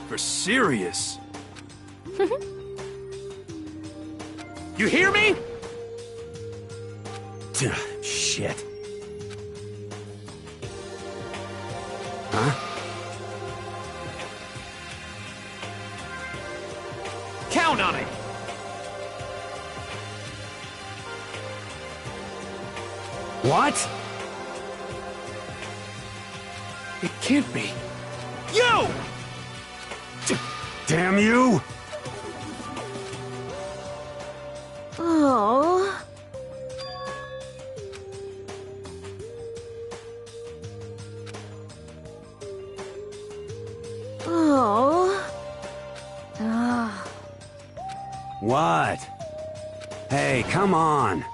For serious? You hear me? Shit. Huh? Count on it! What? It can't be. You! Damn you! Oh. Oh. Ah. What? Hey, come on.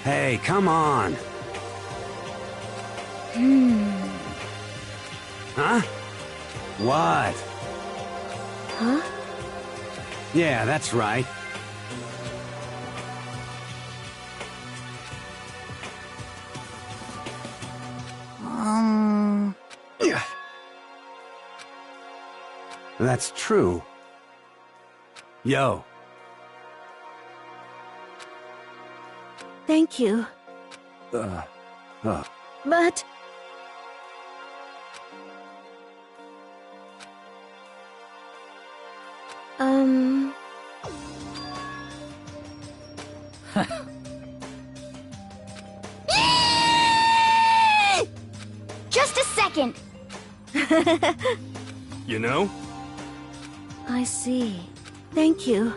Hey, come on. Huh? What? Huh? Yeah, that's right. Yeah. That's true. Yo. Thank you. But... Just a second. You know? I see. Thank you.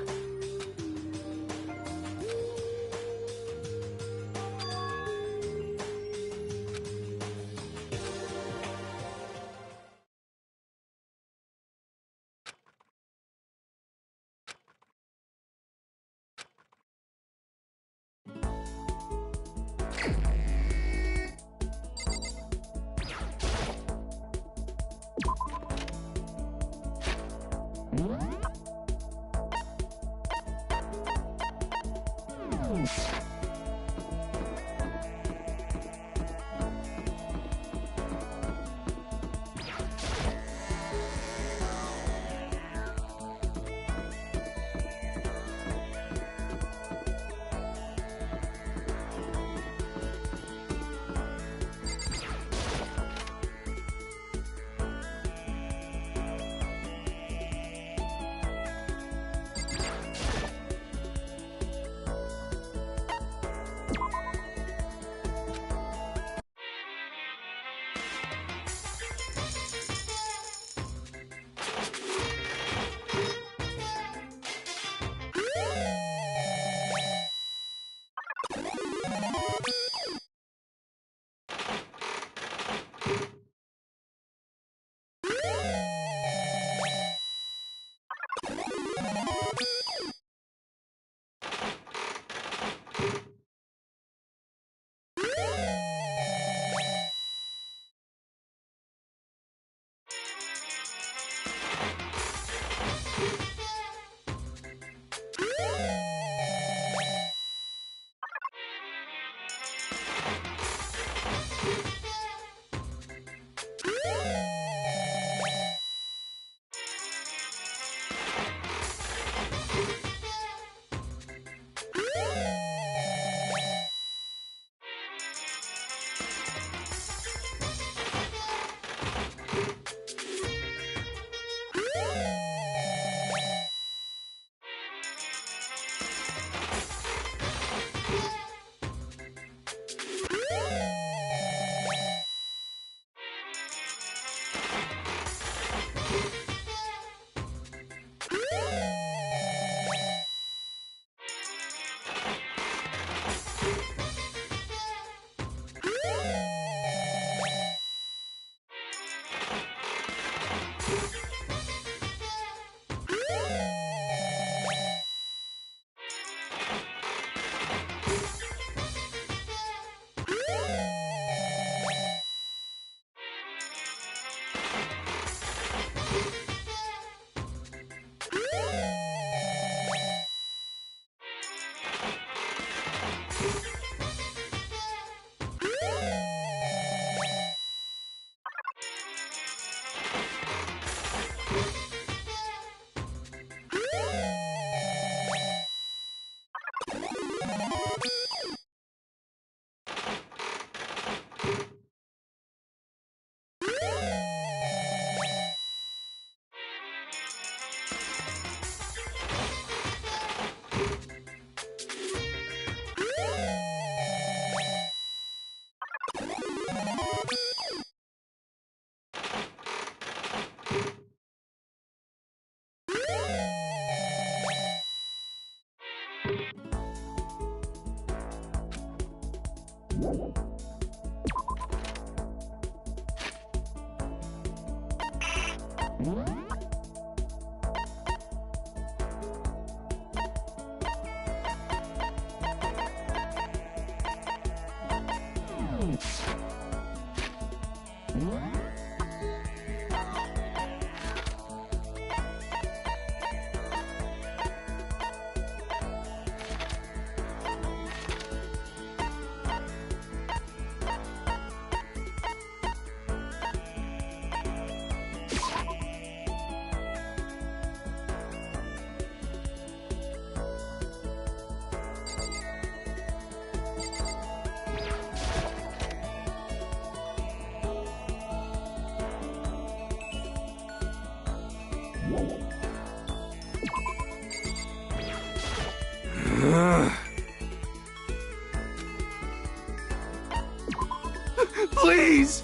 Please!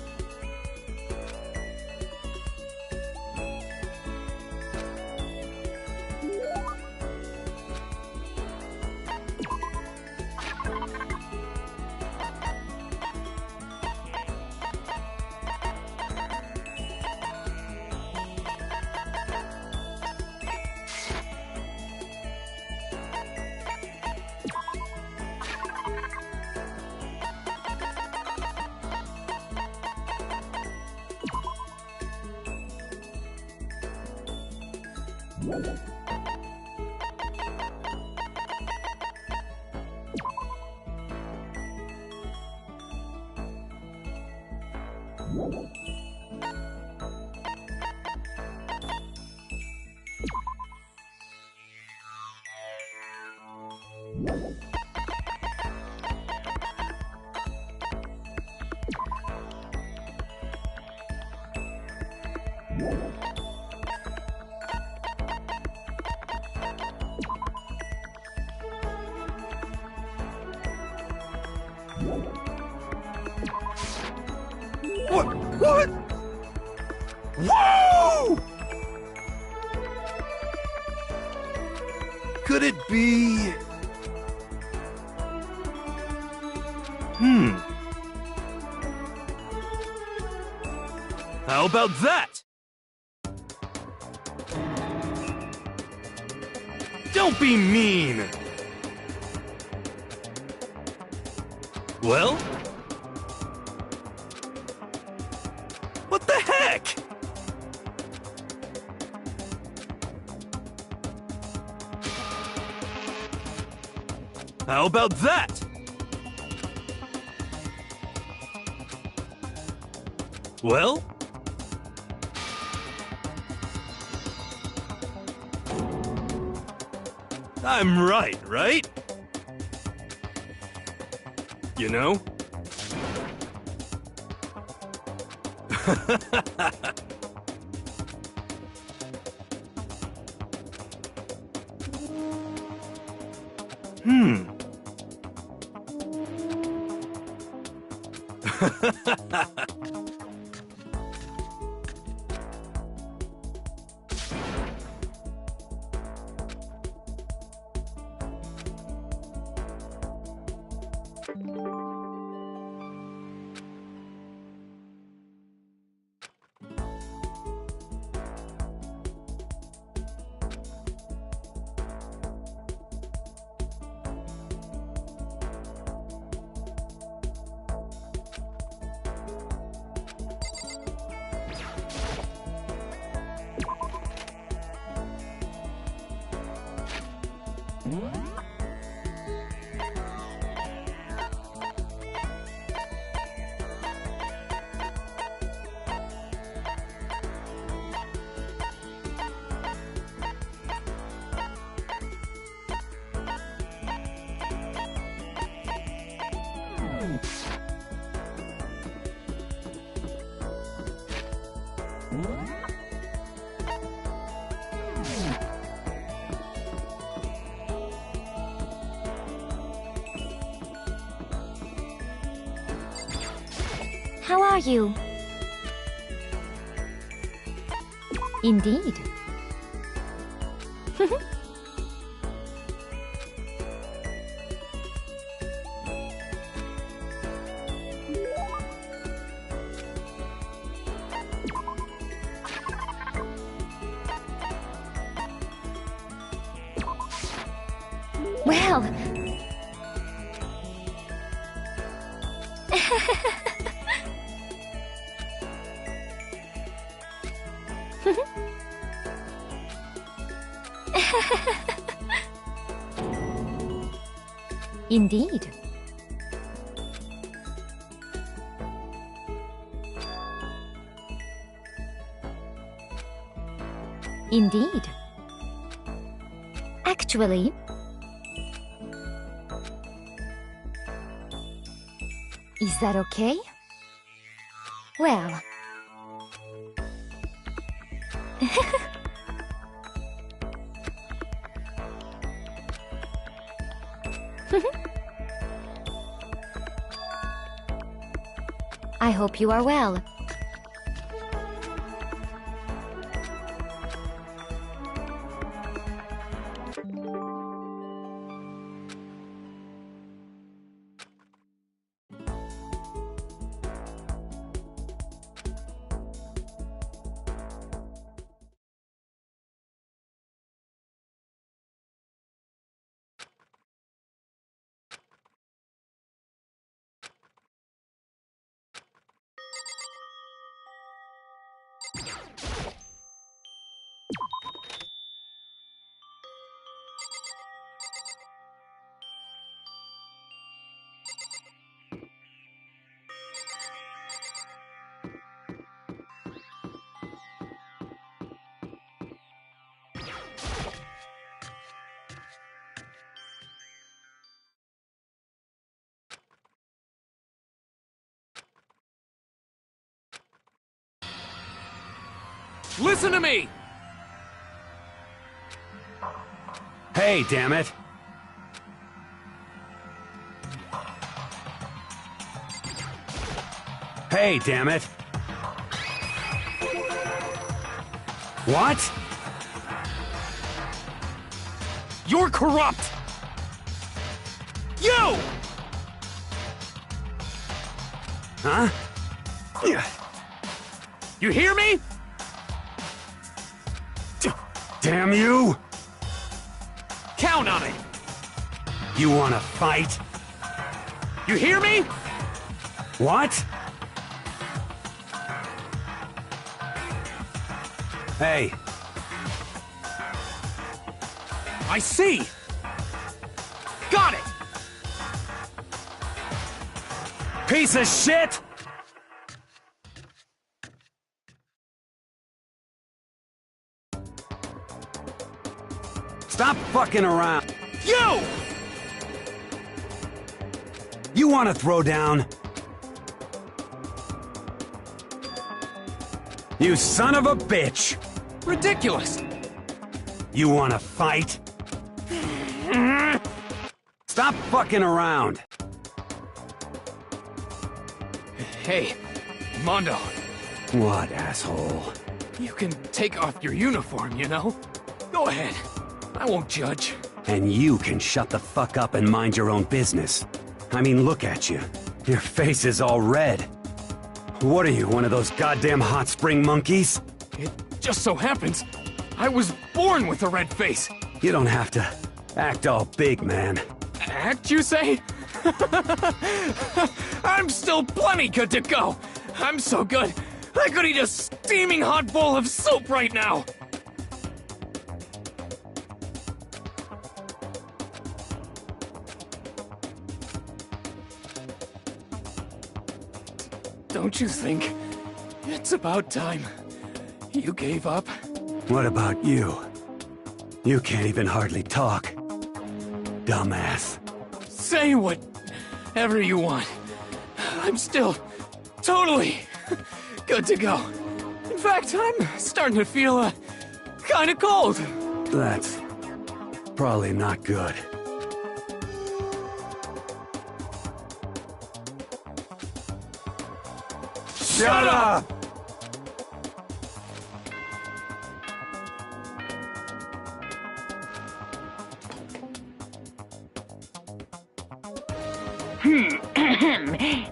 What? Whoa! Could it be... How about that? Don't be mean! Well? What the heck? How about that? Well? I'm right, right? You know? How are you? Indeed. Well... Indeed. Indeed. Actually... Is that okay? Well... I hope you are well. Listen to me! Hey, damn it! Hey, damn it! What? You're corrupt! You! Huh? You hear me? Damn you! Count on it! You wanna fight? You hear me? What? Hey. I see! Got it! Piece of shit! Stop fucking around! You! You wanna throw down? You son of a bitch! Ridiculous! You wanna fight? Stop fucking around! Hey, Mondo, What, asshole? you can take off your uniform, you know? Go ahead. I won't judge. And you can shut the fuck up and mind your own business. I mean, look at you. Your face is all red. What are you, one of those goddamn hot spring monkeys? It just so happens I was born with a red face. You don't have to act all big, man. Act, you say? I'm still plenty good to go. I'm so good, I could eat a steaming hot bowl of soup right now. Don't you think it's about time you gave up? What about you? You can't even hardly talk. Dumbass. Say whatever you want. I'm still totally good to go. In fact, I'm starting to feel, kinda cold. That's probably not good. Shut up!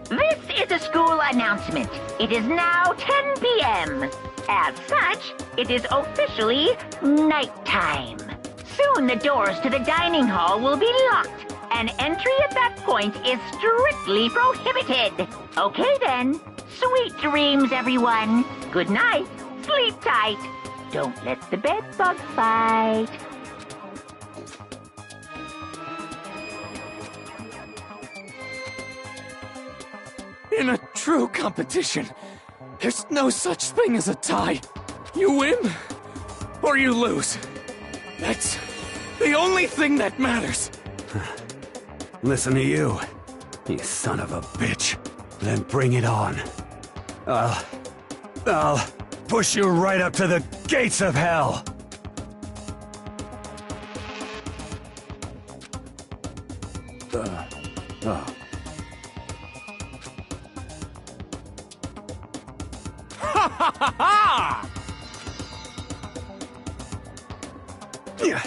This is a school announcement. It is now 10 p.m. As such, it is officially nighttime. Soon the doors to the dining hall will be locked, and entry at that point is strictly prohibited. Okay then. Sweet dreams, everyone. Good night. Sleep tight. Don't let the bed bug bite. In a true competition, there's no such thing as a tie. You win, or you lose. That's the only thing that matters. Listen to you, you son of a bitch. Then bring it on. I'll push you right up to the gates of hell. Ha ha ha ha! Yeah.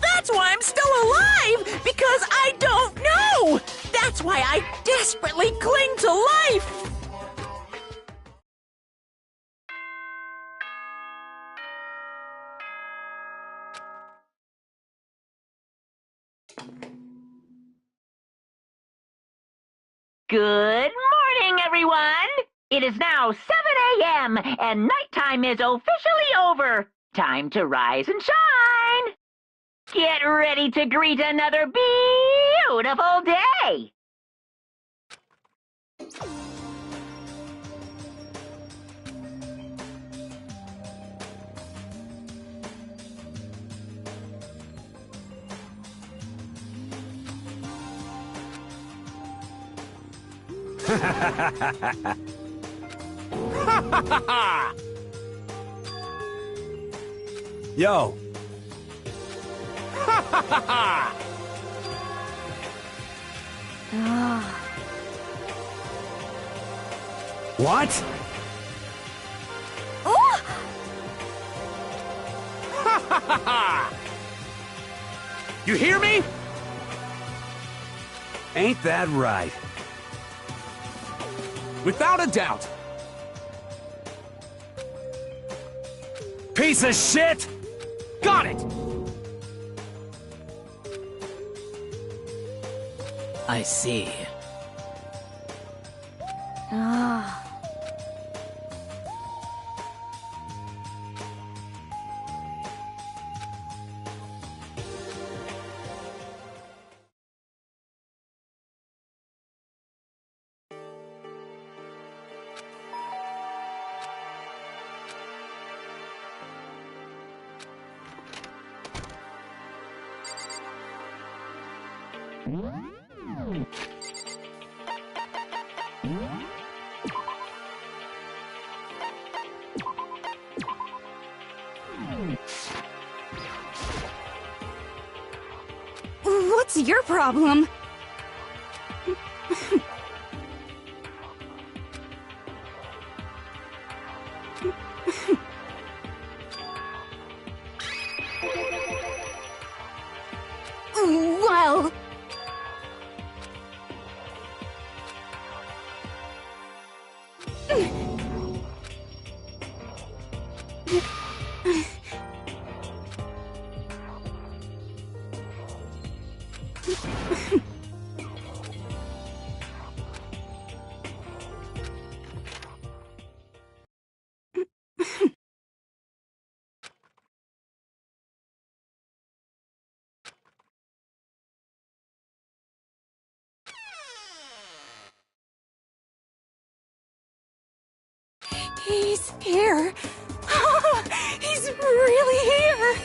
That's why I'm still alive! Because I don't know! That's why I desperately cling to life! Good morning, everyone! It is now 7 a.m. and nighttime is officially over. Time to rise and shine! Get ready to greet another beautiful day! Yo, what? You hear me? Ain't that right? Without a doubt. Piece of shit! Got it! I see. What's your problem? Well... He's here. He's really here.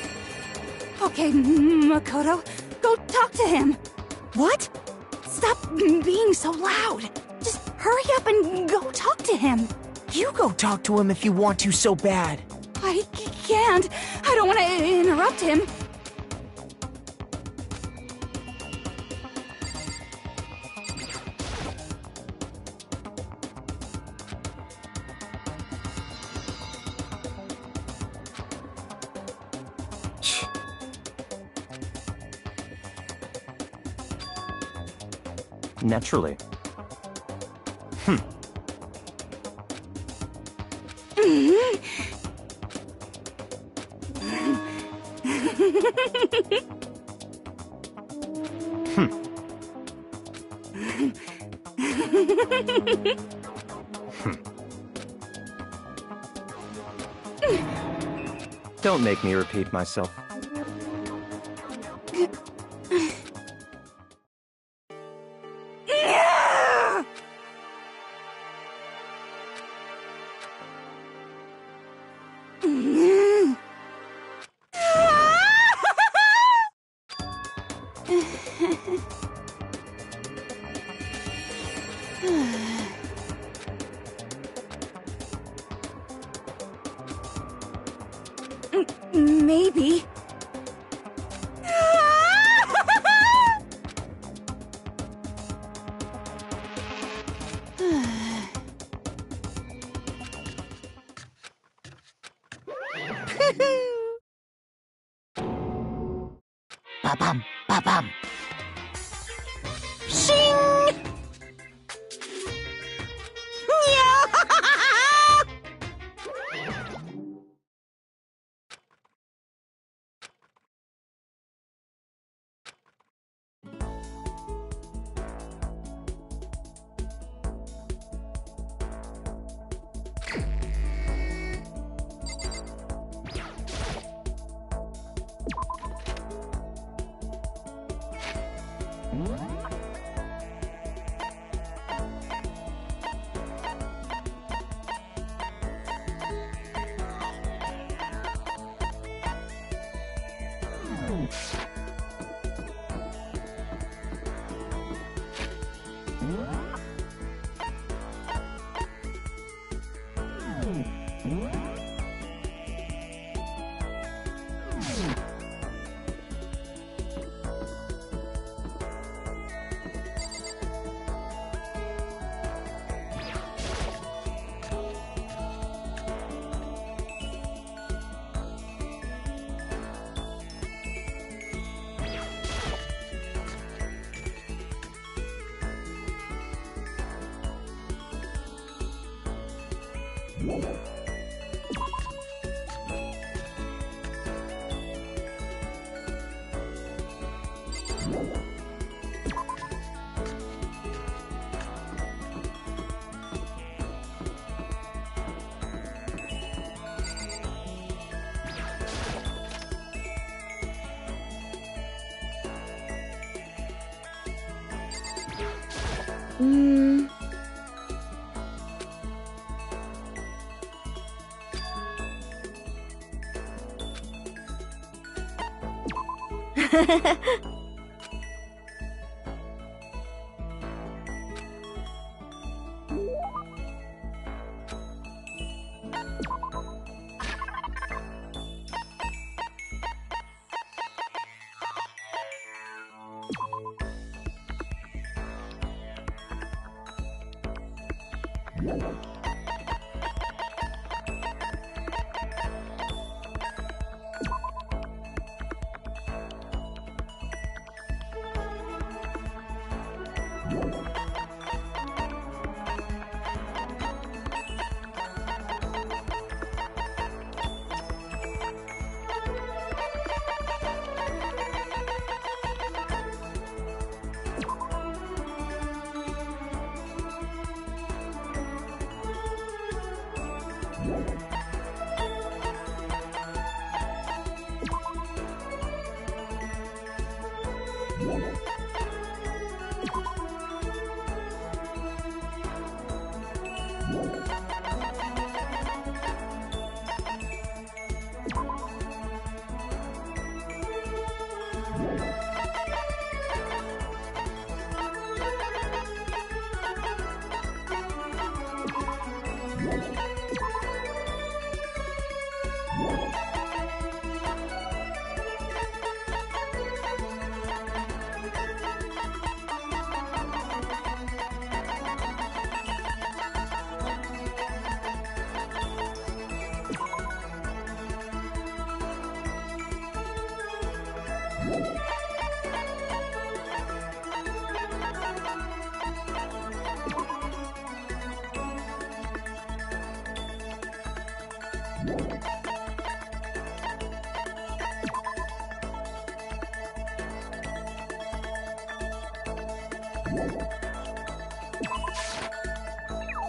Okay, Makoto, go talk to him. What? Stop being so loud. Just hurry up and go talk to him. You go talk to him if you want to so bad. I can't. I don't want to interrupt him. Naturally. Don't make me repeat myself. Maybe. Ba-bum, ba-bum. Shing!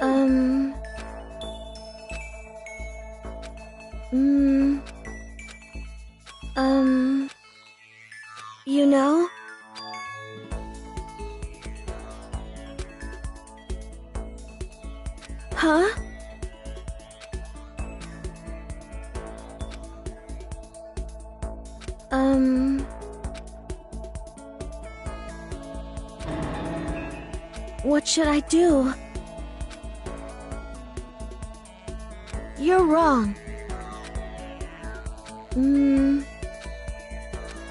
Um... You know? Huh? What should I do? You're wrong.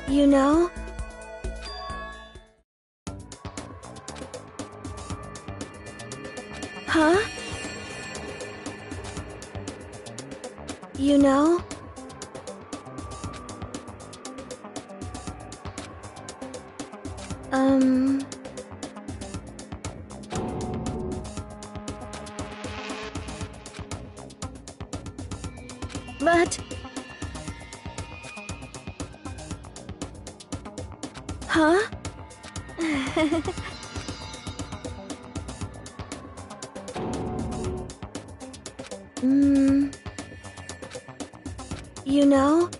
You know? Huh? You know? But... Huh? You know?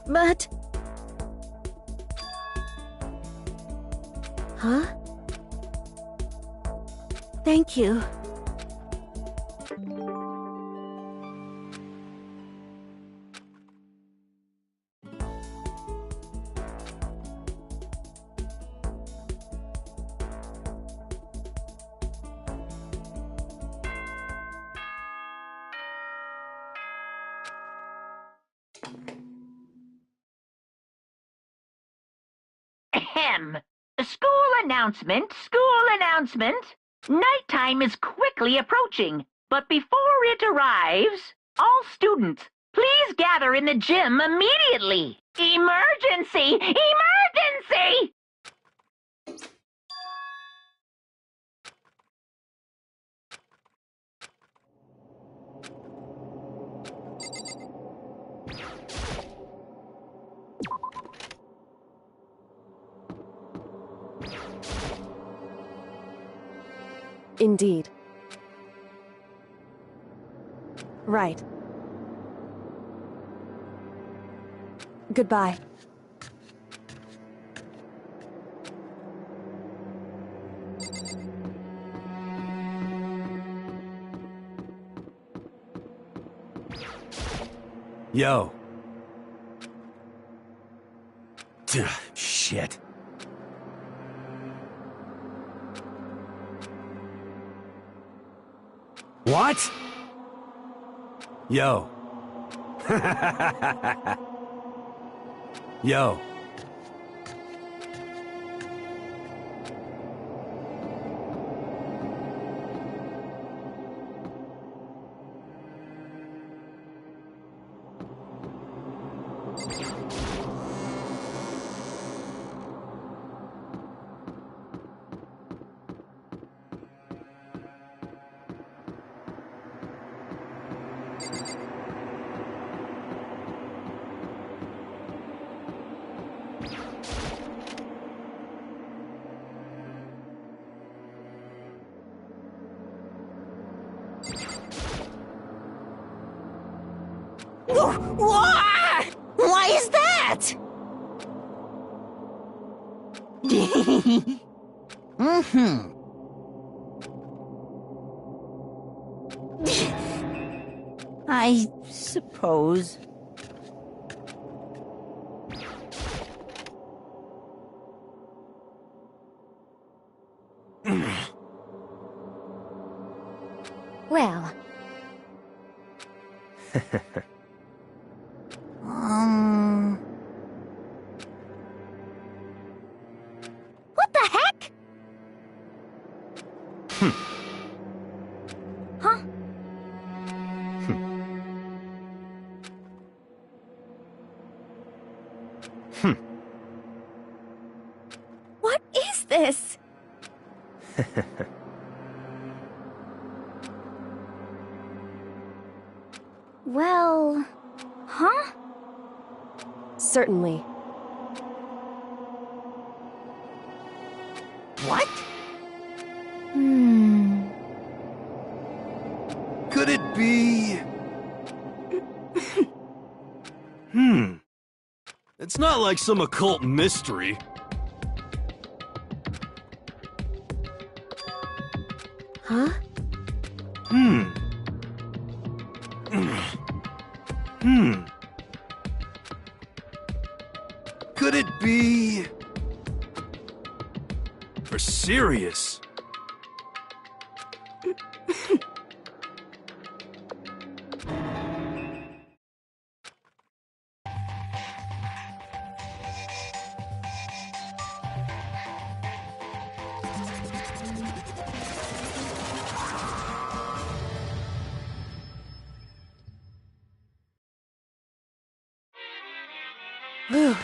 But... Huh? Thank you. Ahem. School announcement, school announcement. Nighttime is quickly approaching, but before it arrives, all students, please gather in the gym immediately. Emergency! Emergency! Indeed. Right. Goodbye. Yo. Shit. What? Yo. Yo. Why is that? I suppose. Well, What the heck? Huh? What is this? Well... Huh? Certainly. What? Could it be... It's not like some occult mystery. Huh? Could it be... For serious? Whew.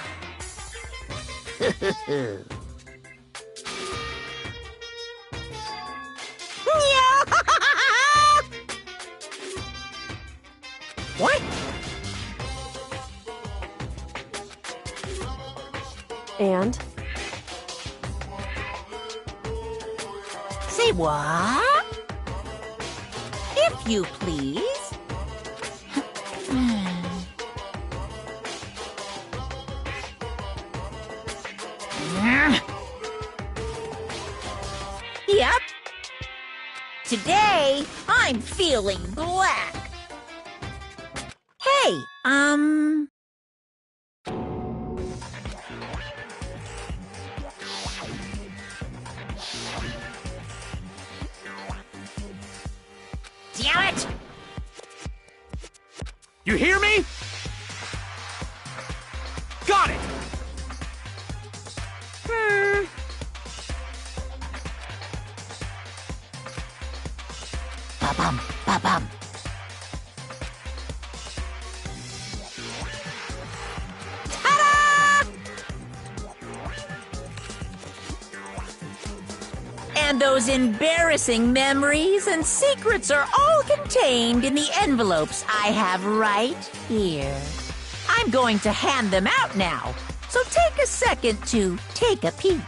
What? And? Say what? If you please. Yep. Today, I'm feeling black. Hey, Damn it! You hear me? Got it! Ba-bum, ba-bum. Ta-da! And those embarrassing memories and secrets are all contained in the envelopes I have right here. I'm going to hand them out now, so take a second to take a peek.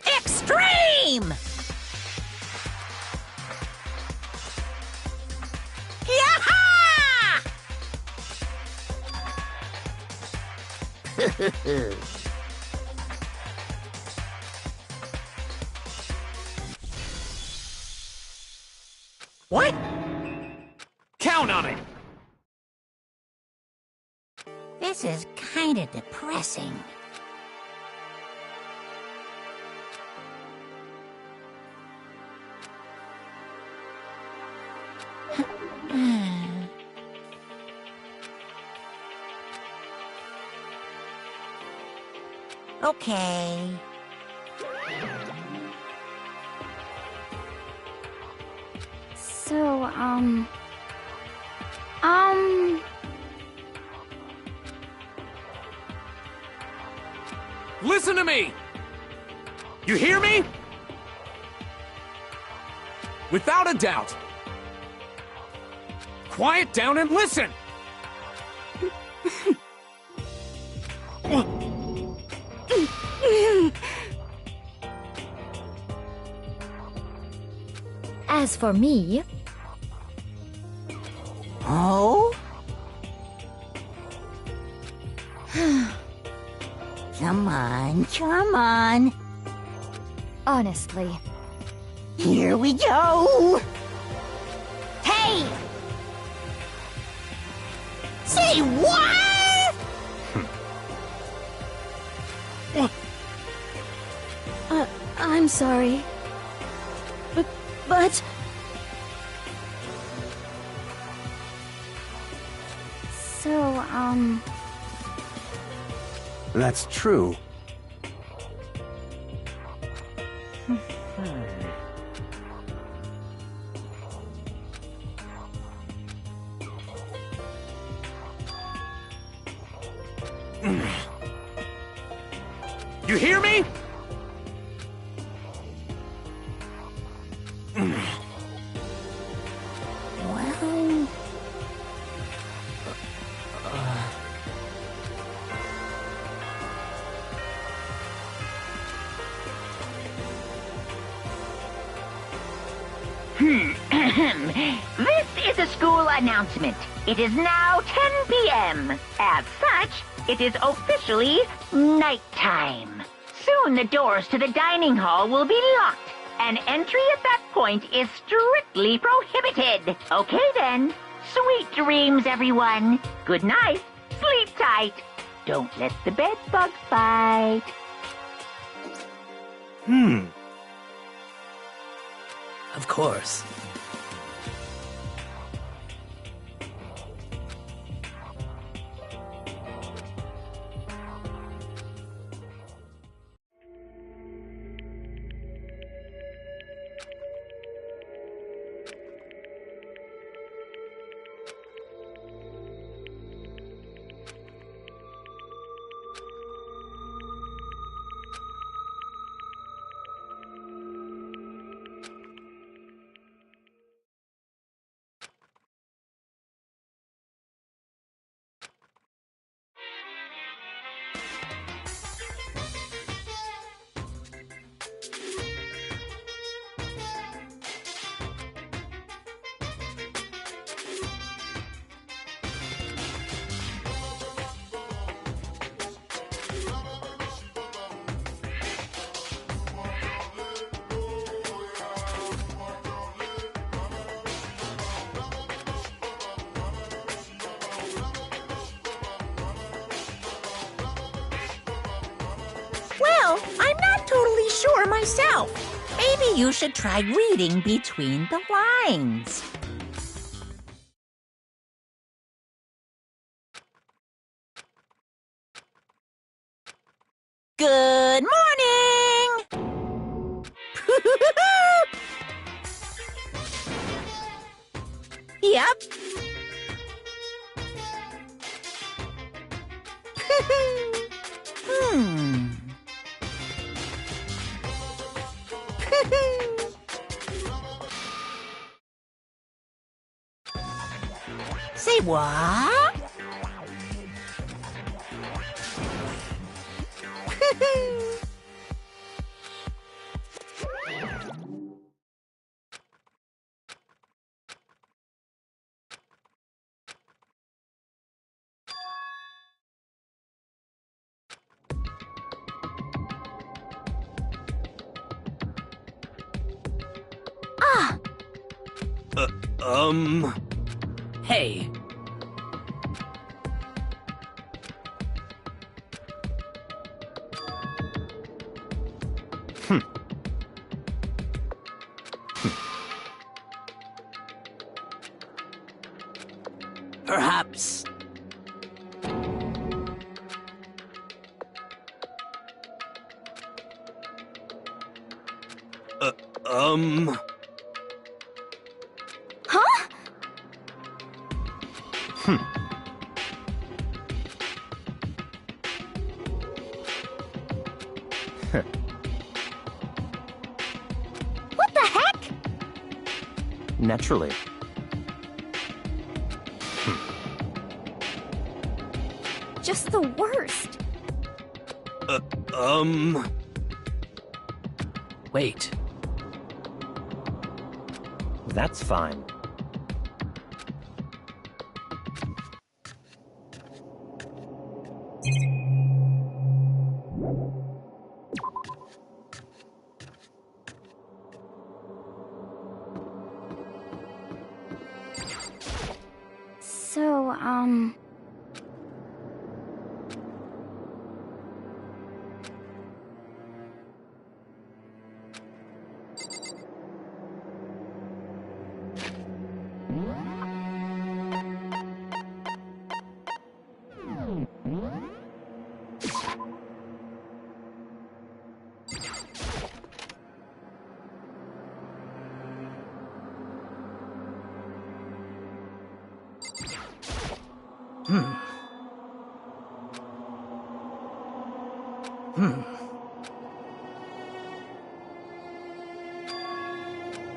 Extreme! Yaha! What? Count on it! This is kind of depressing. Okay. So, Listen to me! You hear me? Without a doubt. Quiet down and listen! As for me, Oh? Come on, come on. honestly, Here we go. Hey! Say what? I'm sorry. But... So, That's true. You hear me? Well... This is a school announcement. It is now 10 p.m. As such, it is officially nighttime. Soon the doors to the dining hall will be locked, and entry at that point is strictly prohibited. Okay then. Sweet dreams, everyone. Good night. Sleep tight. Don't let the bed bugs bite. Of course. Well, I'm not totally sure myself. Maybe you should try reading between the lines. Good morning! Yep. Say what? Hey. Perhaps. Huh? What the heck? Naturally. Just the worst. Wait. That's fine. So,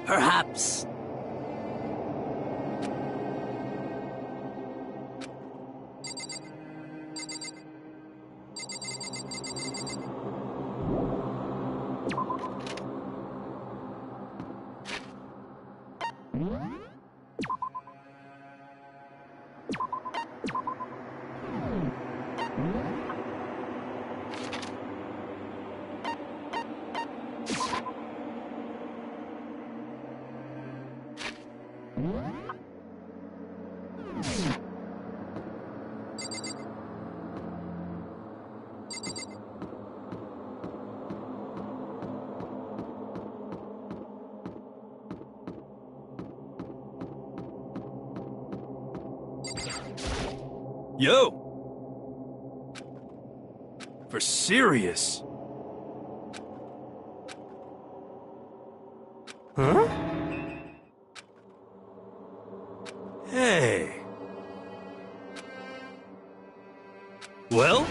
Perhaps. Yo! For serious? Huh? Hey. Well?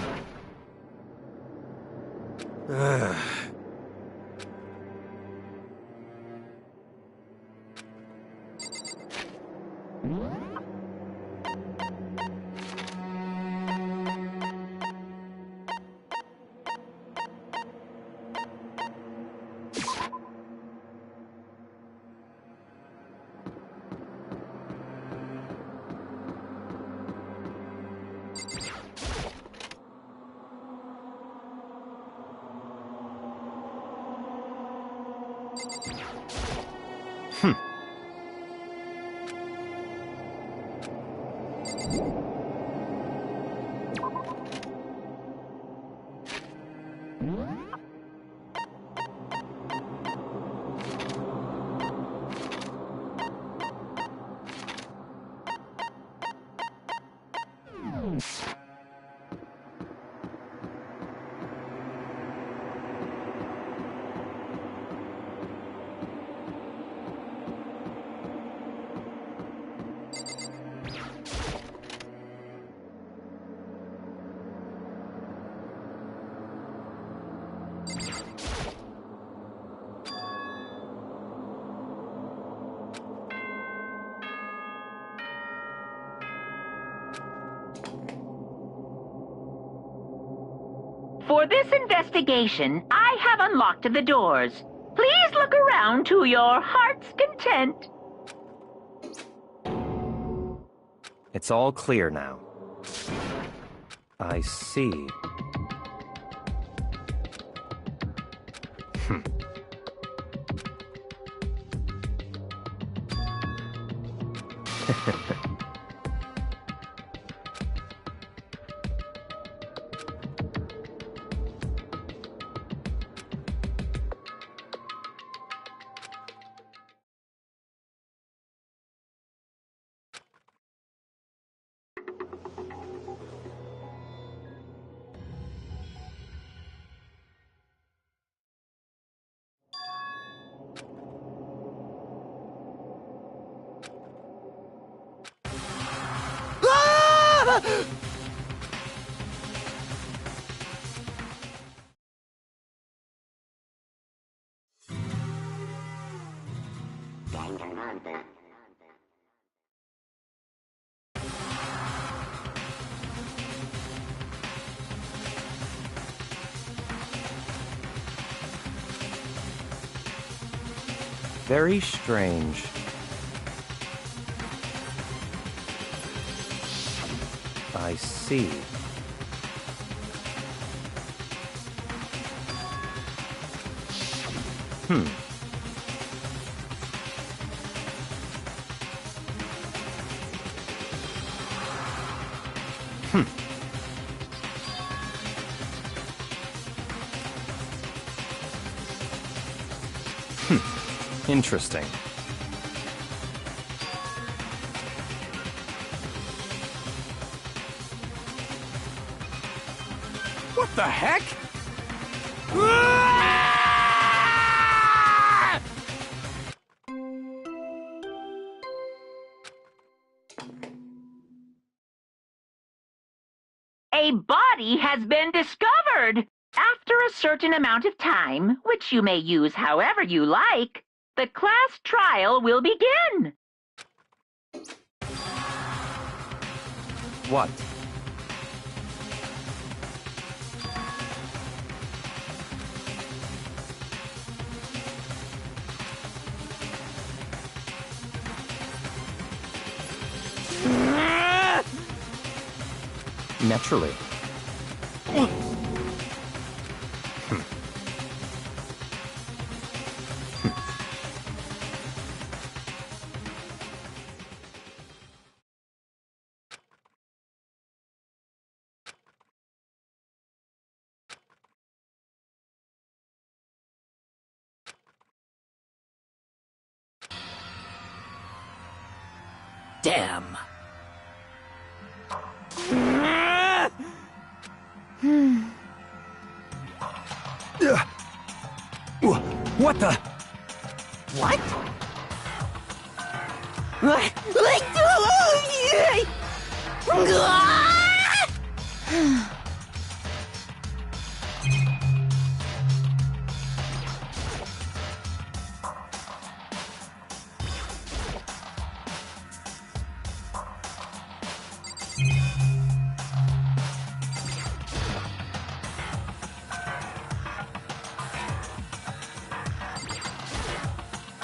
For this investigation, I have unlocked the doors. Please look around to your heart's content. It's all clear now. I see. Danganronpa. Very strange. I see. Interesting. What the heck? A body has been discovered! After a certain amount of time, which you may use however you like, The class trial will begin. What? Naturally. Damn. What the? What?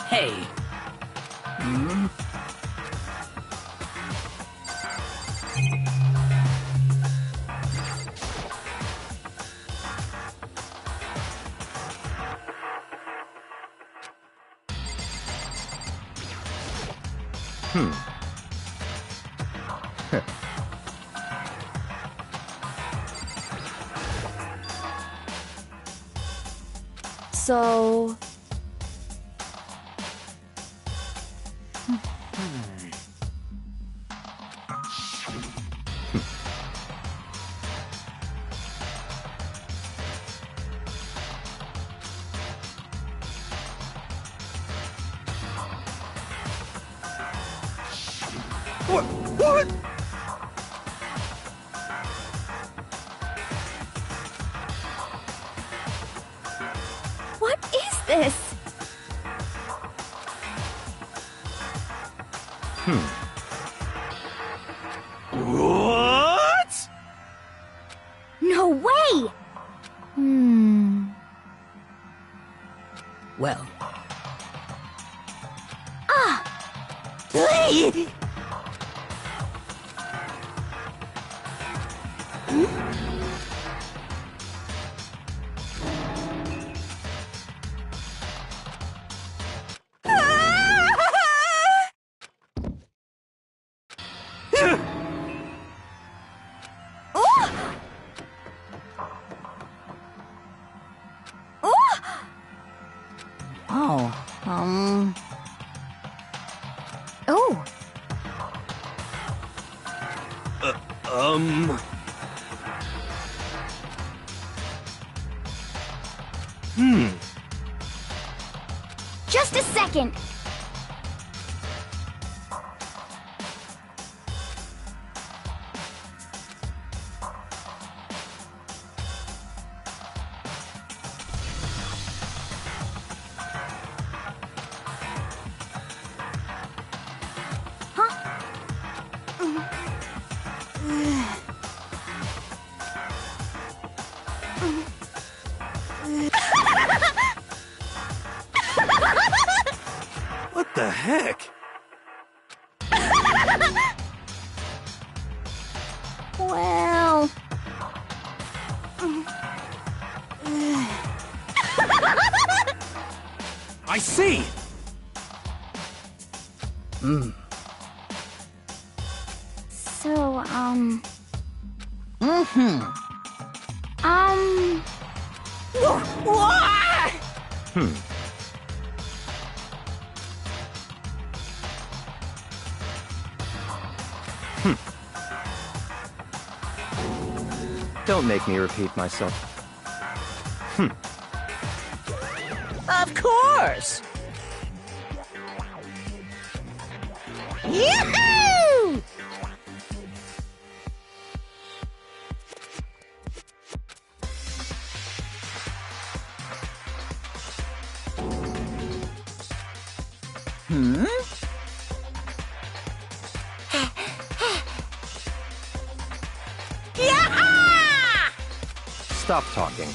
Hey. So... What? What is this? What? No way! Well. Oh, Oh, just a second. What the heck? Well... I see! So, Don't make me repeat myself. of course. Yahoo! Hmm? Yeah! Stop talking.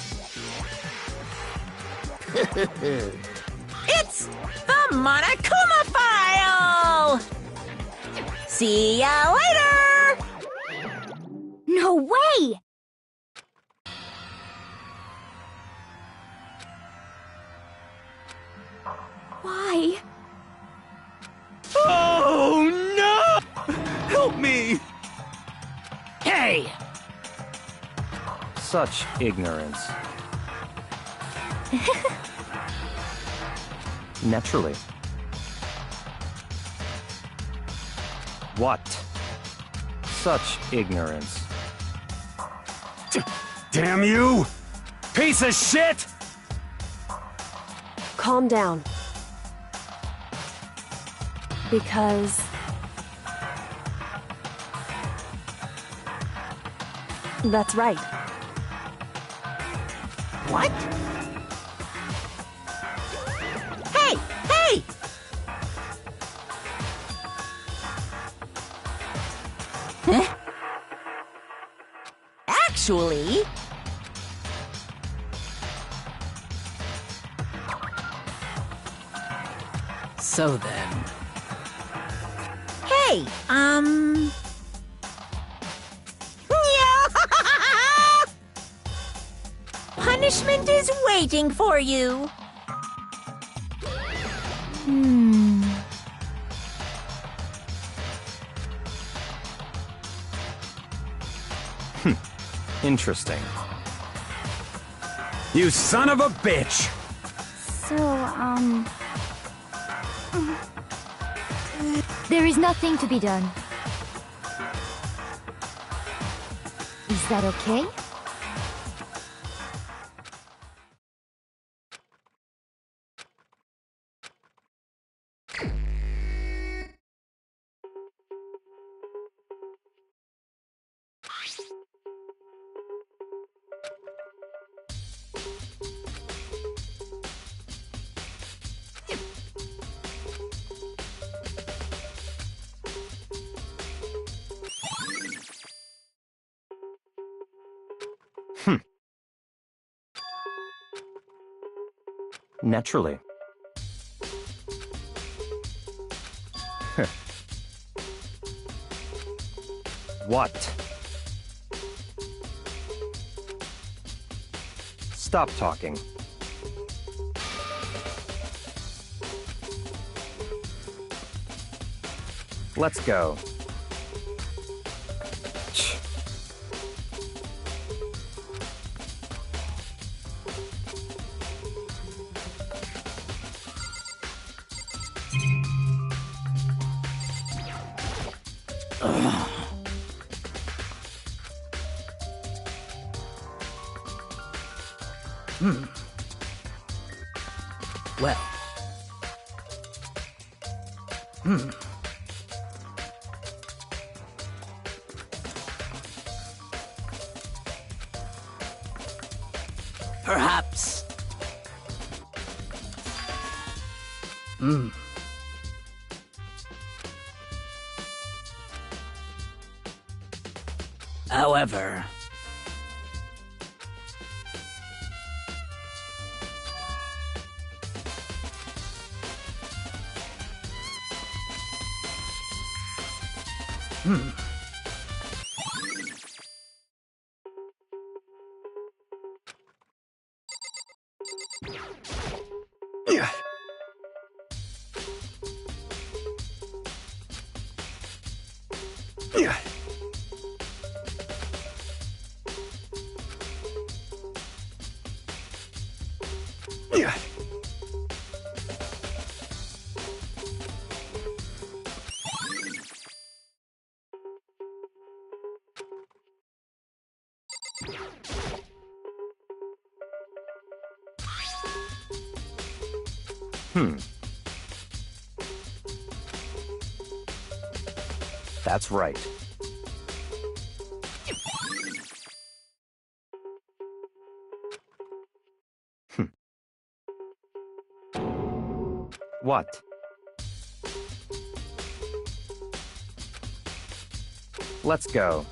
It's the Monokuma file! See ya later! No way! Why? Oh, no! Help me! Hey! Such ignorance. Naturally. What? Such ignorance. Damn you! Piece of shit! Calm down. Because... that's right. What? Hey! Hey! Huh? Actually... So then... Hey, punishment is waiting for you. Interesting. You son of a bitch! So, There is nothing to be done. Is that okay? Naturally. What? Stop talking. Let's go. Ch. Well... Perhaps... However... Yeah. Yeah. Yeah. That's right. What? Let's go.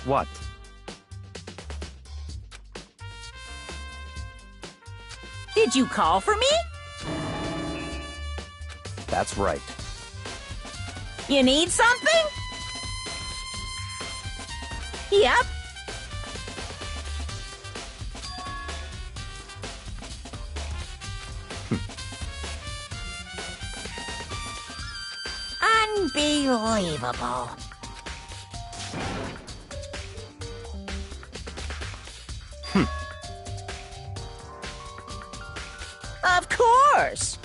What? Did you call for me? That's right. You need something? Yep. Unbelievable. Of course.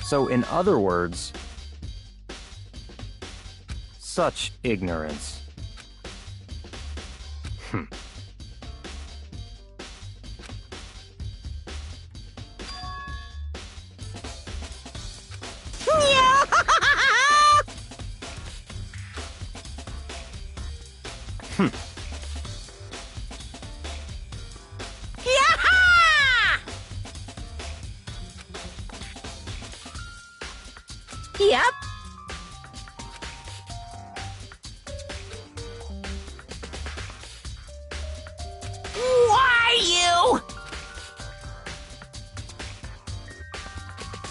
So, in other words, such ignorance. Yep. Why you?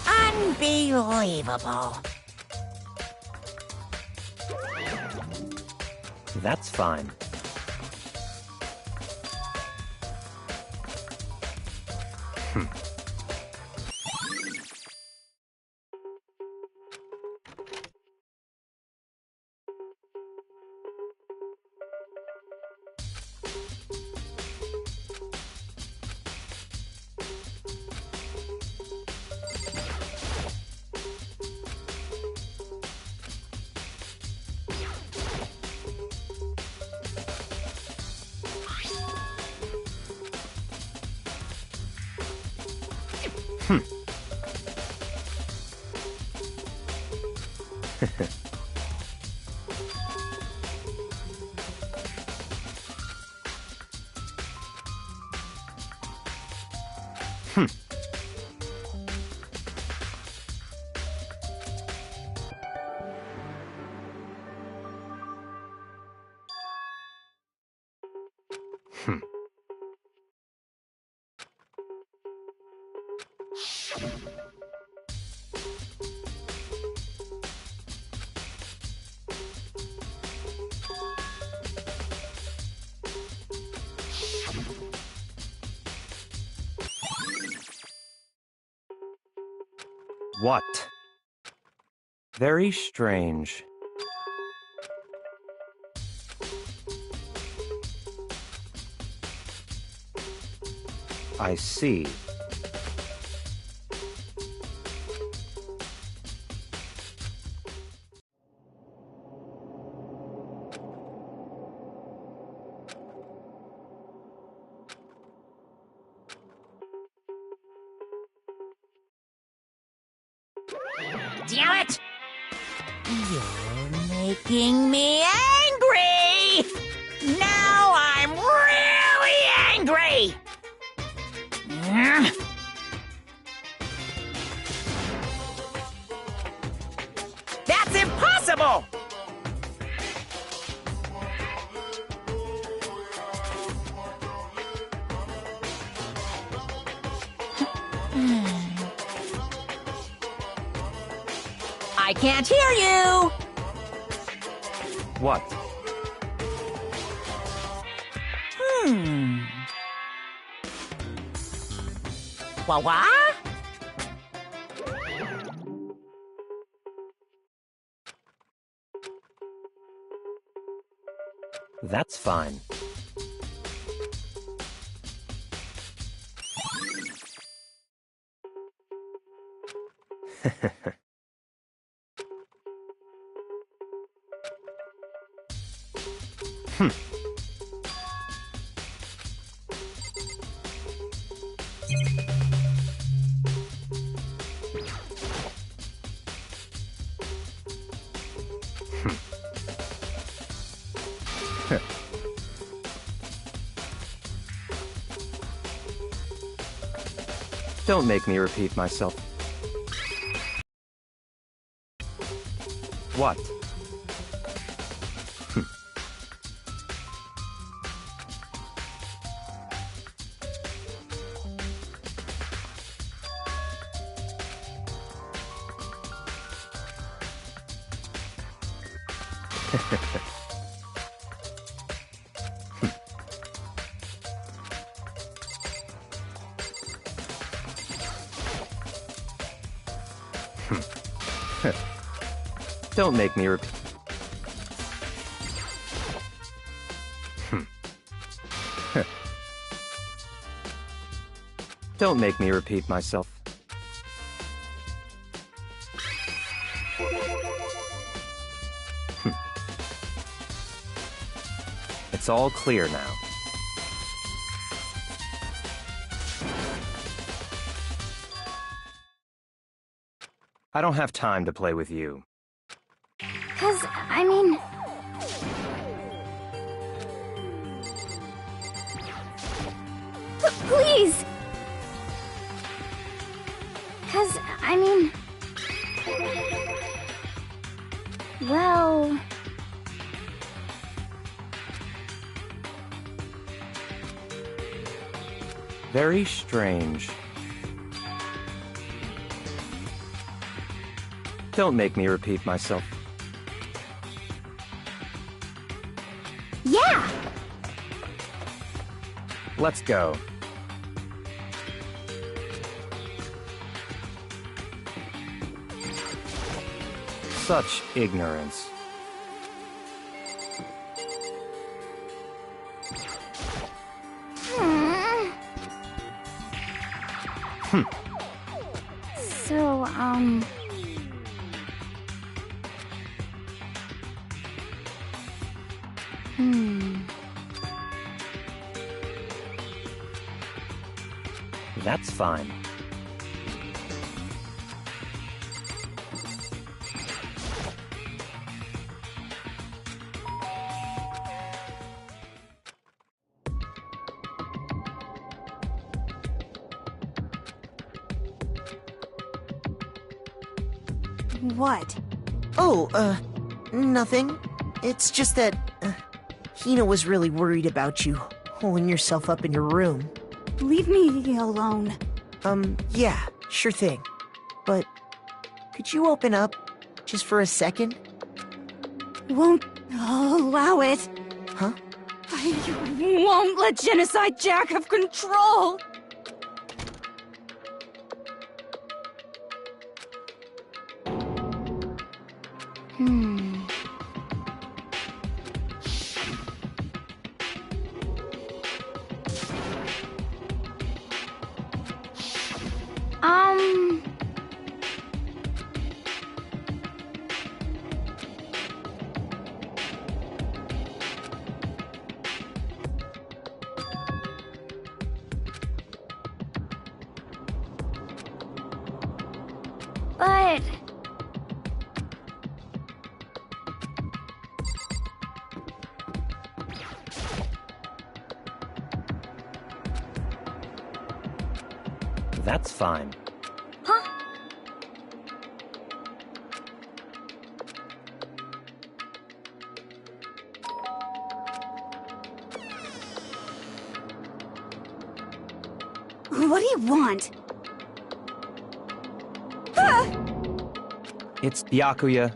Unbelievable. That's fine. What? Very strange. I see. Damn it! You're making me angry! Now I'm really angry! That's impossible! I can't hear you! What? Wah-wah? That's fine. Don't make me repeat myself. What? Don't make me repeat. Don't make me repeat myself. It's all clear now. I don't have time to play with you. 'Cause, I mean... Please! 'Cause, I mean... Well... Very strange. Don't make me repeat myself. Yeah! Let's go. Such ignorance. So, That's fine. What? Oh, nothing. It's just that, Hina was really worried about you, holding yourself up in your room. Leave me alone. Yeah, sure thing. But, could you open up, just for a second? Won't allow it. Huh? I won't let Genocide Jack have control. But... That's fine. Huh? What do you want? It's Byakuya.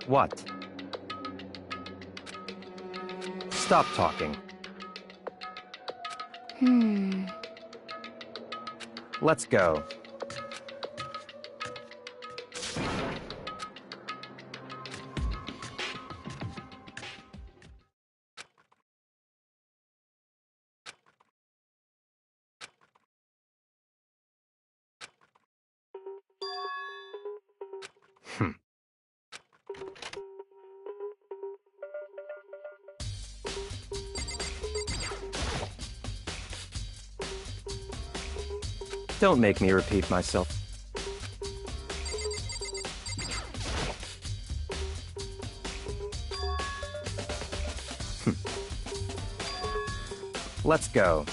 What? Stop talking. Let's go. Don't make me repeat myself. Let's go.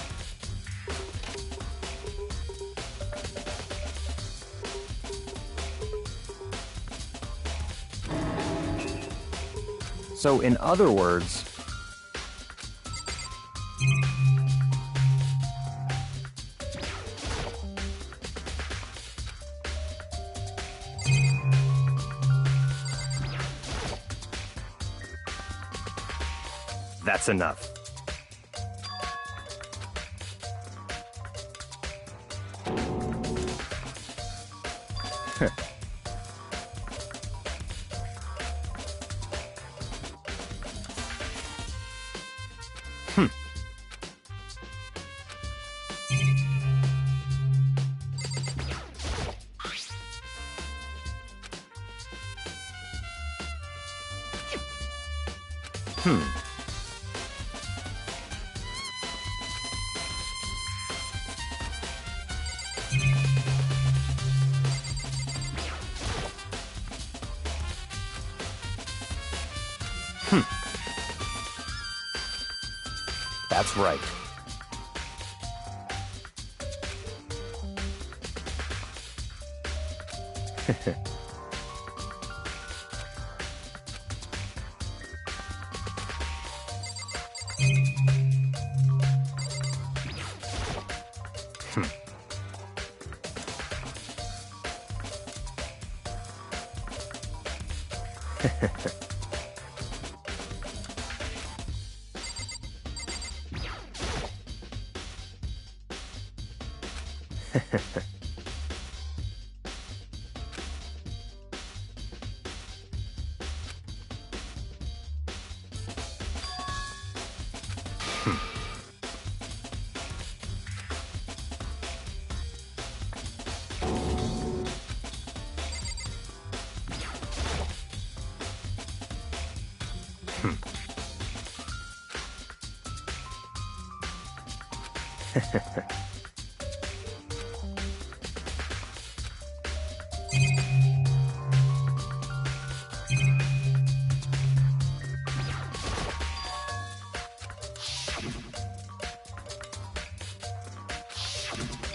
So, in other words, that's enough. That's right.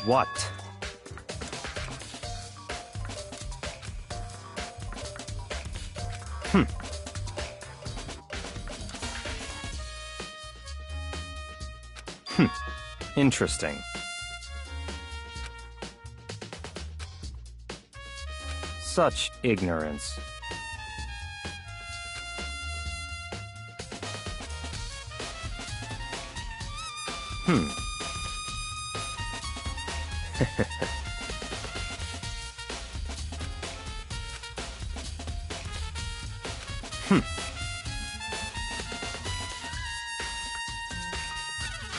What? Interesting. Such ignorance.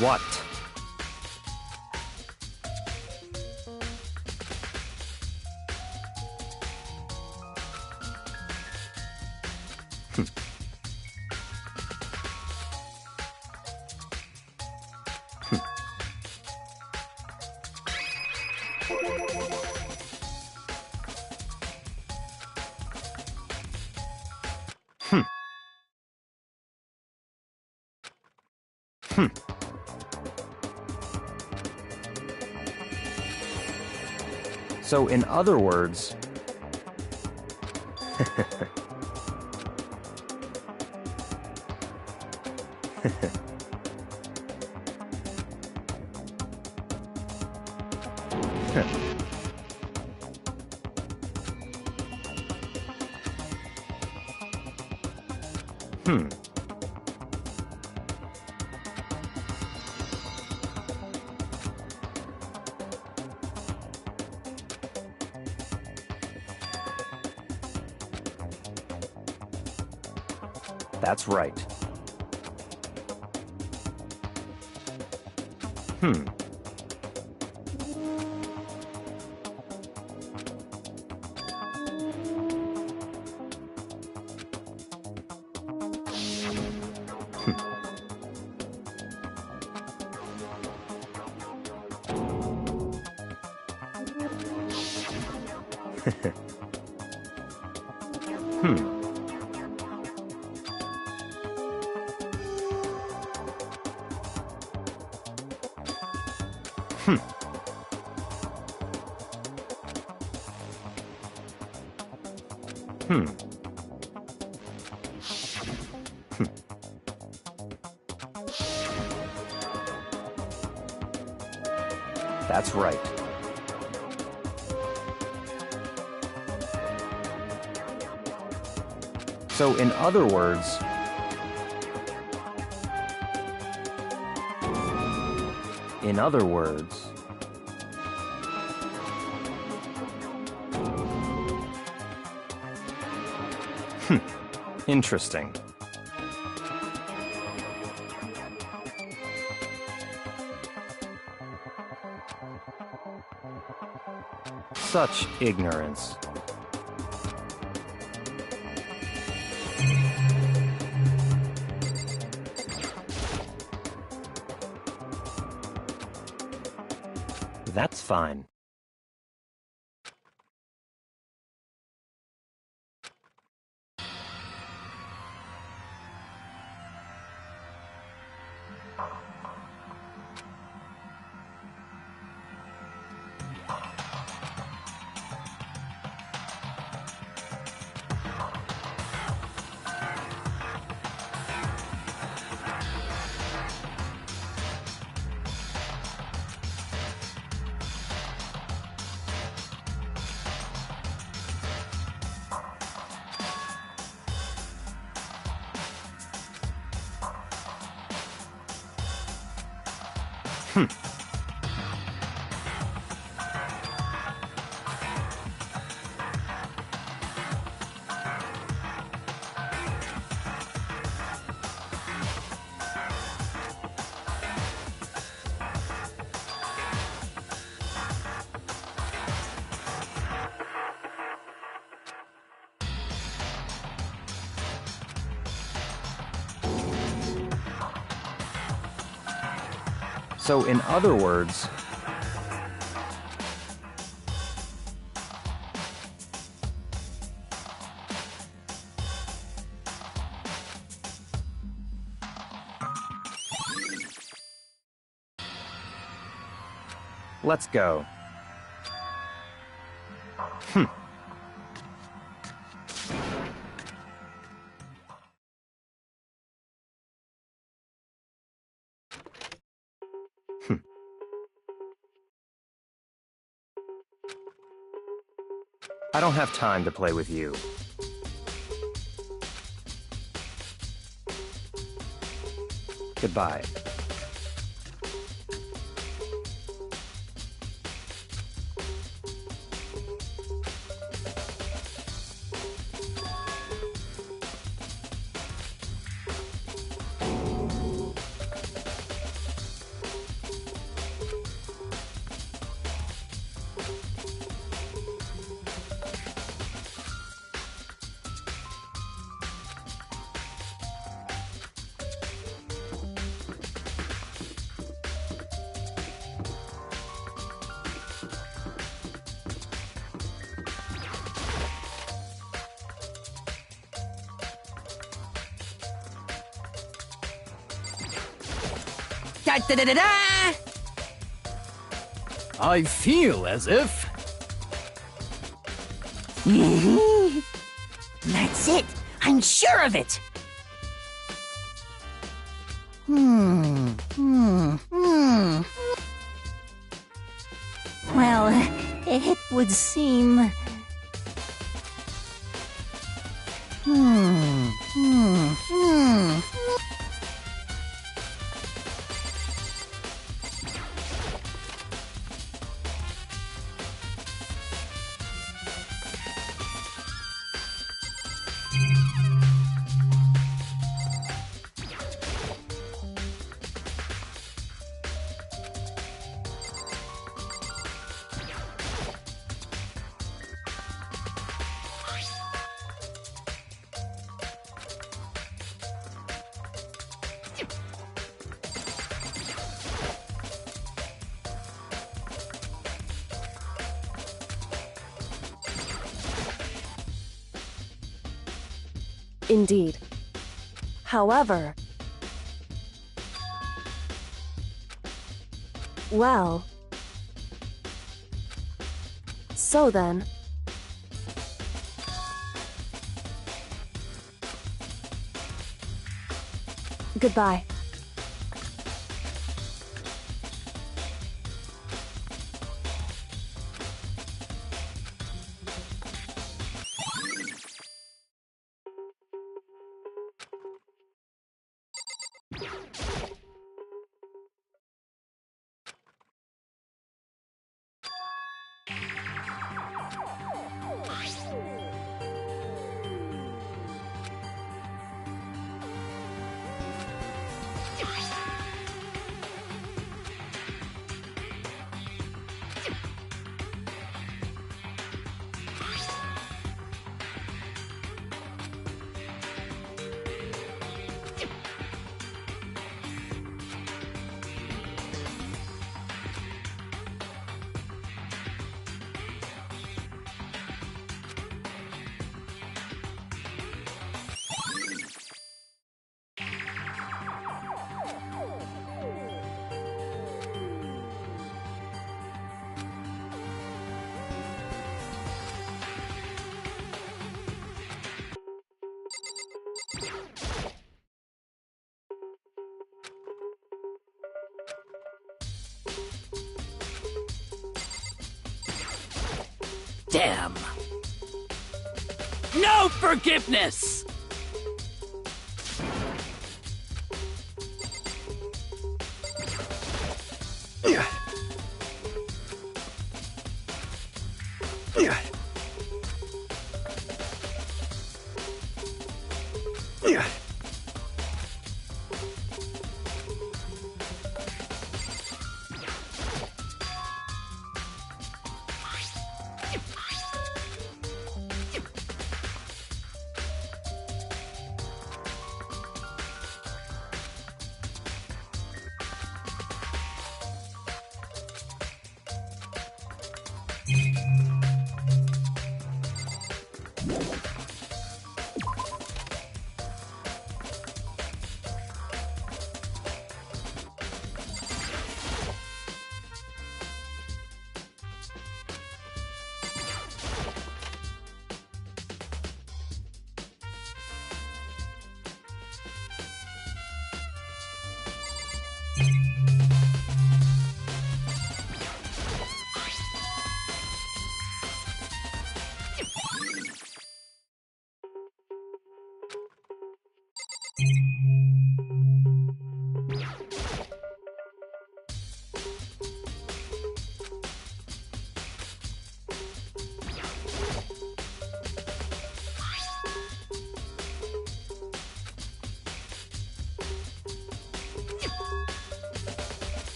What? So, in other words... That's right. That's right. So, in other words... In other words... Interesting. Such ignorance. That's fine. So, in other words... Let's go. I don't have time to play with you. Goodbye. Da-da-da-da! I feel as if... That's it! I'm sure of it! Well, it would seem... Indeed. However... Well... So then... Goodbye. Damn. No forgiveness!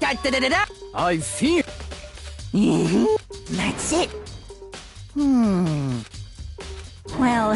I feel. That's it. Well,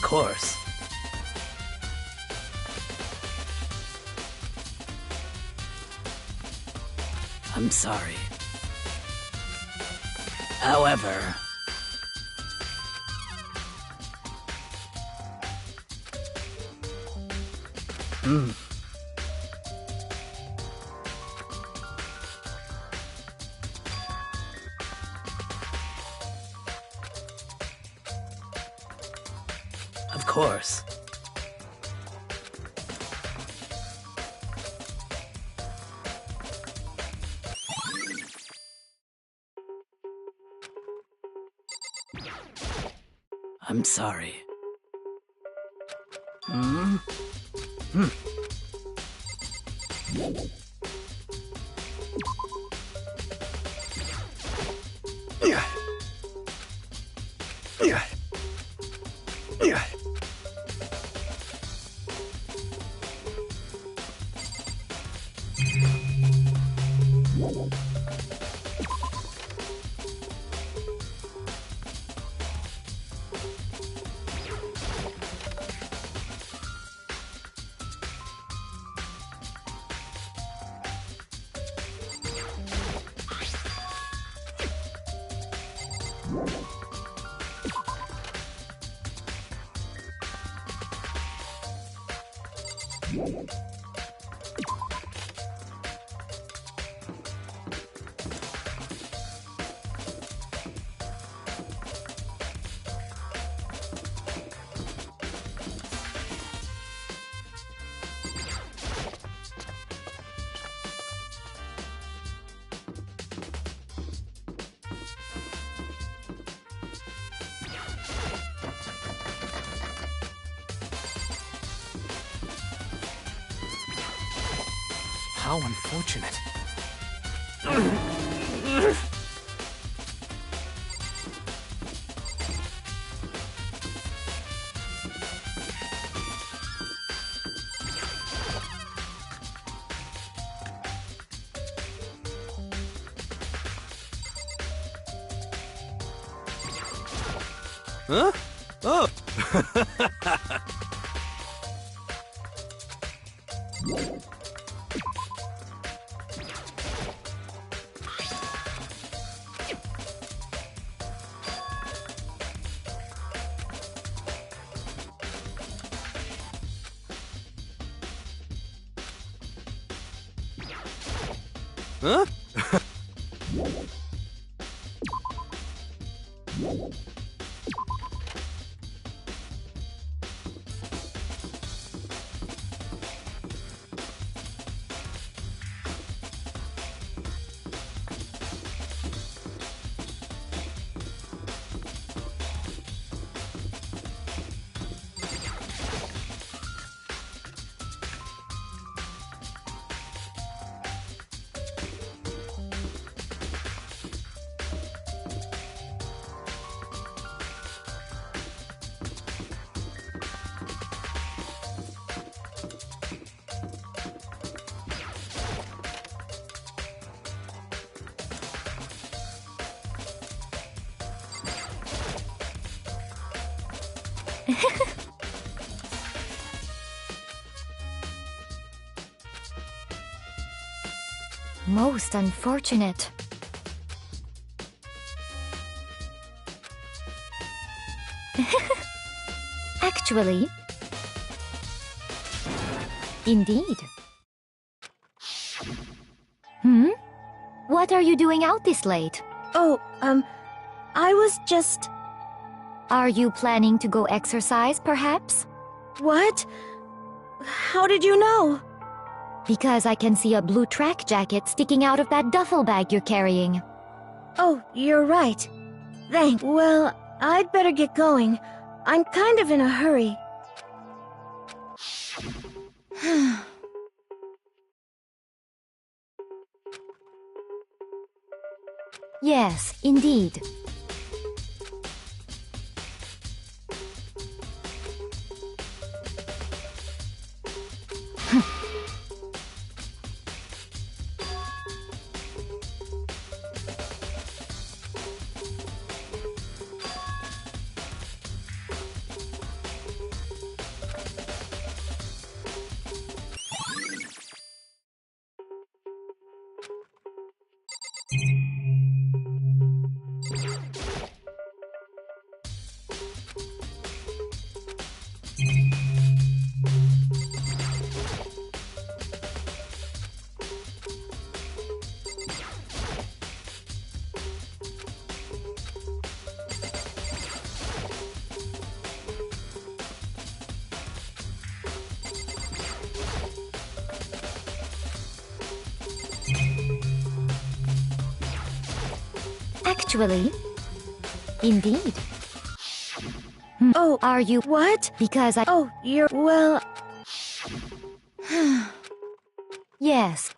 Of course. I'm sorry. However... Of course. I'm sorry. How unfortunate. Huh? Oh! Huh? Most unfortunate. Actually... Indeed. What are you doing out this late? Oh, I was just... Are you planning to go exercise, perhaps? What? How did you know? Because I can see a blue track jacket sticking out of that duffel bag you're carrying. Oh, you're right. Thanks. Well, I'd better get going. I'm kind of in a hurry. Yes, indeed. Actually, indeed. Oh, Are you what? Because I... Oh, you're... well... Yes.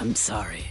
I'm sorry.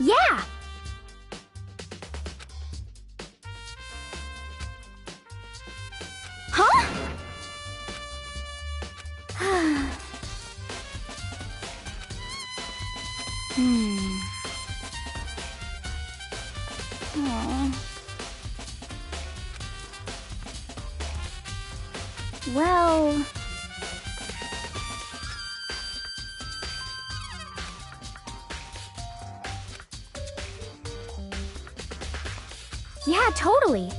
Yeah! Huh? Aw. Well... Yeah, totally.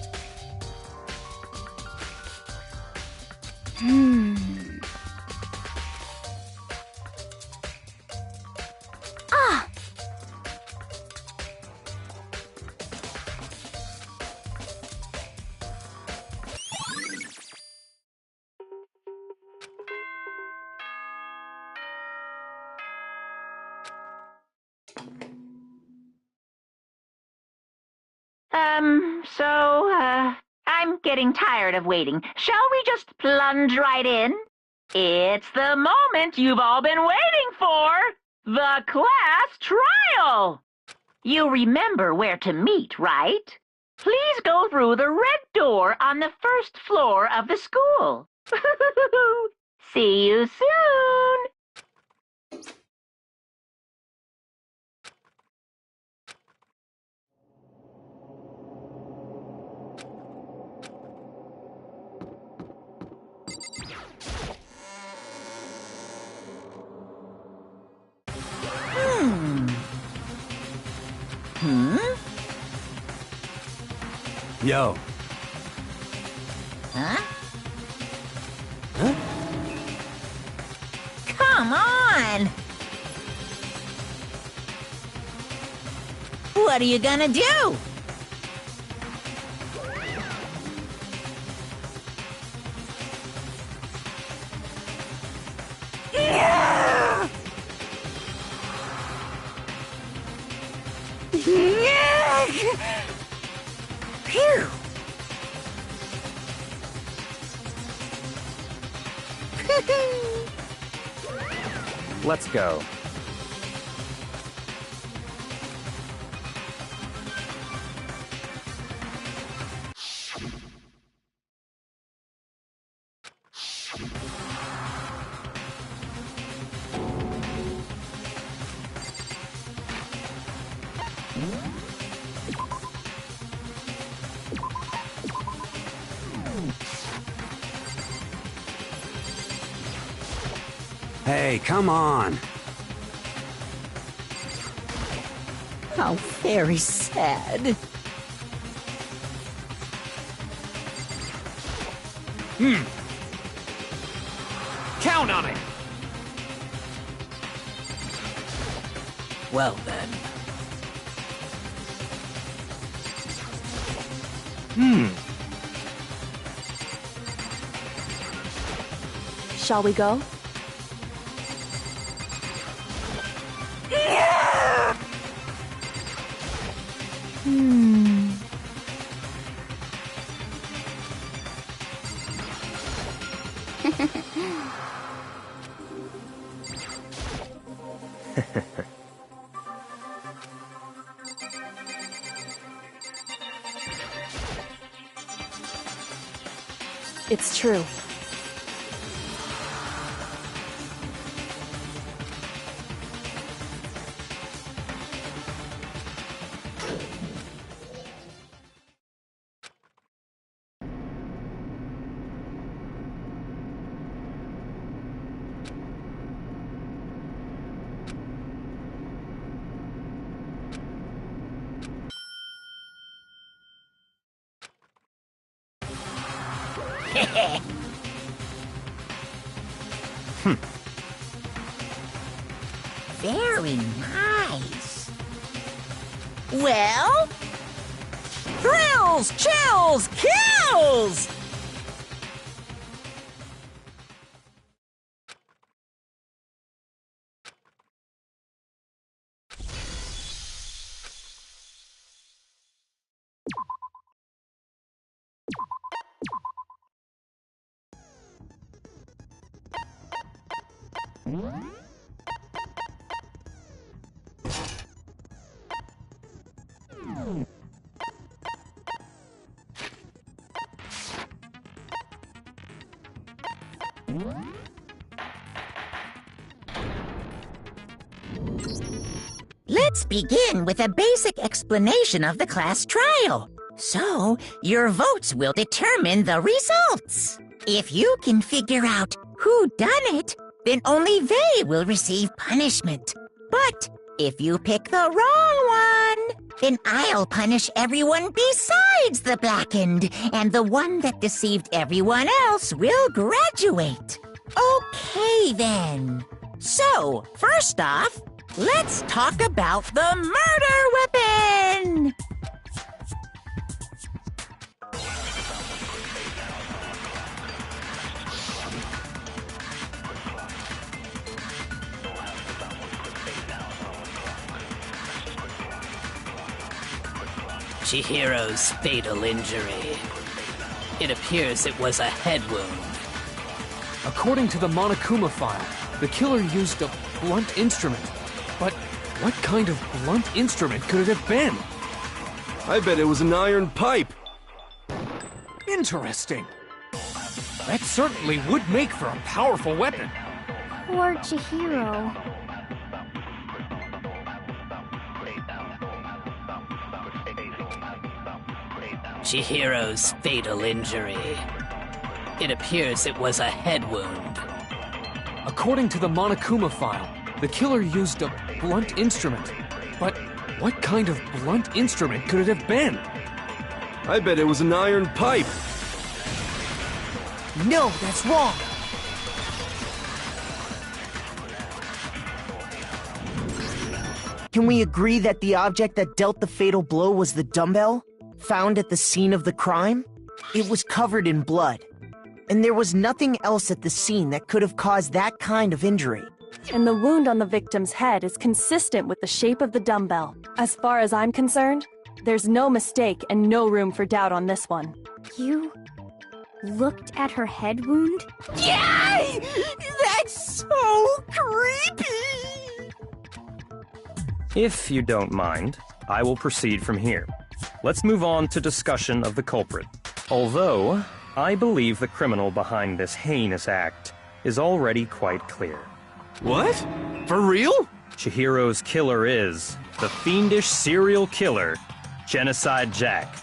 Ah! I'm getting tired of waiting. Shall we just plunge right in? It's the moment you've all been waiting for! The class trial! You remember where to meet, right? Please go through the red door on the first floor of the school. See you soon! Yo. Huh? Come on! What are you gonna do? Phew! Let's go. Hey, come on. How very sad. Count on it! Well then. Shall we go? It's true. Very nice. Well? Thrills, chills, kills! Let's begin with a basic explanation of the class trial. So, your votes will determine the results. If you can figure out who done it, then only they will receive punishment. But if you pick the wrong one, then I'll punish everyone besides the blackened, and the one that deceived everyone else will graduate. Okay, then. So, first off, let's talk about the murder weapon! Chihiro's fatal injury. It appears it was a head wound. According to the Monokuma file, the killer used a blunt instrument. But what kind of blunt instrument could it have been? I bet it was an iron pipe. Interesting. That certainly would make for a powerful weapon. Poor Chihiro. Chihiro's fatal injury. It appears it was a head wound. According to the Monokuma file, the killer used a blunt instrument. But what kind of blunt instrument could it have been? I bet it was an iron pipe. No, that's wrong. Can we agree that the object that dealt the fatal blow was the dumbbell, found at the scene of the crime? It was covered in blood, and there was nothing else at the scene that could have caused that kind of injury. And the wound on the victim's head is consistent with the shape of the dumbbell. As far as I'm concerned, there's no mistake and no room for doubt on this one. You looked at her head wound? Yay! That's so creepy! If you don't mind, I will proceed from here. Let's move on to discussion of the culprit. Although, I believe the criminal behind this heinous act is already quite clear. What? For real? Chihiro's killer is the fiendish serial killer, Genocide Jack.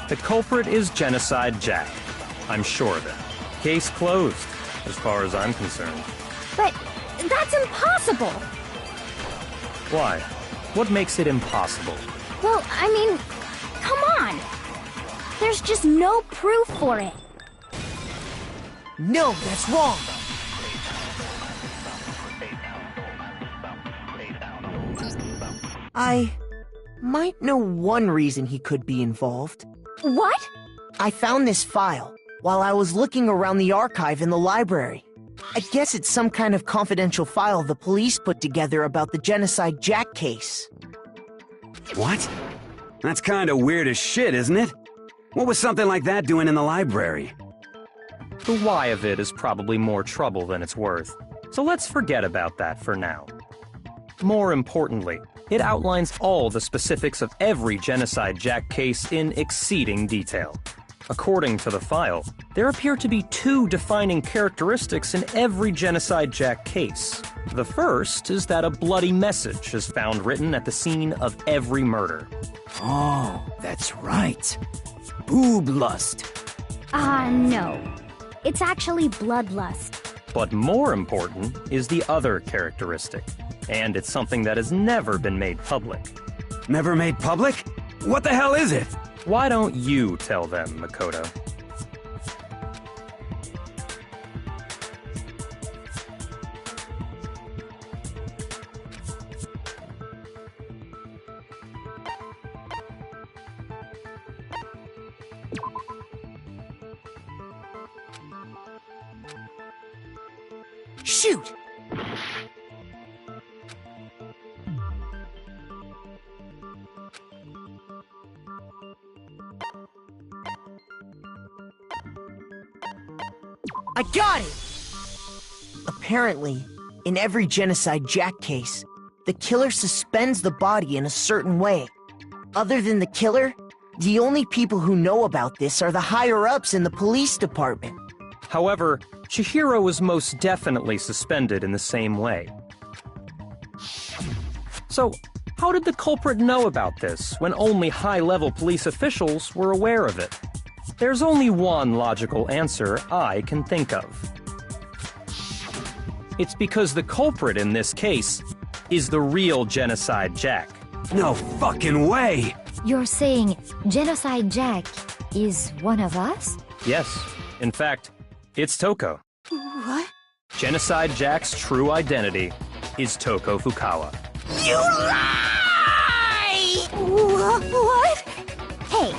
The culprit is Genocide Jack. I'm sure of it. Case closed, as far as I'm concerned. But that's impossible! Why? What makes it impossible? Well, I mean, come on! There's just no proof for it. No, that's wrong! I might know one reason he could be involved. What? I found this file while I was looking around the archive in the library. I guess it's some kind of confidential file the police put together about the Genocide Jack case. What? That's kinda weird as shit, isn't it? What was something like that doing in the library? The why of it is probably more trouble than it's worth, so let's forget about that for now. More importantly, it outlines all the specifics of every Genocide Jack case in exceeding detail. According to the file, there appear to be two defining characteristics in every Genocide Jack case. The first is that a bloody message is found written at the scene of every murder. Oh, that's right. Boob lust. No. It's actually bloodlust. But more important is the other characteristic, and it's something that has never been made public. Never made public? What the hell is it? Why don't you tell them, Makoto? Shoot! I got it! Apparently, in every Genocide Jack case, the killer suspends the body in a certain way. Other than the killer, the only people who know about this are the higher-ups in the police department. However, Chihiro was most definitely suspended in the same way. So, how did the culprit know about this when only high-level police officials were aware of it? There's only one logical answer I can think of. It's because the culprit in this case is the real Genocide Jack. No fucking way! You're saying Genocide Jack is one of us? Yes, in fact, it's Toko. What? Genocide Jack's true identity is Toko Fukawa. You lie! What? Hey,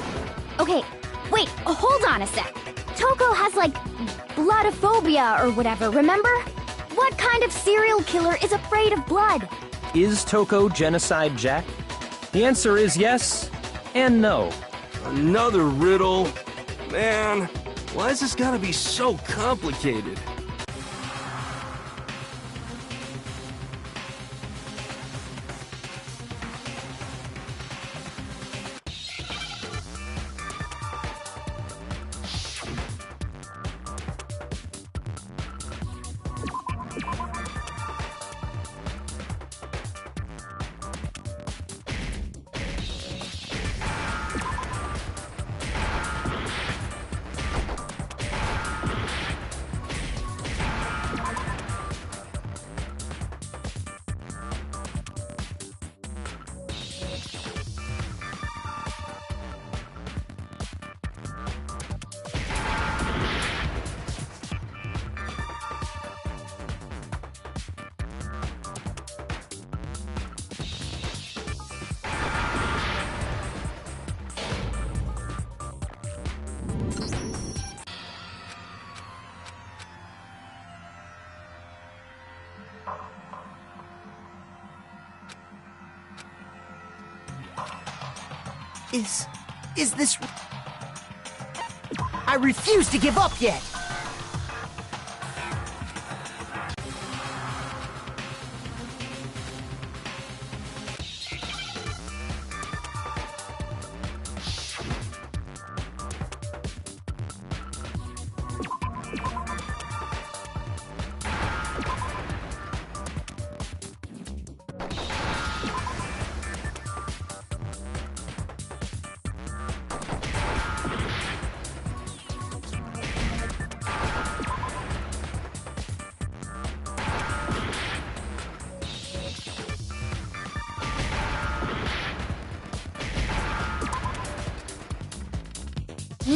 okay, wait, hold on a sec. Toko has, like, bloodophobia or whatever, remember? What kind of serial killer is afraid of blood? Is Toko Genocide Jack? The answer is yes and no. Another riddle? Man, why has this gotta be so complicated? Is this... I refuse to give up yet!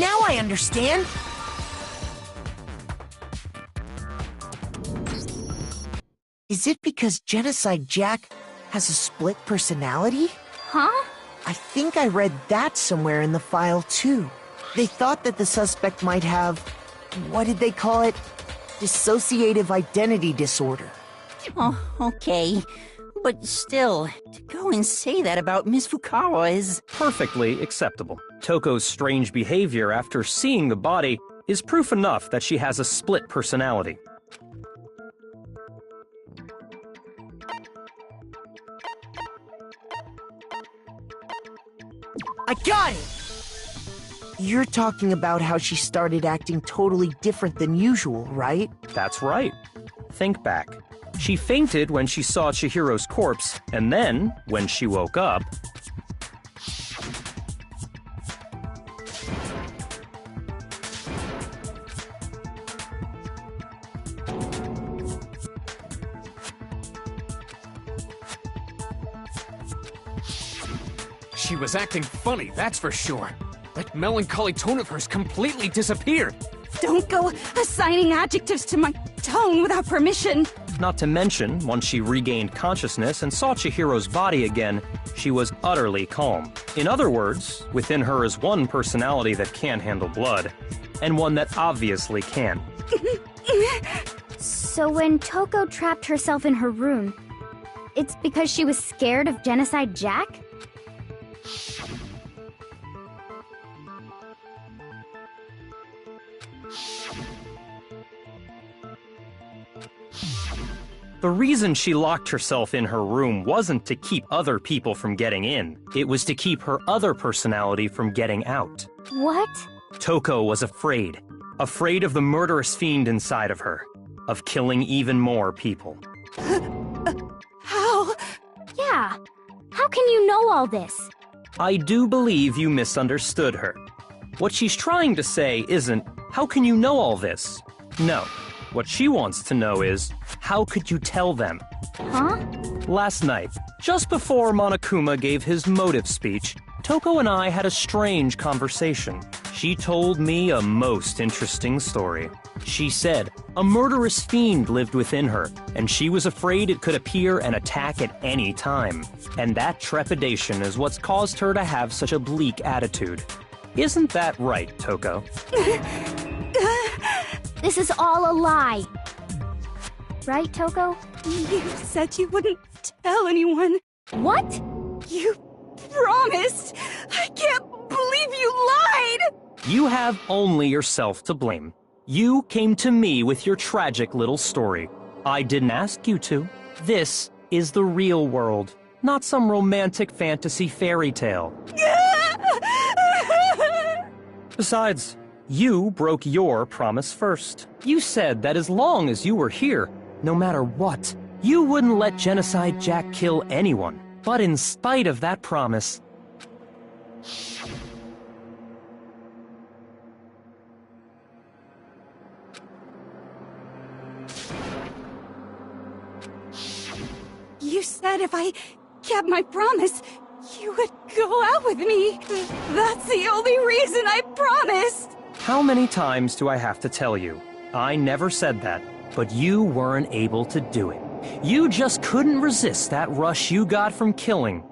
Now I understand! Is it because Genocide Jack has a split personality? Huh? I think I read that somewhere in the file, too. They thought that the suspect might have... what did they call it? Dissociative identity disorder. Oh, okay. But still, to go and say that about Miss Fukawa is... Perfectly acceptable. Toko's strange behavior after seeing the body is proof enough that she has a split personality. I got it! You're talking about how she started acting totally different than usual, right? That's right. Think back. She fainted when she saw Chihiro's corpse, and then, when she woke up... She was acting funny, that's for sure. That melancholy tone of hers completely disappeared. Don't go assigning adjectives to my tone without permission. Not to mention, once she regained consciousness and saw Chihiro's body again, she was utterly calm. In other words, within her is one personality that can't handle blood, and one that obviously can. So when Toko trapped herself in her room, it's because she was scared of Genocide Jack? The reason she locked herself in her room wasn't to keep other people from getting in. It was to keep her other personality from getting out. What? Toko was afraid. Afraid of the murderous fiend inside of her. Of killing even more people. How? Yeah. How can you know all this? I do believe you misunderstood her. What she's trying to say isn't, how can you know all this? No. What she wants to know is, how could you tell them? Huh? Last night, just before Monokuma gave his motive speech, Toko and I had a strange conversation. She told me a most interesting story. She said a murderous fiend lived within her, and she was afraid it could appear and attack at any time. And that trepidation is what's caused her to have such a bleak attitude. Isn't that right, Toko? This is all a lie. Right, Toko? You said you wouldn't tell anyone. What? You promised! I can't believe you lied! You have only yourself to blame. You came to me with your tragic little story. I didn't ask you to. This is the real world, not some romantic fantasy fairy tale. Besides, you broke your promise first. You said that as long as you were here, no matter what, you wouldn't let Genocide Jack kill anyone. But in spite of that promise... You said if I kept my promise, you would go out with me. That's the only reason I promised. How many times do I have to tell you? I never said that, but you weren't able to do it. You just couldn't resist that rush you got from killing,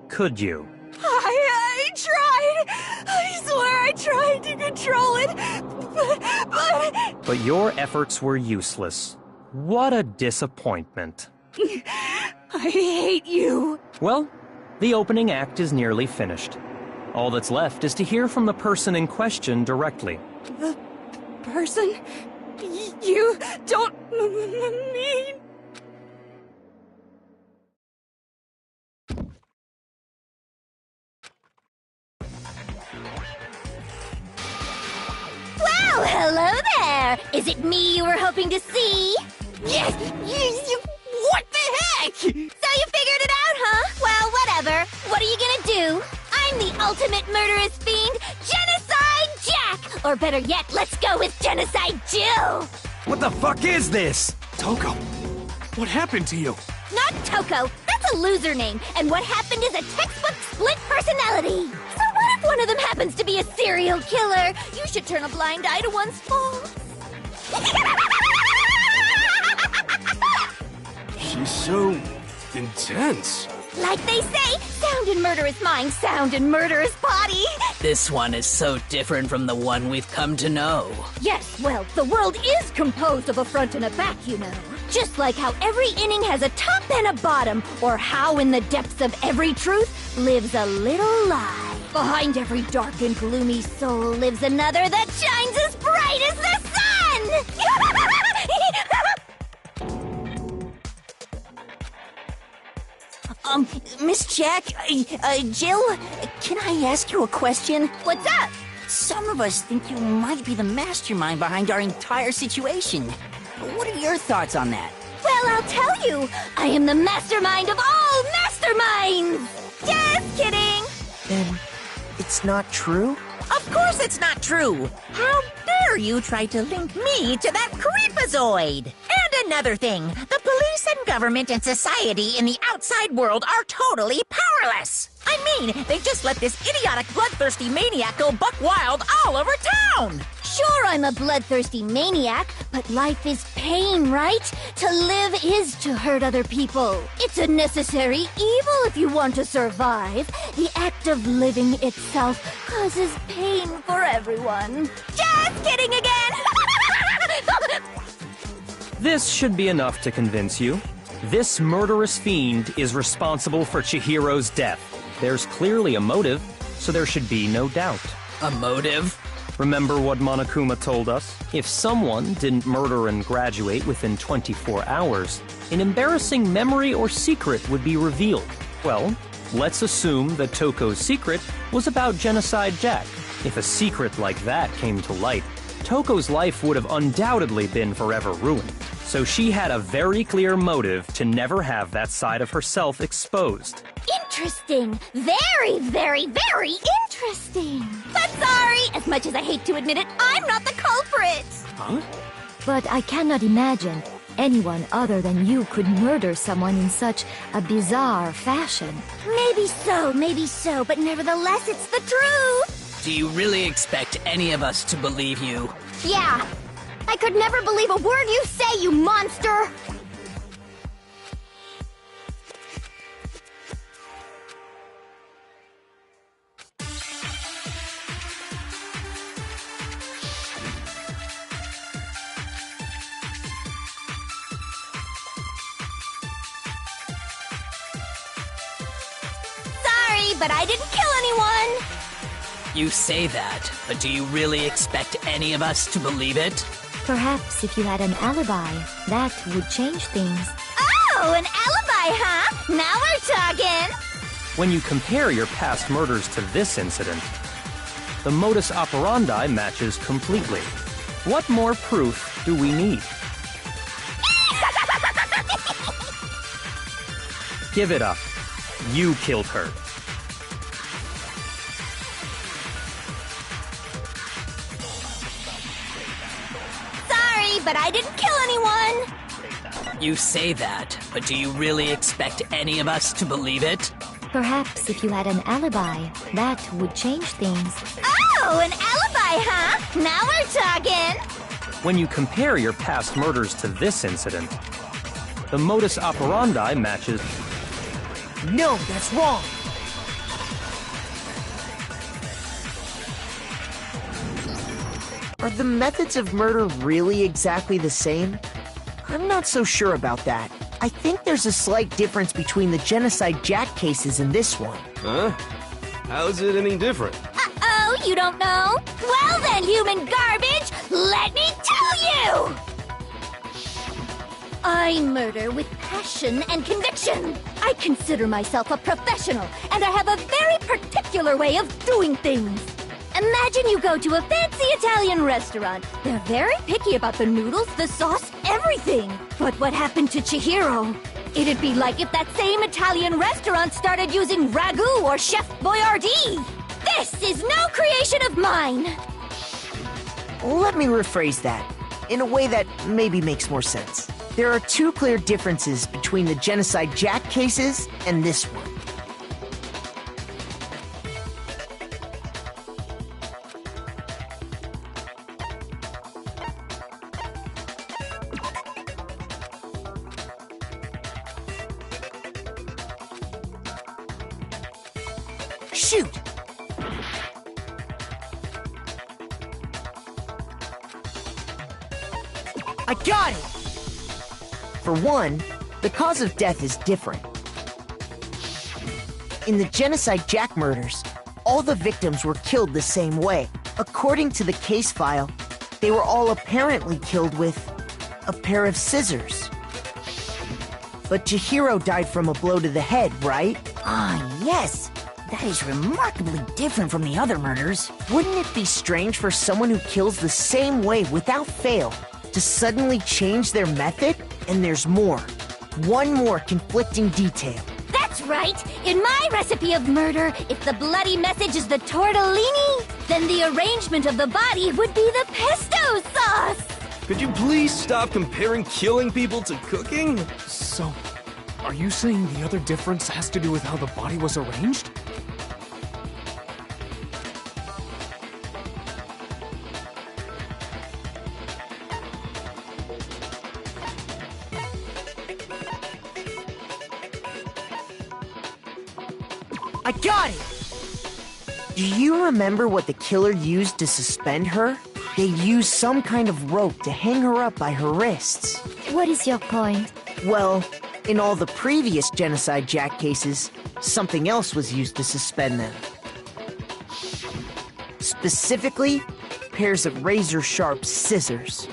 could you? I tried. I swear I tried to control it, But your efforts were useless. What a disappointment. I hate you. Well, the opening act is nearly finished. All that's left is to hear from the person in question directly. The person? You don't mean... Well, hello there! Is it me you were hoping to see? Yes! What the heck? So you figured it out, huh? Well, whatever. What are you gonna do? I'm the ultimate murderous fiend, Genocide Jack! Or better yet, let's go with Genocide Jill! What the fuck is this? Toko, what happened to you? Not Toko. That's a loser name. And what happened is a textbook split personality. So what if one of them happens to be a serial killer, you should turn a blind eye to one's faults. She's so intense. Like they say, sound in murderous mind, sound in murderous body. This one is so different from the one we've come to know. Yes, well, the world is composed of a front and a back, you know. Just like how every inning has a top and a bottom, or how in the depths of every truth lives a little lie. Behind every dark and gloomy soul lives another that shines as bright as the sun! Miss Jack, Jill, can I ask you a question? What's up? Some of us think you might be the mastermind behind our entire situation. What are your thoughts on that? Well, I'll tell you. I am the mastermind of all masterminds! Just kidding! Then it's not true? Of course it's not true! How dare you try to link me to that creepazoid? And another thing, the police and government and society in the outside world are totally powerless! I mean, they just let this idiotic, bloodthirsty maniac go buck wild all over town! Sure, I'm a bloodthirsty maniac, but life is pain, right? To live is to hurt other people. It's a necessary evil if you want to survive. The act of living itself causes pain for everyone. Just kidding again! This should be enough to convince you. This murderous fiend is responsible for Chihiro's death. There's clearly a motive, so there should be no doubt. A motive? Remember what Monokuma told us? If someone didn't murder and graduate within 24 hours, an embarrassing memory or secret would be revealed. Well, let's assume that Toko's secret was about Genocide Jack. If a secret like that came to light, Toko's life would have undoubtedly been forever ruined. So she had a very clear motive to never have that side of herself exposed. Interesting. Very, very, very interesting. But sorry, as much as I hate to admit it, I'm not the culprit. Huh? But I cannot imagine anyone other than you could murder someone in such a bizarre fashion. Maybe so, but nevertheless, it's the truth. Do you really expect any of us to believe you? Yeah. I could never believe a word you say, you monster! Sorry, but I didn't kill anyone! You say that, but do you really expect any of us to believe it? Perhaps if you had an alibi, that would change things. Oh, an alibi, huh? Now we're talking! When you compare your past murders to this incident, the modus operandi matches completely. What more proof do we need? Give it up. You killed her. But I didn't kill anyone! You say that, but do you really expect any of us to believe it? Perhaps if you had an alibi, that would change things. Oh, an alibi, huh? Now we're talking! When you compare your past murders to this incident, the modus operandi matches... No, that's wrong! Are the methods of murder really exactly the same? I'm not so sure about that. I think there's a slight difference between the Genocide Jack cases and this one. Huh? How's it any different? Uh-oh, you don't know? Well then, human garbage, let me tell you! I murder with passion and conviction. I consider myself a professional, and I have a very particular way of doing things. Imagine you go to a fancy Italian restaurant. They're very picky about the noodles, the sauce, everything. But what happened to Chihiro? It'd be like if that same Italian restaurant started using ragu or Chef Boyardee. This is no creation of mine. Let me rephrase that, in a way that maybe makes more sense. There are two clear differences between the Genocide Jack cases and this one. Shoot! I got it! For one, the cause of death is different. In the Genocide Jack murders, all the victims were killed the same way. According to the case file, they were all apparently killed with a pair of scissors. But Chihiro died from a blow to the head, right? Ah, yes. That is remarkably different from the other murders. Wouldn't it be strange for someone who kills the same way without fail to suddenly change their method? And there's more. One more conflicting detail. That's right! In my recipe of murder, if the bloody message is the tortellini, then the arrangement of the body would be the pesto sauce! Could you please stop comparing killing people to cooking? So, are you saying the other difference has to do with how the body was arranged? I got it! Do you remember what the killer used to suspend her? They used some kind of rope to hang her up by her wrists. What is your point? Well, in all the previous Genocide Jack cases, something else was used to suspend them. Specifically, pairs of razor-sharp scissors.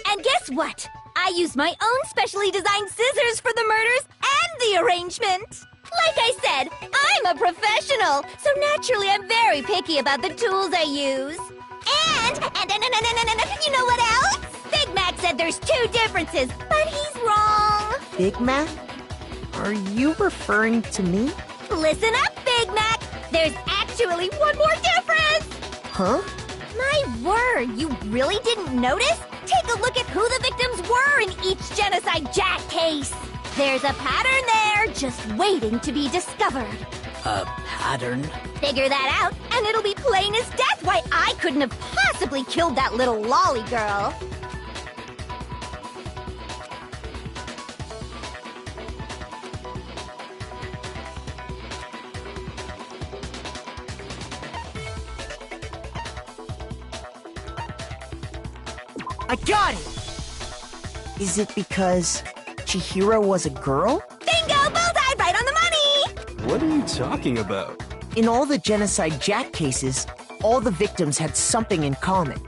And guess what? I used my own specially designed scissors for the murders and the arrangement! Like I said, I'm a professional, so naturally I'm very picky about the tools I use. And you know what else? Big Mac said there's two differences, but he's wrong. Big Mac? Are you referring to me? Listen up, Big Mac. There's actually one more difference. Huh? My word, you really didn't notice? Take a look at who the victims were in each Genocide Jack case. There's a pattern there, just waiting to be discovered. A pattern? Figure that out, and it'll be plain as death why I couldn't have possibly killed that little lolly girl. I got it! Is it because Chihiro was a girl? Bingo! Bullseye! Right on the money! What are you talking about? In all the Genocide Jack cases, all the victims had something in common.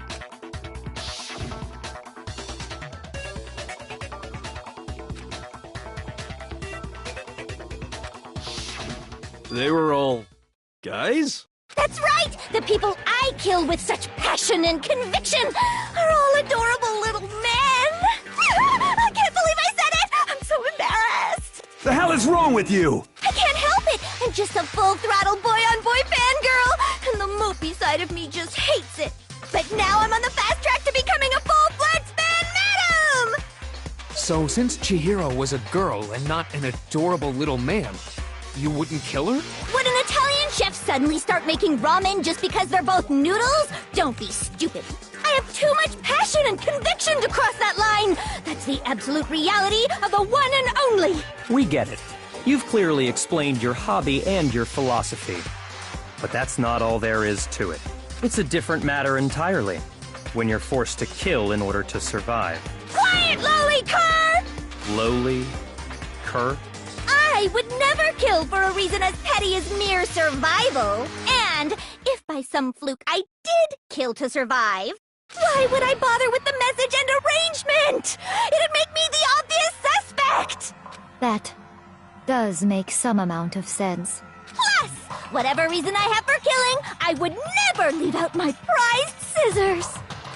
They were all guys? That's right! The people I kill with such passion and conviction are all adorable little men! I can't believe I said it! I'm so embarrassed! The hell is wrong with you? I can't help it! I'm just a full-throttle boy-on-boy fangirl, and the mopey side of me just hates it. But now I'm on the fast track to becoming a full-fledged fan madam! So, since Chihiro was a girl and not an adorable little man, you wouldn't kill her? Would an Italian chef suddenly start making ramen just because they're both noodles? Don't be stupid. I have too much passion and conviction to cross that line. That's the absolute reality of the one and only. We get it. You've clearly explained your hobby and your philosophy. But that's not all there is to it. It's a different matter entirely. When you're forced to kill in order to survive. Quiet, lowly cur! Lowly? Cur? I would never kill for a reason as petty as mere survival. And if by some fluke I did kill to survive, why would I bother with the message and arrangement? It'd make me the obvious suspect! That does make some amount of sense. Plus, whatever reason I have for killing, I would never leave out my prized scissors.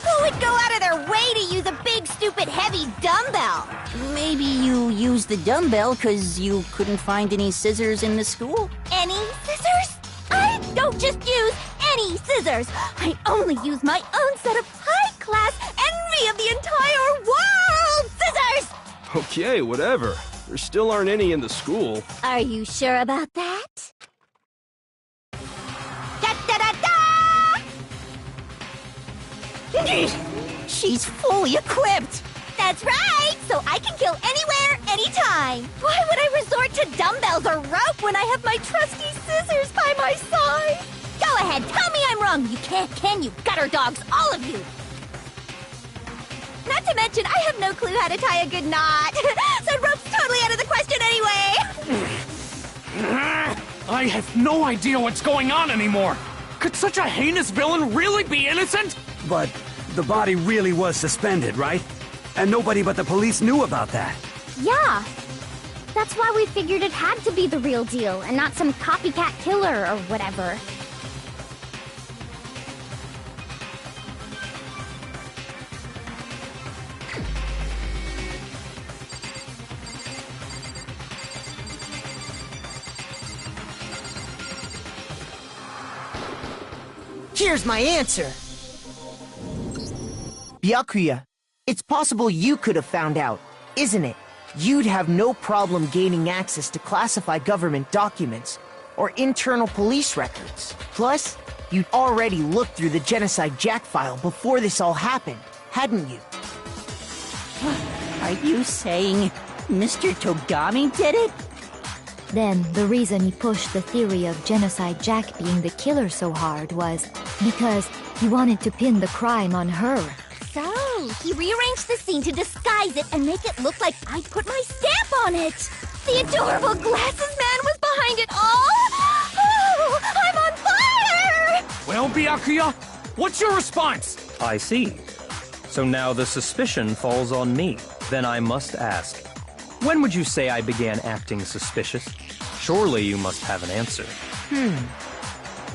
Who would go out of their way to use a big, stupid, heavy dumbbell? Maybe you used the dumbbell because you couldn't find any scissors in the school? Any scissors? I don't just use any scissors. I only use my own set of high-class envy of the entire world scissors! Okay, whatever. There still aren't any in the school. Are you sure about that? Da-da-da-da! She's fully equipped! That's right! So I can kill anywhere, any time! Why would I resort to dumbbells or rope when I have my trusty scissors by my side? Go ahead, tell me I'm wrong! You can't, can you? Gutter dogs, all of you! Not to mention, I have no clue how to tie a good knot. So rope's totally out of the question anyway! I have no idea what's going on anymore! Could such a heinous villain really be innocent? But the body really was suspended, right? And nobody but the police knew about that. Yeah. That's why we figured it had to be the real deal and not some copycat killer or whatever. Here's my answer. Byakuya, it's possible you could have found out, isn't it? You'd have no problem gaining access to classified government documents or internal police records. Plus, you'd already looked through the Genocide Jack file before this all happened, hadn't you? Are you saying Mr. Togami did it? Then, the reason he pushed the theory of Genocide Jack being the killer so hard was because he wanted to pin the crime on her. So, he rearranged the scene to disguise it and make it look like I put my stamp on it. The adorable glasses man was behind it all. Oh, I'm on fire! Well, Byakuya, what's your response? I see. So now the suspicion falls on me. Then I must ask, when would you say I began acting suspicious? Surely you must have an answer.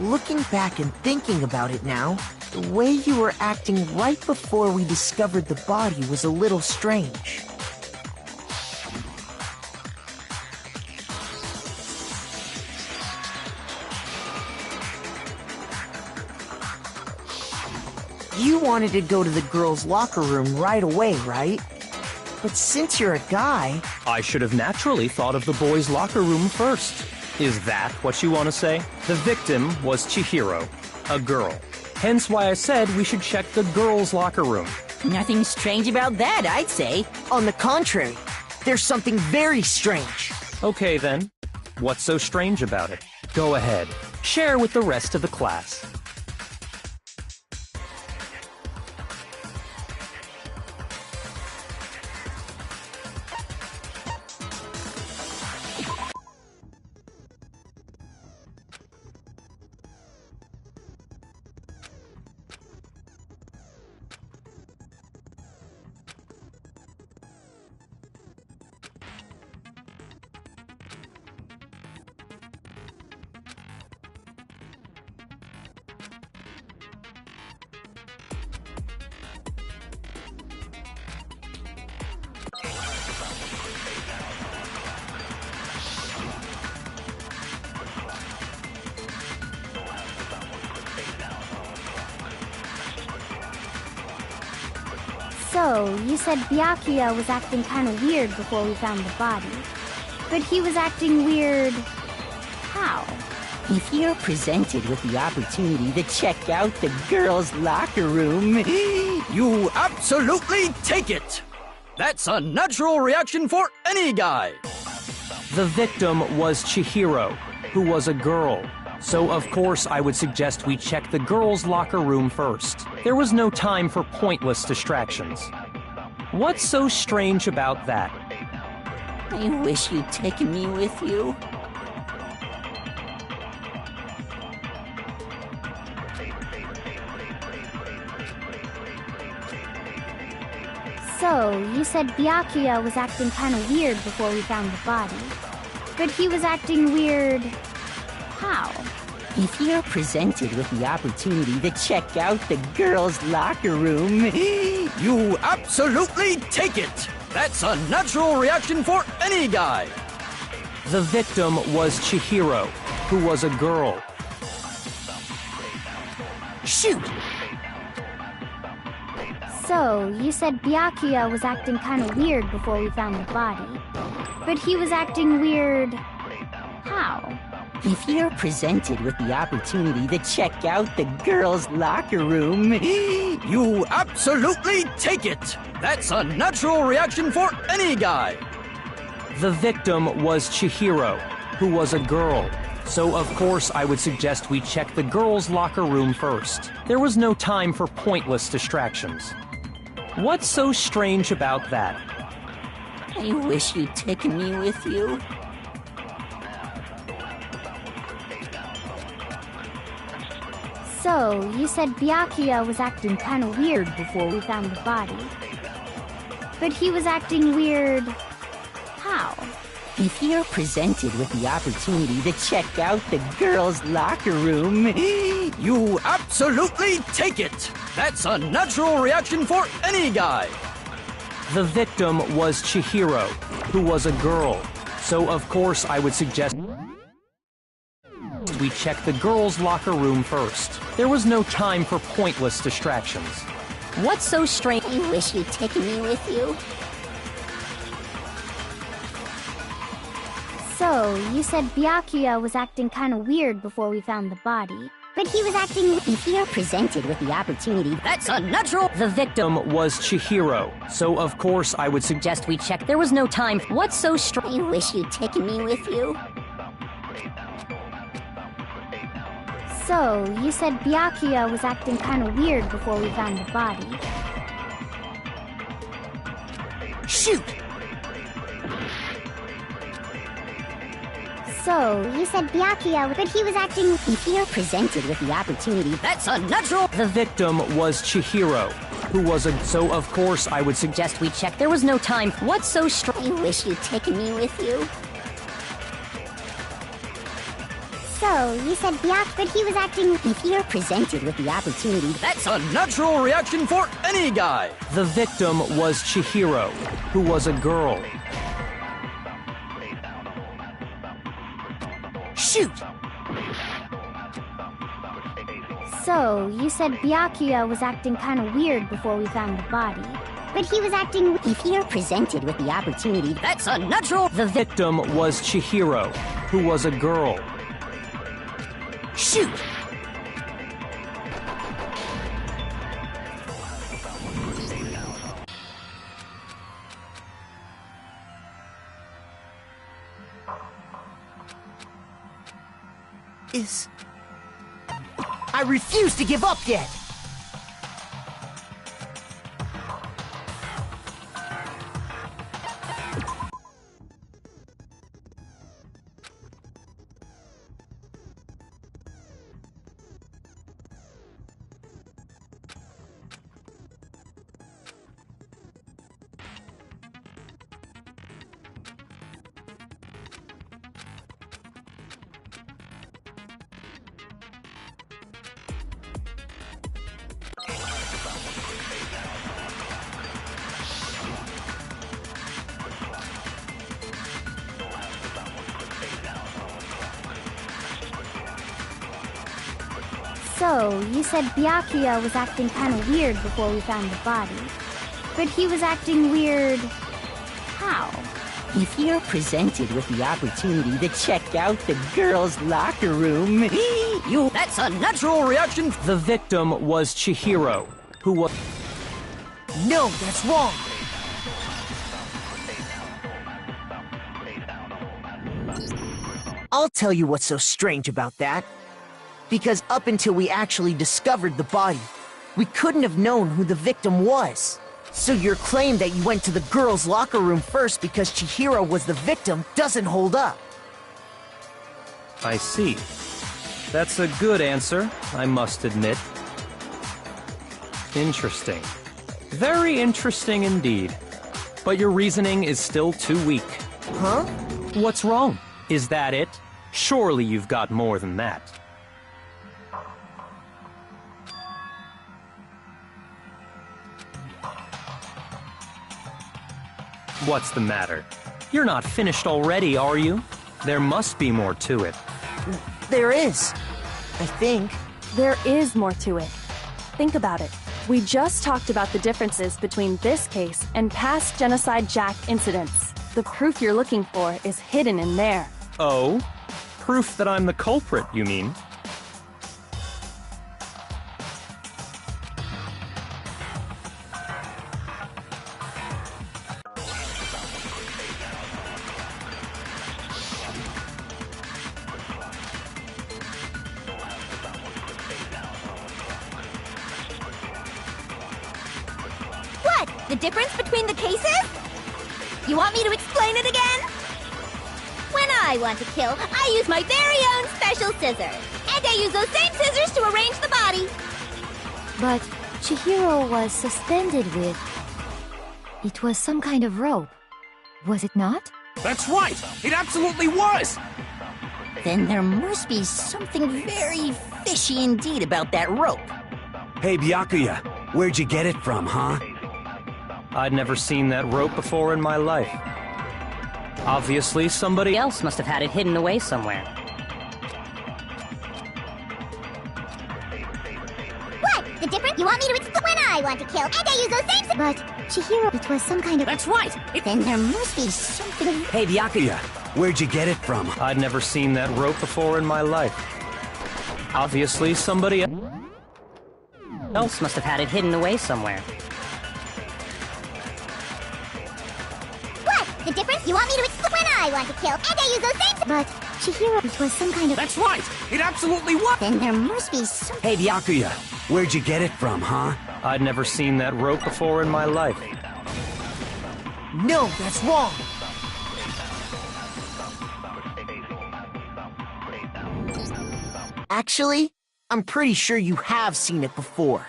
Looking back and thinking about it now, the way you were acting right before we discovered the body was a little strange. You wanted to go to the girls' locker room right away, right? But since you're a guy... I should have naturally thought of the boys' locker room first. Is that what you want to say? The victim was Chihiro, a girl. Hence why I said we should check the girls' locker room. Nothing strange about that, I'd say. On the contrary, there's something very strange. Okay then, what's so strange about it? Go ahead, share with the rest of the class. So, you said Byakuya was acting kind of weird before we found the body. But he was acting weird... how? If you're presented with the opportunity to check out the girls' locker room, you absolutely take it! That's a natural reaction for any guy! The victim was Chihiro, who was a girl. So of course I would suggest we check the girls' locker room first. There was no time for pointless distractions. What's so strange about that? I wish you'd taken me with you. So, you said Byakuya was acting kind of weird before we found the body. But he was acting weird... how? If you're presented with the opportunity to check out the girls' locker room, you absolutely take it! That's a natural reaction for any guy! The victim was Chihiro, who was a girl. Shoot! So, you said Byakuya was acting kind of weird before we found the body. But he was acting weird... how? If you're presented with the opportunity to check out the girls' locker room, you absolutely take it! That's a natural reaction for any guy! The victim was Chihiro, who was a girl. So of course I would suggest we check the girls' locker room first. There was no time for pointless distractions. What's so strange about that? I wish you'd taken me with you. So, you said Byakuya was acting kinda weird before we found the body. But he was acting weird... how? If you're presented with the opportunity to check out the girls' locker room, You absolutely take it! That's a natural reaction for any guy! The victim was Chihiro, who was a girl. So of course I would suggest we check the girls' locker room first. There was no time for pointless distractions. what's so strange? I wish you'd taken me with you. So, you said Byakuya was acting kinda weird before we found the body. But he was acting... If you're presented with the opportunity, that's unnatural! The victim was Chihiro, so of course I would suggest we check. There was no time. What's so strange? I wish you'd taken me with you. So, you said Byakuya was acting kinda weird before we found the body. Shoot! So, you said Byakuya, but he was acting... If you're presented with the opportunity, that's unnatural! The victim was Chihiro, who was a... So of course I would suggest we check. There was no time. What's so strange? I wish you'd taken me with you. So, you said Byakuya, but he was acting... If you're presented with the opportunity, That's a natural reaction for any guy! The victim was Chihiro, who was a girl. Shoot! So, you said Byakuya was acting kinda weird before we found the body. But he was acting... If you're presented with the opportunity, That's unnatural! The victim was Chihiro, who was a girl. Shoot! I refuse to give up yet! So, you said Byakuya was acting kinda weird before we found the body. But he was acting weird... how? if you're presented with the opportunity to check out the girls' locker room, you... That's a natural reaction! The victim was Chihiro, who was... No, that's wrong! I'll tell you what's so strange about that. Because up until we actually discovered the body, we couldn't have known who the victim was. So your claim that you went to the girls' locker room first because Chihiro was the victim doesn't hold up. I see. That's a good answer, I must admit. Interesting. Very interesting indeed. But your reasoning is still too weak. Huh? What's wrong? Is that it? Surely you've got more than that. What's the matter? You're not finished already, are you? There must be more to it. There is. I think. There is more to it. Think about it. We just talked about the differences between this case and past Genocide Jack incidents. The proof you're looking for is hidden in there. Oh? Proof that I'm the culprit, you mean? the difference between the cases? You want me to explain it again? When I want to kill, I use my very own special scissors. And I use those same scissors to arrange the body. But Chihiro was suspended with... It was some kind of rope. Was it not? That's right! It absolutely was! Then there must be something very fishy indeed about that rope. Hey, Byakuya, where'd you get it from, huh? I'd never seen that rope before in my life. Obviously, somebody else must have had it hidden away somewhere. What? The difference? You want me to explain? When I want to kill, and I use those same... But, Chihiro, it was some kind of... That's right! Then there must be something... Hey, Byakuya, where'd you get it from? I'd never seen that rope before in my life. Obviously, somebody else must have had it hidden away somewhere. What? The difference? You want me to explain? When I want to kill, and I use those same... But, Chihiro, it was some kind of... That's right! It absolutely was! Then there must be some... Hey, Byakuya, where'd you get it from, huh? I'd never seen that rope before in my life. No, that's wrong! Actually, I'm pretty sure you have seen it before.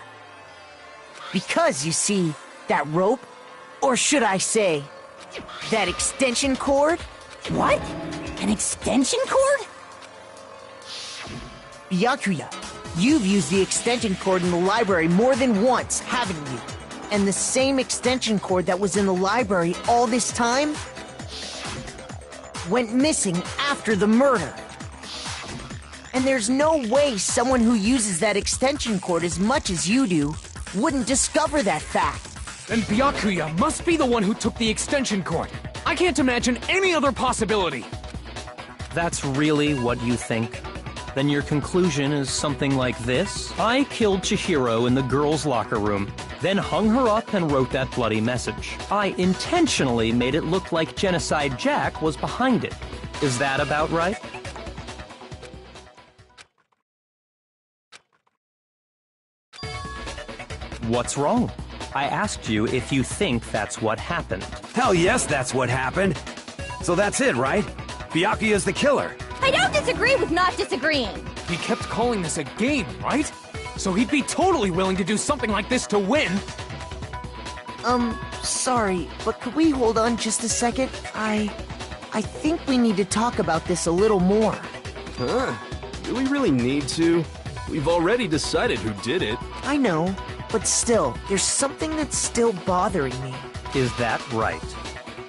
Because, you see, that rope, or should I say, that extension cord? What? An extension cord? Byakuya, you've used the extension cord in the library more than once, haven't you? And the same extension cord that was in the library all this time went missing after the murder. And there's no way someone who uses that extension cord as much as you do wouldn't discover that fact. Then Byakuya must be the one who took the extension cord. I can't imagine any other possibility. That's really what you think? Then your conclusion is something like this? I killed Chihiro in the girls' locker room, then hung her up and wrote that bloody message. I intentionally made it look like Genocide Jack was behind it. Is that about right? What's wrong? I asked you if you think that's what happened. Hell yes, that's what happened. So that's it, right? Byakuya's the killer. I don't disagree with not disagreeing. He kept calling this a game, right? So he'd be totally willing to do something like this to win. Sorry, but could we hold on just a second? I think we need to talk about this a little more. Huh? Do we really need to? We've already decided who did it. I know, but still, there's something that's still bothering me. Is that right?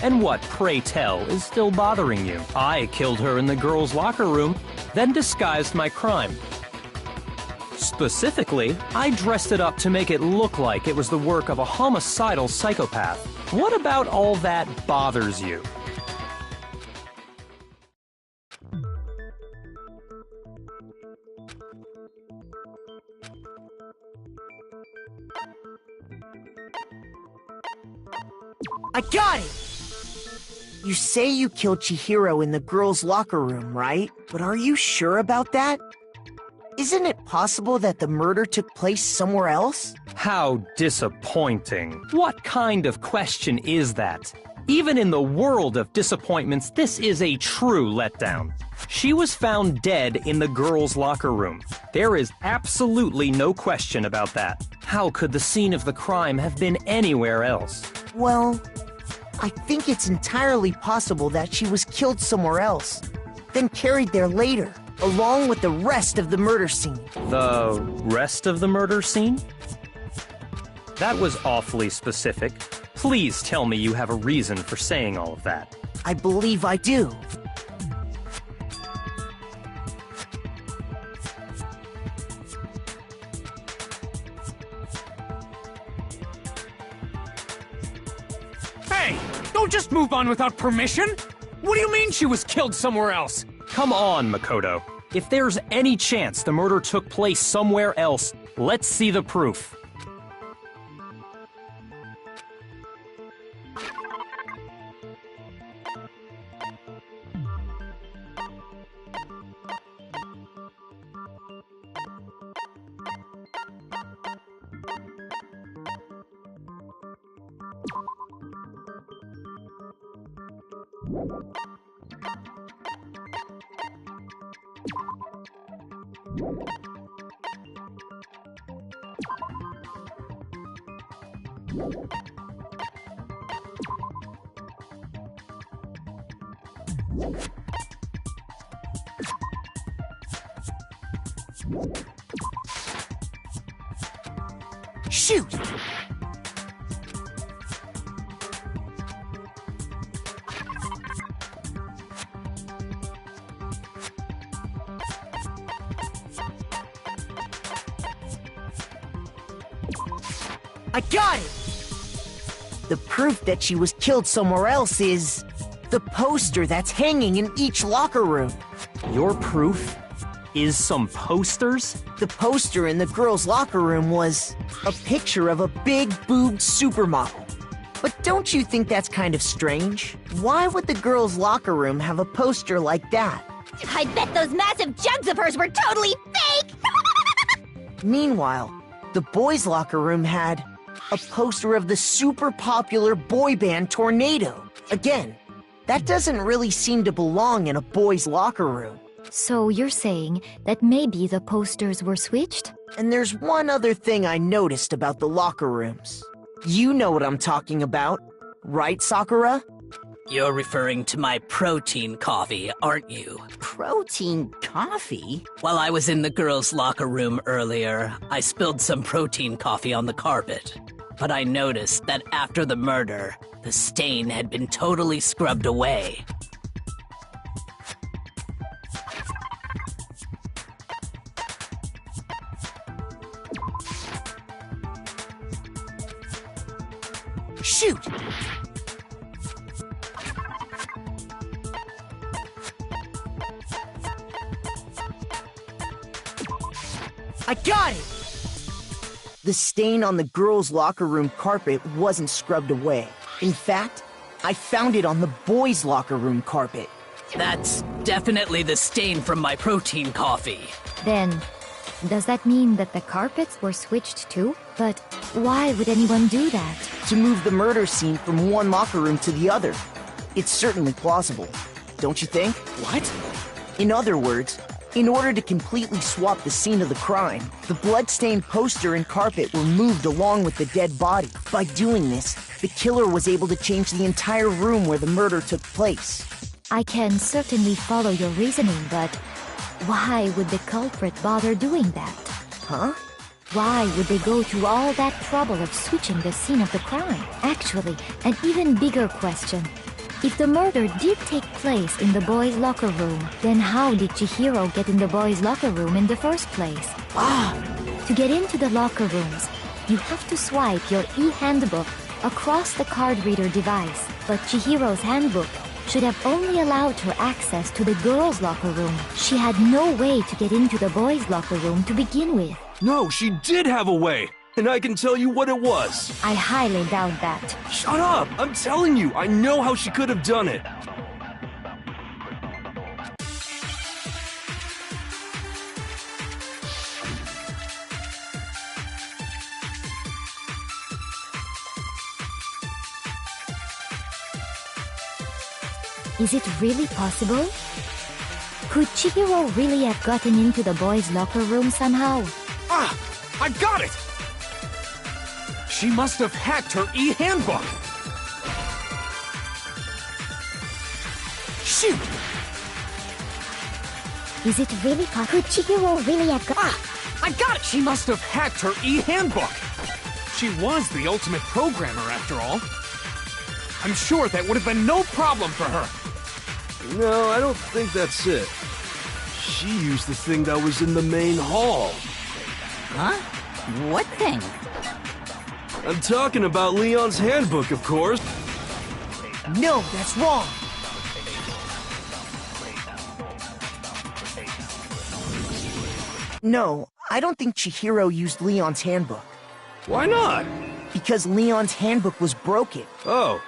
And what, pray tell, is still bothering you? I killed her in the girls' locker room, then disguised my crime. Specifically, I dressed it up to make it look like it was the work of a homicidal psychopath. What about all that bothers you? I got it! You say you killed Chihiro in the girls' locker room, right? But are you sure about that? Isn't it possible that the murder took place somewhere else? How disappointing. What kind of question is that? Even in the world of disappointments, this is a true letdown. She was found dead in the girls' locker room. There is absolutely no question about that. How could the scene of the crime have been anywhere else? Well, I think it's entirely possible that she was killed somewhere else, then carried there later, along with the rest of the murder scene. The rest of the murder scene? That was awfully specific. Please tell me you have a reason for saying all of that. I believe I do. Hey, don't just move on without permission! What do you mean she was killed somewhere else? Come on, Makoto. If there's any chance the murder took place somewhere else, let's see the proof. Shoot! I got it! The proof that she was killed somewhere else is the poster that's hanging in each locker room. Your proof is some posters? The poster in the girls' locker room was a picture of a big-boobed supermodel. But don't you think that's kind of strange? Why would the girls' locker room have a poster like that? I bet those massive jugs of hers were totally fake! Meanwhile, the boys' locker room had a poster of the super popular boy band Tornado. Again, that doesn't really seem to belong in a boys' locker room. So you're saying that maybe the posters were switched? And there's one other thing I noticed about the locker rooms. You know what I'm talking about, right, Sakura? You're referring to my protein coffee, aren't you? Protein coffee? While I was in the girls' locker room earlier, I spilled some protein coffee on the carpet. But I noticed that after the murder, the stain had been totally scrubbed away. Shoot! I got it! The stain on the girls' locker room carpet wasn't scrubbed away. In fact, I found it on the boys' locker room carpet. That's definitely the stain from my protein coffee. Then, does that mean that the carpets were switched too? But why would anyone do that? To move the murder scene from one locker room to the other. It's certainly plausible, don't you think? What? In other words, in order to completely swap the scene of the crime, the blood-stained poster and carpet were moved along with the dead body. By doing this, the killer was able to change the entire room where the murder took place. I can certainly follow your reasoning, but why would the culprit bother doing that? Huh? Why would they go to all that trouble of switching the scene of the crime? Actually, an even bigger question. If the murder did take place in the boys' locker room, then how did Chihiro get in the boys' locker room in the first place? To get into the locker rooms, you have to swipe your e-handbook across the card reader device. But Chihiro's handbook should have only allowed her access to the girls' locker room. She had no way to get into the boys' locker room to begin with. No, she did have a way, and I can tell you what it was. I highly doubt that. Shut up! I'm telling you, I know how she could have done it. Is it really possible? Could Chihiro really have gotten into the boys' locker room somehow? Ah! I got it! She must have hacked her e-handbook! Shoot! Is it really possible? Could Chihiro really have I got it! She must have hacked her e-handbook! She was the ultimate programmer, after all. I'm sure that would have been no problem for her. No, I don't think that's it. She used the thing that was in the main hall. Huh? What thing? I'm talking about Leon's handbook, of course. No, that's wrong. No, I don't think Chihiro used Leon's handbook. Why not? Because Leon's handbook was broken. Oh.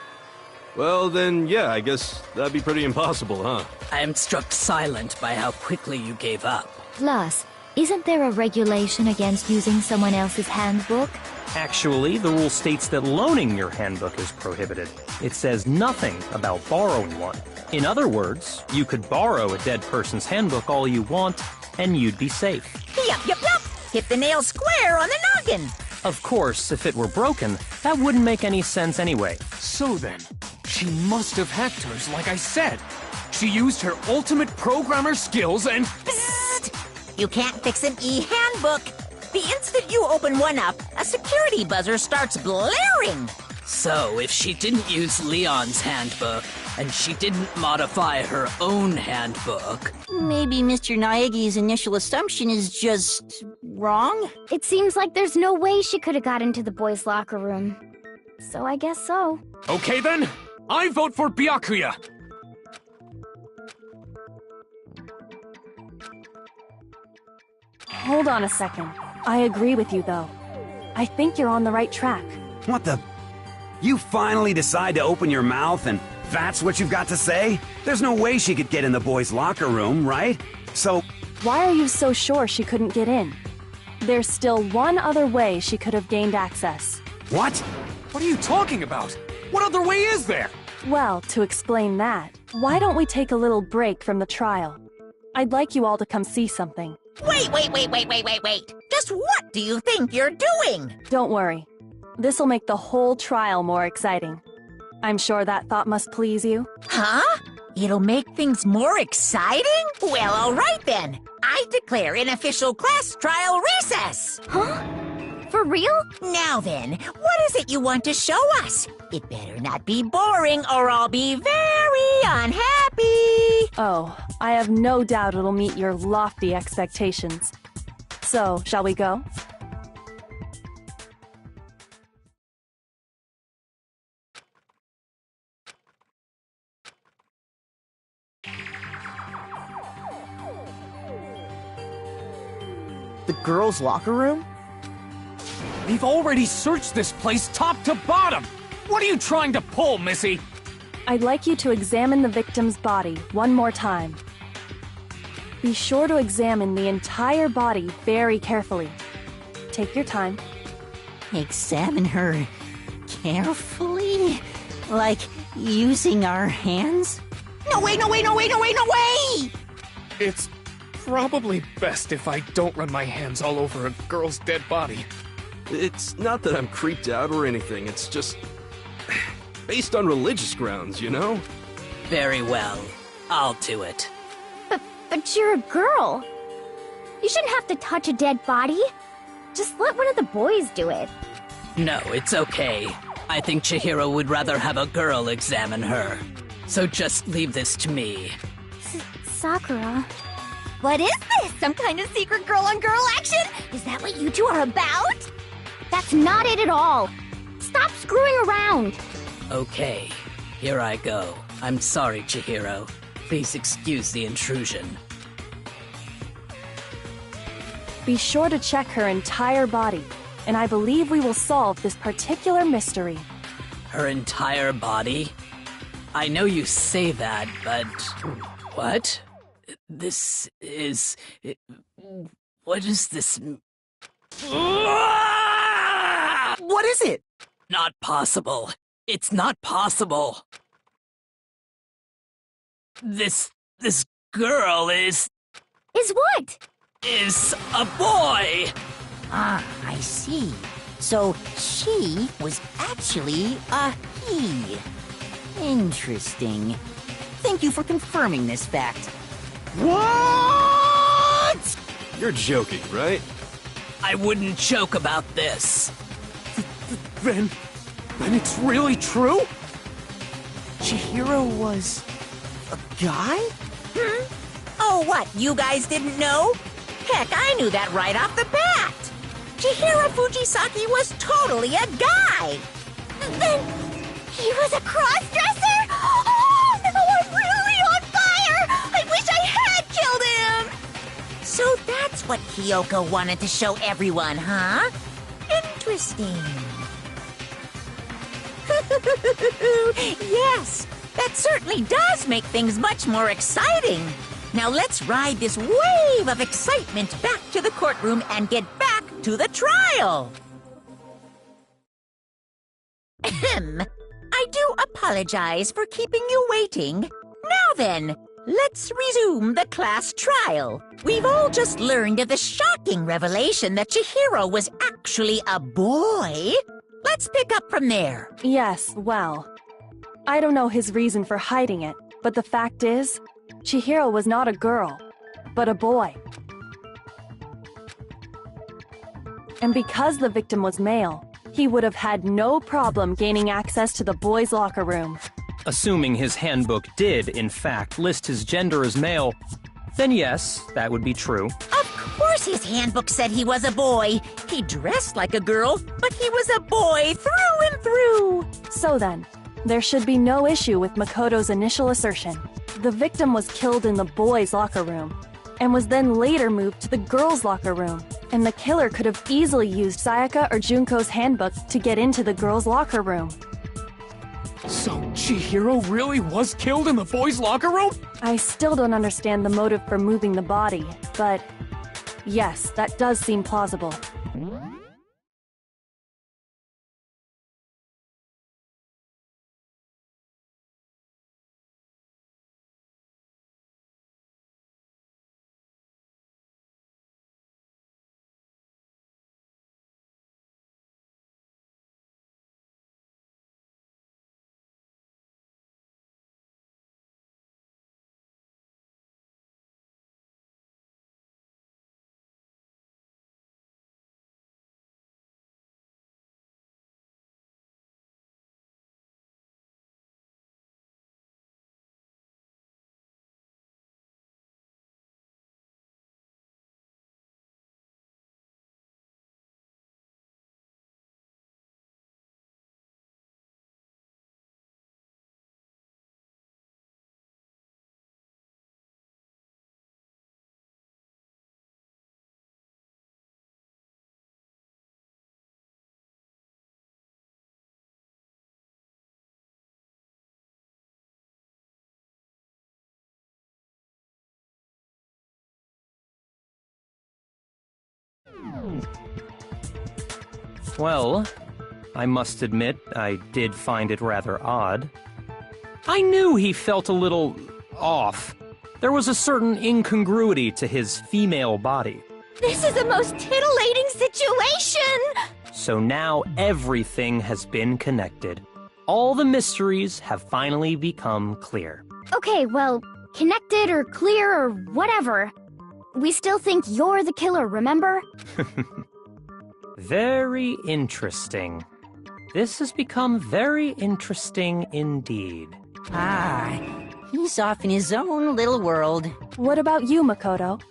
Well, then, yeah, I guess that'd be pretty impossible, huh? I am struck silent by how quickly you gave up. Plus, Isn't there a regulation against using someone else's handbook? Actually, the rule states that loaning your handbook is prohibited. It says nothing about borrowing one. In other words, you could borrow a dead person's handbook all you want, and you'd be safe. Yup, yup, yup! Hit the nail square on the noggin! Of course, if it were broken, that wouldn't make any sense anyway. So then, she must have hacked hers like I said. She used her ultimate programmer skills and... Psst! You can't fix an e-handbook! The instant you open one up, a security buzzer starts blaring! So, if she didn't use Leon's handbook, and she didn't modify her own handbook... Maybe Mr. Naegi's initial assumption is just... wrong? It seems like there's no way she could have got into the boys' locker room. So I guess so. Okay then, I vote for Byakuya! Hold on a second. I agree with you, though. I think you're on the right track. What the... You finally decide to open your mouth and that's what you've got to say? There's no way she could get in the boys' locker room, right? So... Why are you so sure she couldn't get in? There's still one other way she could have gained access. What? What are you talking about? What other way is there? Well, to explain that, why don't we take a little break from the trial? I'd like you all to come see something. Wait! Just what do you think you're doing? Don't worry. This'll make the whole trial more exciting. I'm sure that thought must please you. Huh? It'll make things more exciting? Well, all right then. I declare an official class trial recess. Huh? For real? Now then, what is it you want to show us? It better not be boring or I'll be very unhappy. Oh, I have no doubt it'll meet your lofty expectations. So, shall we go? The girls' locker room? We've already searched this place top to bottom! What are you trying to pull, Missy? I'd like you to examine the victim's body one more time. Be sure to examine the entire body very carefully. Take your time. Examine her carefully? Like using our hands? No way! It's probably best if I don't run my hands all over a girl's dead body. It's not that I'm creeped out or anything, it's just... based on religious grounds, you know? Very well. I'll do it. But you're a girl. You shouldn't have to touch a dead body. Just let one of the boys do it. No, it's okay. I think Chihiro would rather have a girl examine her. So just leave this to me. Sakura. What is this? Some kind of secret girl-on-girl action? Is that what you two are about? That's not it at all. Stop screwing around. Okay, here I go. I'm sorry, Chihiro. Please excuse the intrusion. Be sure to check her entire body, and I believe we will solve this particular mystery. Her entire body? I know you say that, but... What? This is... What is this... What is it? Not possible. It's not possible. This girl is what? Is a boy! Ah, I see. So she was actually a he. Interesting. Thank you for confirming this fact. What? You're joking, right? I wouldn't joke about this. Then it's really true? Chihiro was... a guy? Oh, what, you guys didn't know? Heck, I knew that right off the bat! Chihiro Fujisaki was totally a guy! Then he was a cross-dresser? Oh, now I'm really on fire! I wish I had killed him! So that's what Kyoko wanted to show everyone, huh? Interesting. Yes, that certainly does make things much more exciting. Now let's ride this wave of excitement back to the courtroom and get back to the trial. Ahem. I do apologize for keeping you waiting. Now then, let's resume the class trial. We've all just learned of the shocking revelation that Chihiro was actually a boy. Let's pick up from there. Yes, well, I don't know his reason for hiding it, but the fact is, Chihiro was not a girl, but a boy. And because the victim was male, he would have had no problem gaining access to the boys' locker room. Assuming his handbook did, in fact, list his gender as male, then yes, that would be true. Of course his handbook said he was a boy. He dressed like a girl, but he was a boy through and through. So then, there should be no issue with Makoto's initial assertion. The victim was killed in the boys' locker room, and was then later moved to the girls' locker room. And the killer could have easily used Sayaka or Junko's handbook to get into the girls' locker room. So Chihiro really was killed in the boys' locker room? I still don't understand the motive for moving the body, but yes, that does seem plausible. Well, I must admit, I did find it rather odd. I knew he felt a little off. There was a certain incongruity to his female body. This is the most titillating situation! So now everything has been connected. All the mysteries have finally become clear. Okay, well, connected or clear or whatever. We still think you're the killer, remember? Very interesting. This has become very interesting indeed. Ah, he's off in his own little world. What about you, Makoto?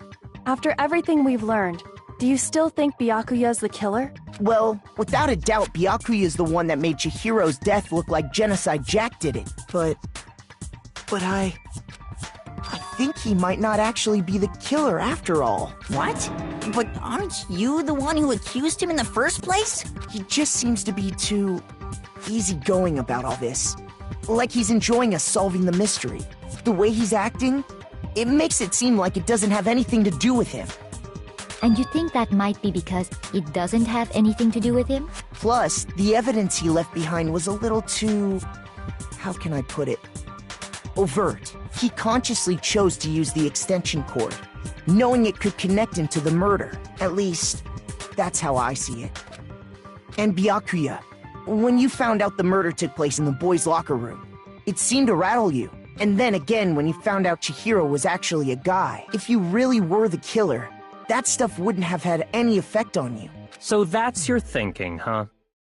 After everything we've learned, do you still think Byakuya's the killer? Well, without a doubt, Byakuya is the one that made Chihiro's death look like Genocide Jack did it. But I think he might not actually be the killer after all. What? But aren't you the one who accused him in the first place? He just seems to be too easygoing about all this. Like he's enjoying us solving the mystery. The way he's acting, it makes it seem like it doesn't have anything to do with him. And you think that might be because it doesn't have anything to do with him? Plus, the evidence he left behind was a little too... how can I put it? Overt. He consciously chose to use the extension cord, knowing it could connect him to the murder. At least, that's how I see it. And Byakuya, when you found out the murder took place in the boys' locker room, it seemed to rattle you. And then again, when you found out Chihiro was actually a guy, if you really were the killer, that stuff wouldn't have had any effect on you. So that's your thinking, huh?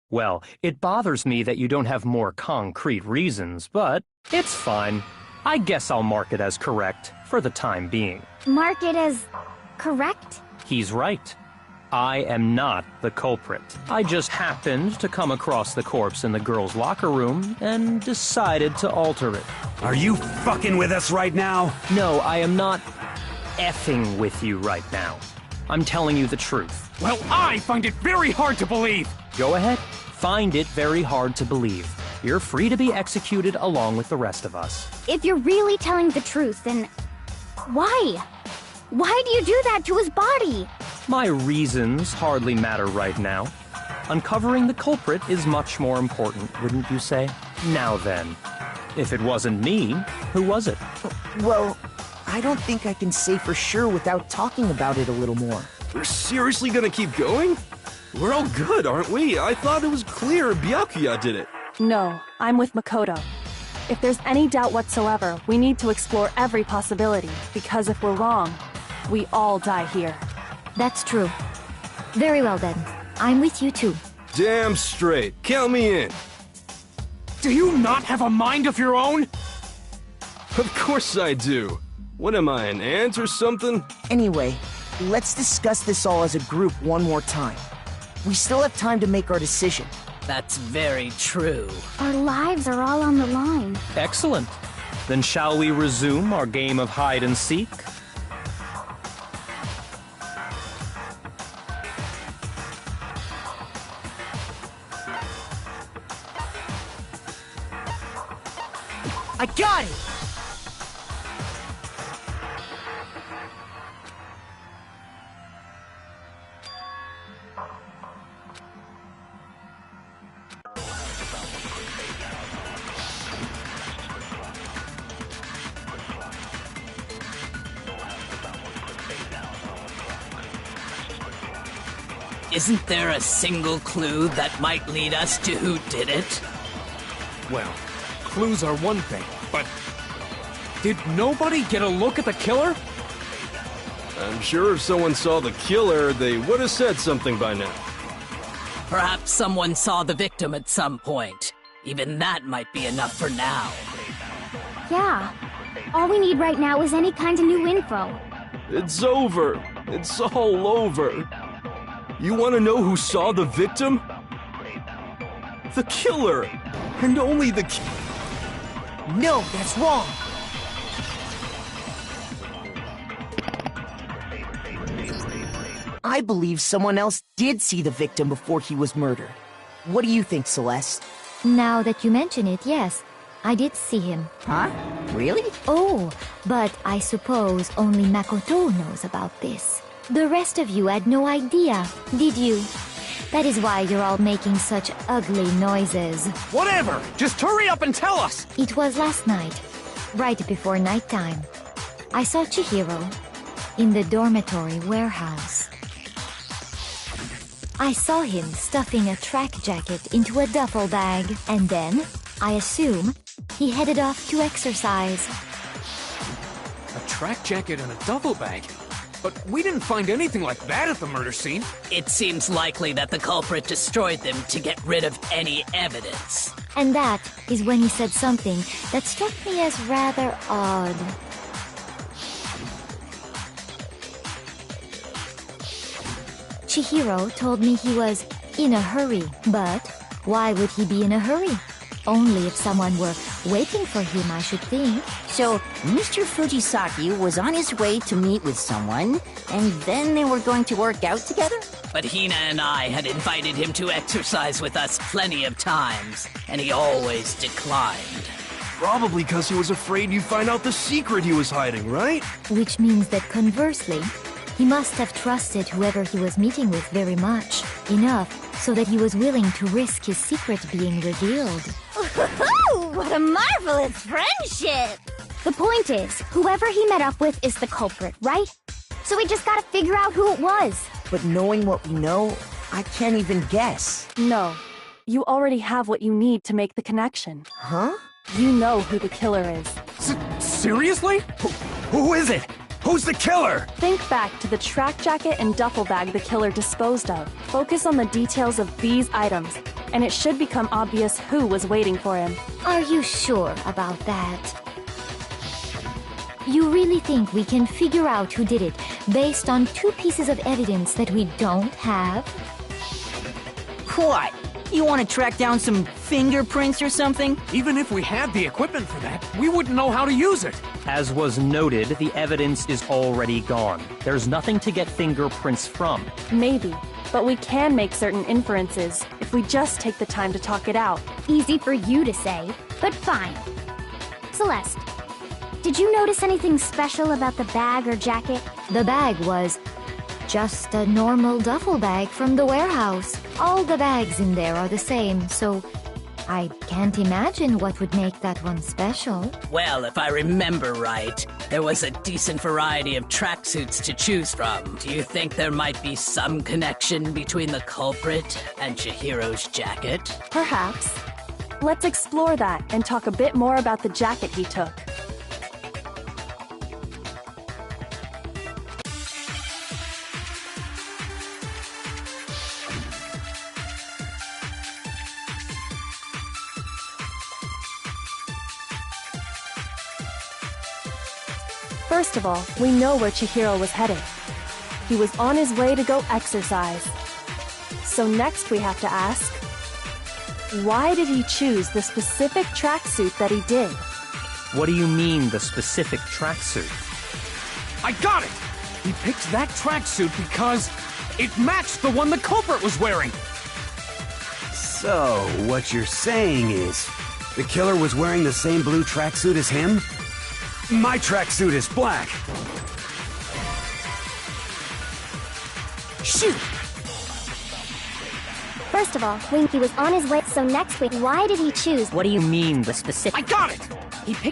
Well, it bothers me that you don't have more concrete reasons, but it's fine. I guess I'll mark it as correct for the time being. Mark it as correct? He's right. I am not the culprit. I just happened to come across the corpse in the girls' locker room and decided to alter it. Are you fucking with us right now? No, I am not effing with you right now. I'm telling you the truth. Well, I find it very hard to believe. Go ahead. Find it very hard to believe. You're free to be executed along with the rest of us. If you're really telling the truth, then Why? Why do you do that to his body? My reasons hardly matter right now. Uncovering the culprit is much more important, wouldn't you say? Now then, if it wasn't me, who was it? Well, I don't think I can say for sure without talking about it a little more. We're seriously gonna keep going? We're all good, aren't we? I thought it was clear Byakuya did it. No, I'm with Makoto. If there's any doubt whatsoever, we need to explore every possibility, because if we're wrong, we all die here. That's true. Very well then. I'm with you too. Damn straight. Count me in. Do you not have a mind of your own? Of course I do. What am I, an ant or something? Anyway, let's discuss this all as a group one more time. We still have time to make our decision. That's very true. Our lives are all on the line. Excellent. Then shall we resume our game of hide and seek? I got it! Isn't there a single clue that might lead us to who did it? Well, clues are one thing, but did nobody get a look at the killer? I'm sure if someone saw the killer, they would have said something by now. Perhaps someone saw the victim at some point. Even that might be enough for now. Yeah. All we need right now is any kind of new info. It's over. It's all over. You want to know who saw the victim? The killer! And only the No, that's wrong! I believe someone else did see the victim before he was murdered. What do you think, Celeste? Now that you mention it, yes, I did see him. Huh? Really? Oh, but I suppose only Makoto knows about this. The rest of you had no idea, did you? That is why you're all making such ugly noises. Whatever! Just hurry up and tell us! It was last night, right before nighttime. I saw Chihiro in the dormitory warehouse. I saw him stuffing a track jacket into a duffel bag, and then, I assume, he headed off to exercise. A track jacket and a duffel bag? But we didn't find anything like that at the murder scene. It seems likely that the culprit destroyed them to get rid of any evidence. And that is when he said something that struck me as rather odd. Chihiro told me he was in a hurry, but why would he be in a hurry? Only if someone were waiting for him, I should think. So, Mr. Fujisaki was on his way to meet with someone, and then they were going to work out together? But Hina and I had invited him to exercise with us plenty of times, and he always declined. Probably because he was afraid you'd find out the secret he was hiding, right? Which means that conversely, he must have trusted whoever he was meeting with very much, enough so that he was willing to risk his secret being revealed. What a marvelous friendship! The point is, whoever he met up with is the culprit, right? So we just gotta figure out who it was. But knowing what we know, I can't even guess. No. You already have what you need to make the connection. Huh? You know who the killer is. Seriously? Who is it? Who's the killer? Think back to the track jacket and duffel bag the killer disposed of. Focus on the details of these items, and it should become obvious who was waiting for him. Are you sure about that? You really think we can figure out who did it based on two pieces of evidence that we don't have? What? You want to track down some fingerprints or something? Even if we had the equipment for that, we wouldn't know how to use it. As was noted, the evidence is already gone. There's nothing to get fingerprints from. Maybe, but we can make certain inferences if we just take the time to talk it out. Easy for you to say, but fine. Celeste, Did you notice anything special about the bag or jacket? The bag was just a normal duffel bag from the warehouse. All the bags in there are the same, so I can't imagine what would make that one special. Well, if I remember right, there was a decent variety of tracksuits to choose from. Do you think there might be some connection between the culprit and Chihiro's jacket? Perhaps. Let's explore that and talk a bit more about the jacket he took. First of all, we know where Chihiro was headed. He was on his way to go exercise. So next we have to ask, why did he choose the specific tracksuit that he did? What do you mean, the specific tracksuit? I got it! He picked that tracksuit because it matched the one the culprit was wearing! So, what you're saying is, the killer was wearing the same blue tracksuit as him? My tracksuit is black! Shoot! First of all, when he was on his way, so next week, why did he choose? What do you mean, the specific? I got it!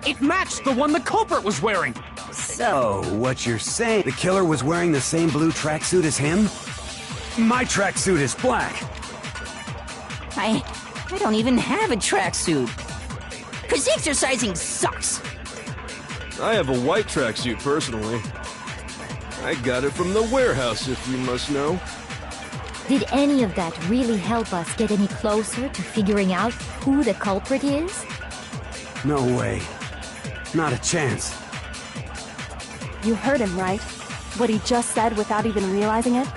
It matched the one the culprit was wearing! So, what you're saying, the killer was wearing the same blue tracksuit as him? My tracksuit is black! I don't even have a tracksuit. 'Cause exercising sucks. I have a white tracksuit personally. I got it from the warehouse, if you must know. Did any of that really help us get any closer to figuring out who the culprit is? No way. Not a chance. You heard him, right? What he just said without even realizing it?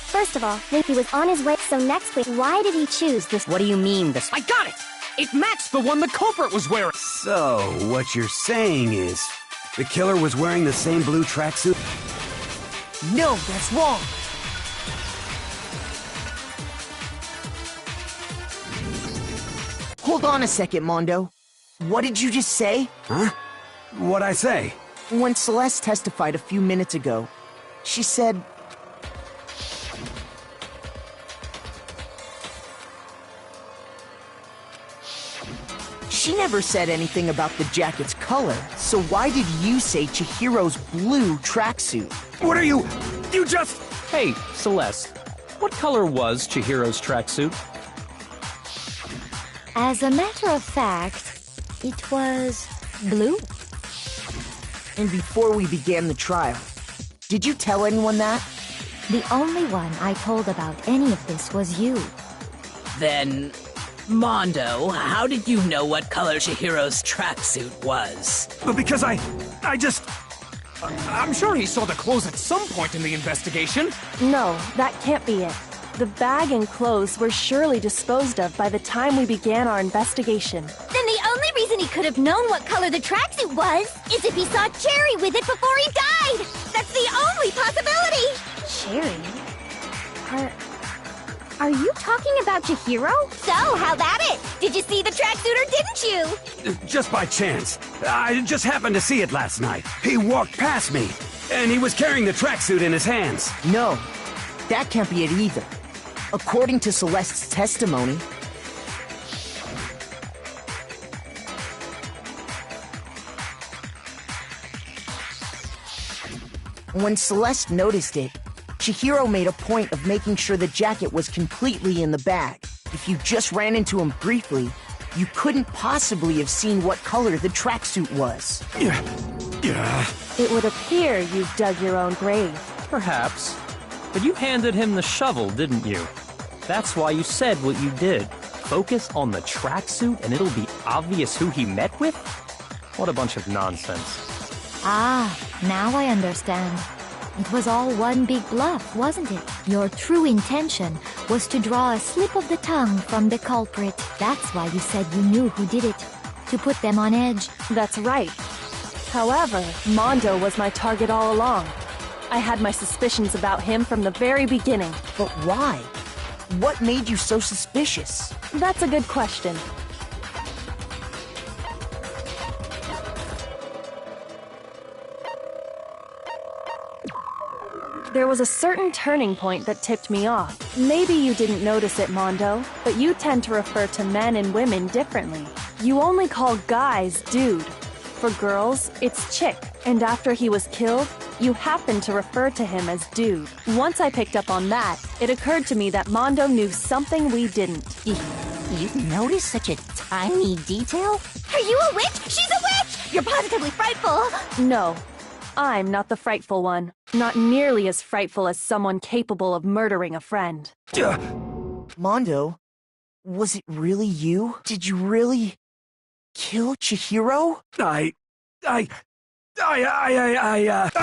First of all, when he was on his way, so next week, why did he choose this? What do you mean, the I got it! It matched the one the culprit was wearing! So, what you're saying is, the killer was wearing the same blue tracksuit? No, that's wrong! Hold on a second, Mondo. What did you just say? Huh? What'd I say? When Celeste testified a few minutes ago, she said... She never said anything about the jacket's color, so why did you say Chihiro's blue tracksuit? What are you... You just... Hey, Celeste, what color was Chihiro's tracksuit? As a matter of fact, it was blue. And before we began the trial, did you tell anyone that? The only one I told about any of this was you. Then, Mondo, how did you know what color Chihiro's tracksuit was? Because I just... I'm sure he saw the clothes at some point in the investigation. No, that can't be it. The bag and clothes were surely disposed of by the time we began our investigation. Then the only reason he could have known what color the tracksuit was is if he saw Cherry with it before he died! That's the only possibility! Cherry? Are you talking about Chihiro? So, how about it? Did you see the tracksuit or didn't you? Just by chance. I just happened to see it last night. He walked past me, and he was carrying the tracksuit in his hands. No, that can't be it either. According to Celeste's testimony, when Celeste noticed it, Chihiro made a point of making sure the jacket was completely in the bag. If you just ran into him briefly, you couldn't possibly have seen what color the tracksuit was. Yeah. It would appear you've dug your own grave. Perhaps. But you handed him the shovel, didn't you? That's why you said what you did. Focus on the tracksuit and it'll be obvious who he met with? What a bunch of nonsense. Ah, now I understand. It was all one big bluff, wasn't it? Your true intention was to draw a slip of the tongue from the culprit. That's why you said you knew who did it. To put them on edge. That's right. However, Mondo was my target all along. I had my suspicions about him from the very beginning. But why? What made you so suspicious? That's a good question. There was a certain turning point that tipped me off. Maybe you didn't notice it, Mondo, but you tend to refer to men and women differently. You only call guys dude. For girls, it's chick. And after he was killed, you happened to refer to him as dude. Once I picked up on that, it occurred to me that Mondo knew something we didn't. You noticed such a tiny detail? Are you a witch? She's a witch! You're positively frightful! No, I'm not the frightful one. Not nearly as frightful as someone capable of murdering a friend. Mondo, was it really you? Did you really kill Chihiro? I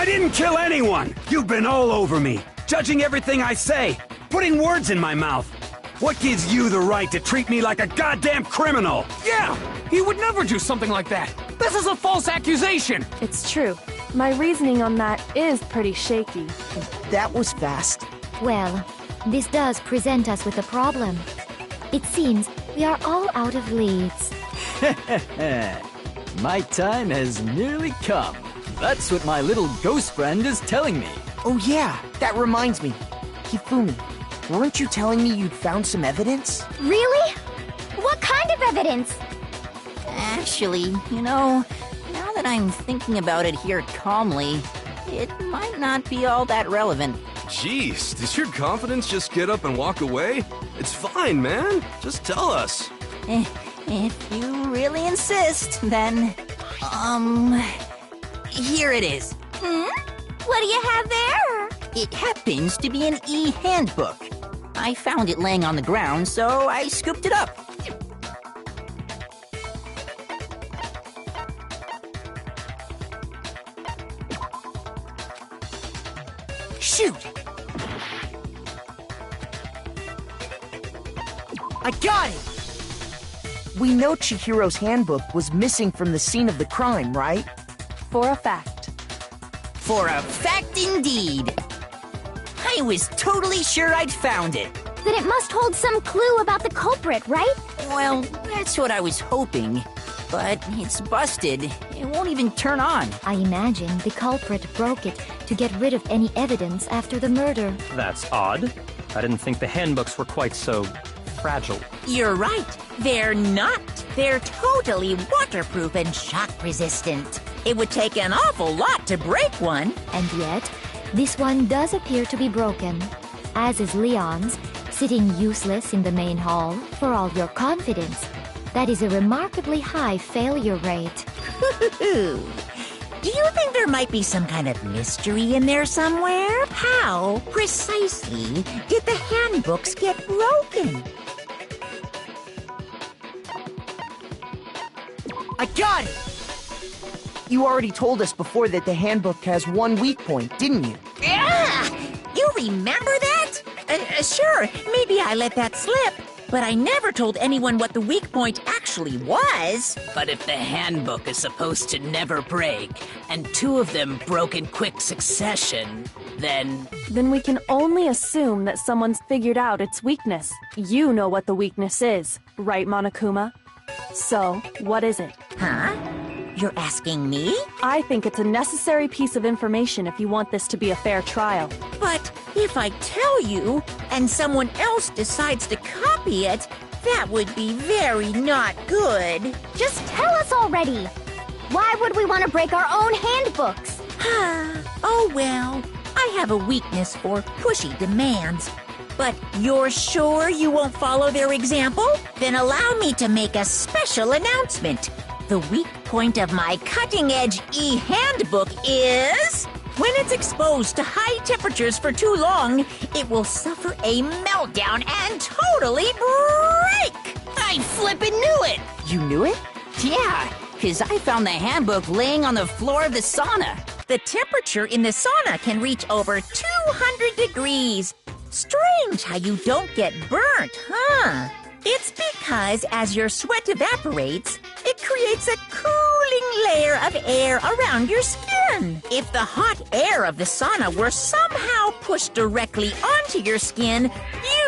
didn't kill anyone! You've been all over me, judging everything I say, putting words in my mouth. What gives you the right to treat me like a goddamn criminal? Yeah! He would never do something like that! This is a false accusation! It's true. My reasoning on that is pretty shaky. That was fast. Well, this does present us with a problem. It seems we are all out of leads. My time has nearly come. That's what my little ghost friend is telling me. Oh yeah, that reminds me. Hifumi, weren't you telling me you'd found some evidence? Really? What kind of evidence? Actually, now that I'm thinking about it here calmly, it might not be all that relevant. Jeez, does your confidence just get up and walk away? It's fine, man. Just tell us. If you really insist, then, here it is. What do you have there? It happens to be an e-handbook. I found it laying on the ground, so I scooped it up. Shoot! I got it! We know Chihiro's handbook was missing from the scene of the crime, right? For a fact. For a fact indeed. I was totally sure I'd found it. Then it must hold some clue about the culprit, right? Well, that's what I was hoping. But it's busted. It won't even turn on. I imagine the culprit broke it to get rid of any evidence after the murder. That's odd. I didn't think the handbooks were quite so fragile. You're right. They're not. They're totally waterproof and shock resistant. It would take an awful lot to break one. And yet, this one does appear to be broken, as is Leon's, sitting useless in the main hall for all your confidence. That is a remarkably high failure rate. Do you think there might be some kind of mystery in there somewhere? How precisely did the handbooks get broken? I got it! You already told us before that the handbook has one weak point, didn't you? Yeah! You remember that? Sure, maybe I let that slip. But I never told anyone what the weak point actually was. But if the handbook is supposed to never break, and two of them broke in quick succession, then we can only assume that someone's figured out its weakness. You know what the weakness is, right, Monokuma? So, what is it? Huh? You're asking me? I think it's a necessary piece of information if you want this to be a fair trial. But if I tell you, and someone else decides to copy it, that would be very not good. Just tell us already! Why would we want to break our own handbooks? Oh well, I have a weakness for pushy demands. But you're sure you won't follow their example? Then allow me to make a special announcement. The weak point of my cutting-edge e-handbook is... when it's exposed to high temperatures for too long, it will suffer a meltdown and totally break! I flippin' knew it! You knew it? Yeah, because I found the handbook laying on the floor of the sauna. The temperature in the sauna can reach over 200 degrees. Strange how you don't get burnt, huh? It's because as your sweat evaporates, it creates a cooling layer of air around your skin. If the hot air of the sauna were somehow pushed directly onto your skin,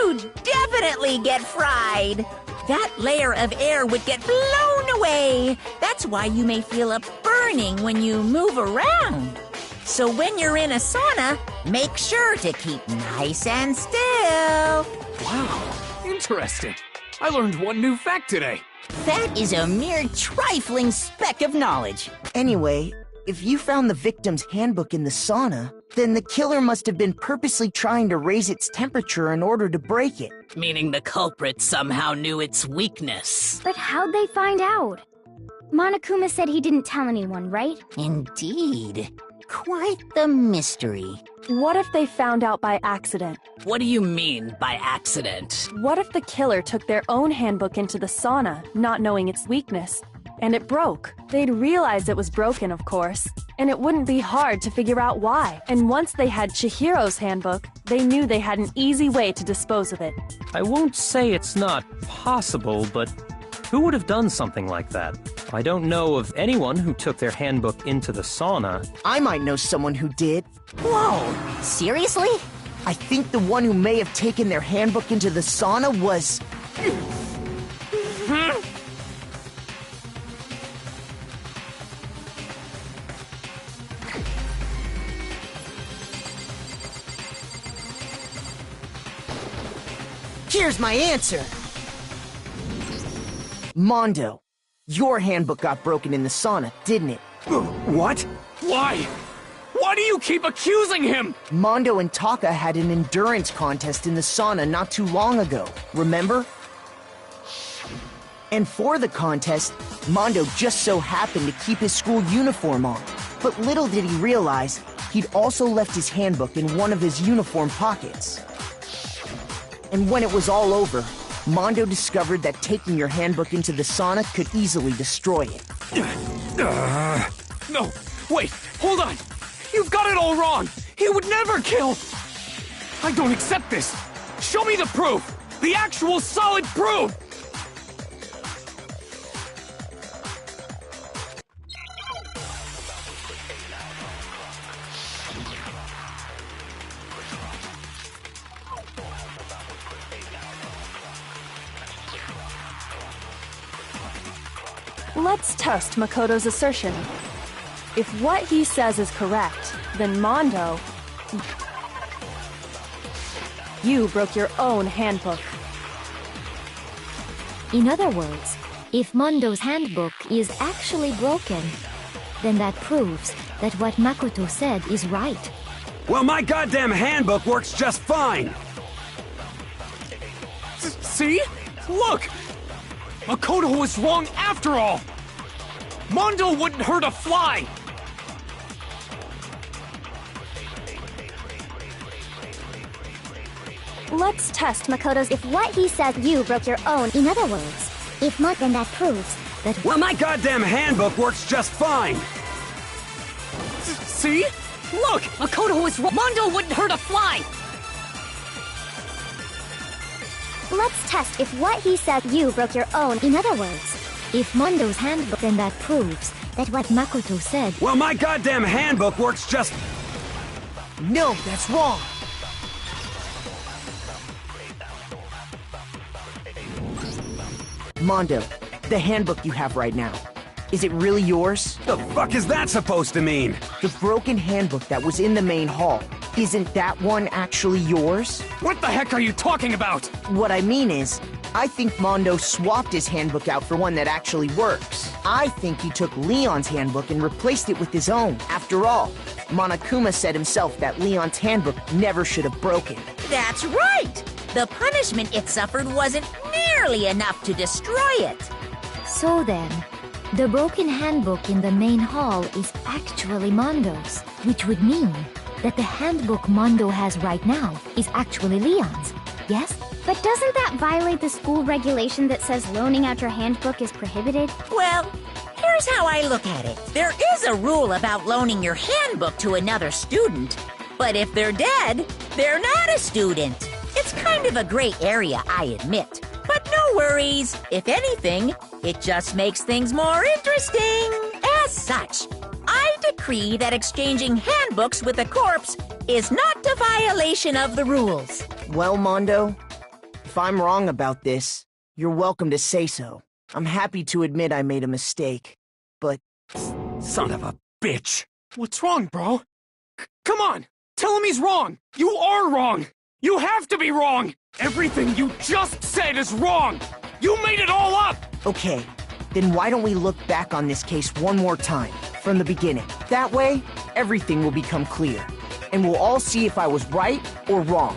you'd definitely get fried. That layer of air would get blown away. That's why you may feel a burning when you move around. So when you're in a sauna, make sure to keep nice and still. Wow, interesting. I learned one new fact today. That is a mere trifling speck of knowledge. Anyway, if you found the victim's handbook in the sauna, then the killer must have been purposely trying to raise its temperature in order to break it. Meaning the culprit somehow knew its weakness. But how'd they find out? Monokuma said he didn't tell anyone, right? Indeed. Quite the mystery. What if they found out by accident? What do you mean by accident? What if the killer took their own handbook into the sauna, not knowing its weakness, and it broke? They'd realize it was broken, of course, and it wouldn't be hard to figure out why. And once they had Chihiro's handbook, they knew they had an easy way to dispose of it. I won't say it's not possible, but who would have done something like that? I don't know of anyone who took their handbook into the sauna. I might know someone who did. Whoa! Seriously? I think the one who may have taken their handbook into the sauna was... Here's my answer! Mondo, your handbook got broken in the sauna, didn't it? What? Why? Why do you keep accusing him? Mondo and Taka had an endurance contest in the sauna not too long ago, remember? And for the contest, Mondo just so happened to keep his school uniform on. But little did he realize, he'd also left his handbook in one of his uniform pockets. And when it was all over, Mondo discovered that taking your handbook into the sauna could easily destroy it. No, wait, hold on. You've got it all wrong. He would never kill. I don't accept this. Show me the proof. The actual solid proof. Let's test Makoto's assertion. If what he says is correct, then Mondo, you broke your own handbook. In other words, if Mondo's handbook is actually broken, then that proves that what Makoto said is right. Well, my goddamn handbook works just fine! See? Look! Makoto was wrong after all! Mondo wouldn't hurt a fly! Let's test Makoto's if what he says you broke your own. In other words, if not, then that proves that... Well, my goddamn handbook works just fine! See? Look! Makoto was wrong. Mondo wouldn't hurt a fly! Let's test if what he said you broke your own. In other words, if Mondo's handbook, then that proves that what Makoto said... Well, my goddamn handbook works just... No, that's wrong! Mondo, the handbook you have right now, is it really yours? The fuck is that supposed to mean? The broken handbook that was in the main hall, isn't that one actually yours? What the heck are you talking about? What I mean is, I think Mondo swapped his handbook out for one that actually works. I think he took Leon's handbook and replaced it with his own. After all, Monokuma said himself that Leon's handbook never should have broken. That's right! The punishment it suffered wasn't nearly enough to destroy it. So then, the broken handbook in the main hall is actually Mondo's, which would mean that the handbook Mondo has right now is actually Leon's, yes? but doesn't that violate the school regulation that says loaning out your handbook is prohibited? Well, here's how I look at it. There is a rule about loaning your handbook to another student, but if they're dead, they're not a student. It's kind of a gray area, I admit. But no worries. If anything, it just makes things more interesting. As such, I decree that exchanging handbooks with a corpse is not a violation of the rules. Well, Mondo, if I'm wrong about this, you're welcome to say so. I'm happy to admit I made a mistake, but... Son of a bitch! What's wrong, bro? Come on! Tell him he's wrong! You are wrong! You have to be wrong! Everything you just said is wrong! You made it all up! Okay, then why don't we look back on this case one more time, from the beginning? That way, everything will become clear, and we'll all see if I was right or wrong.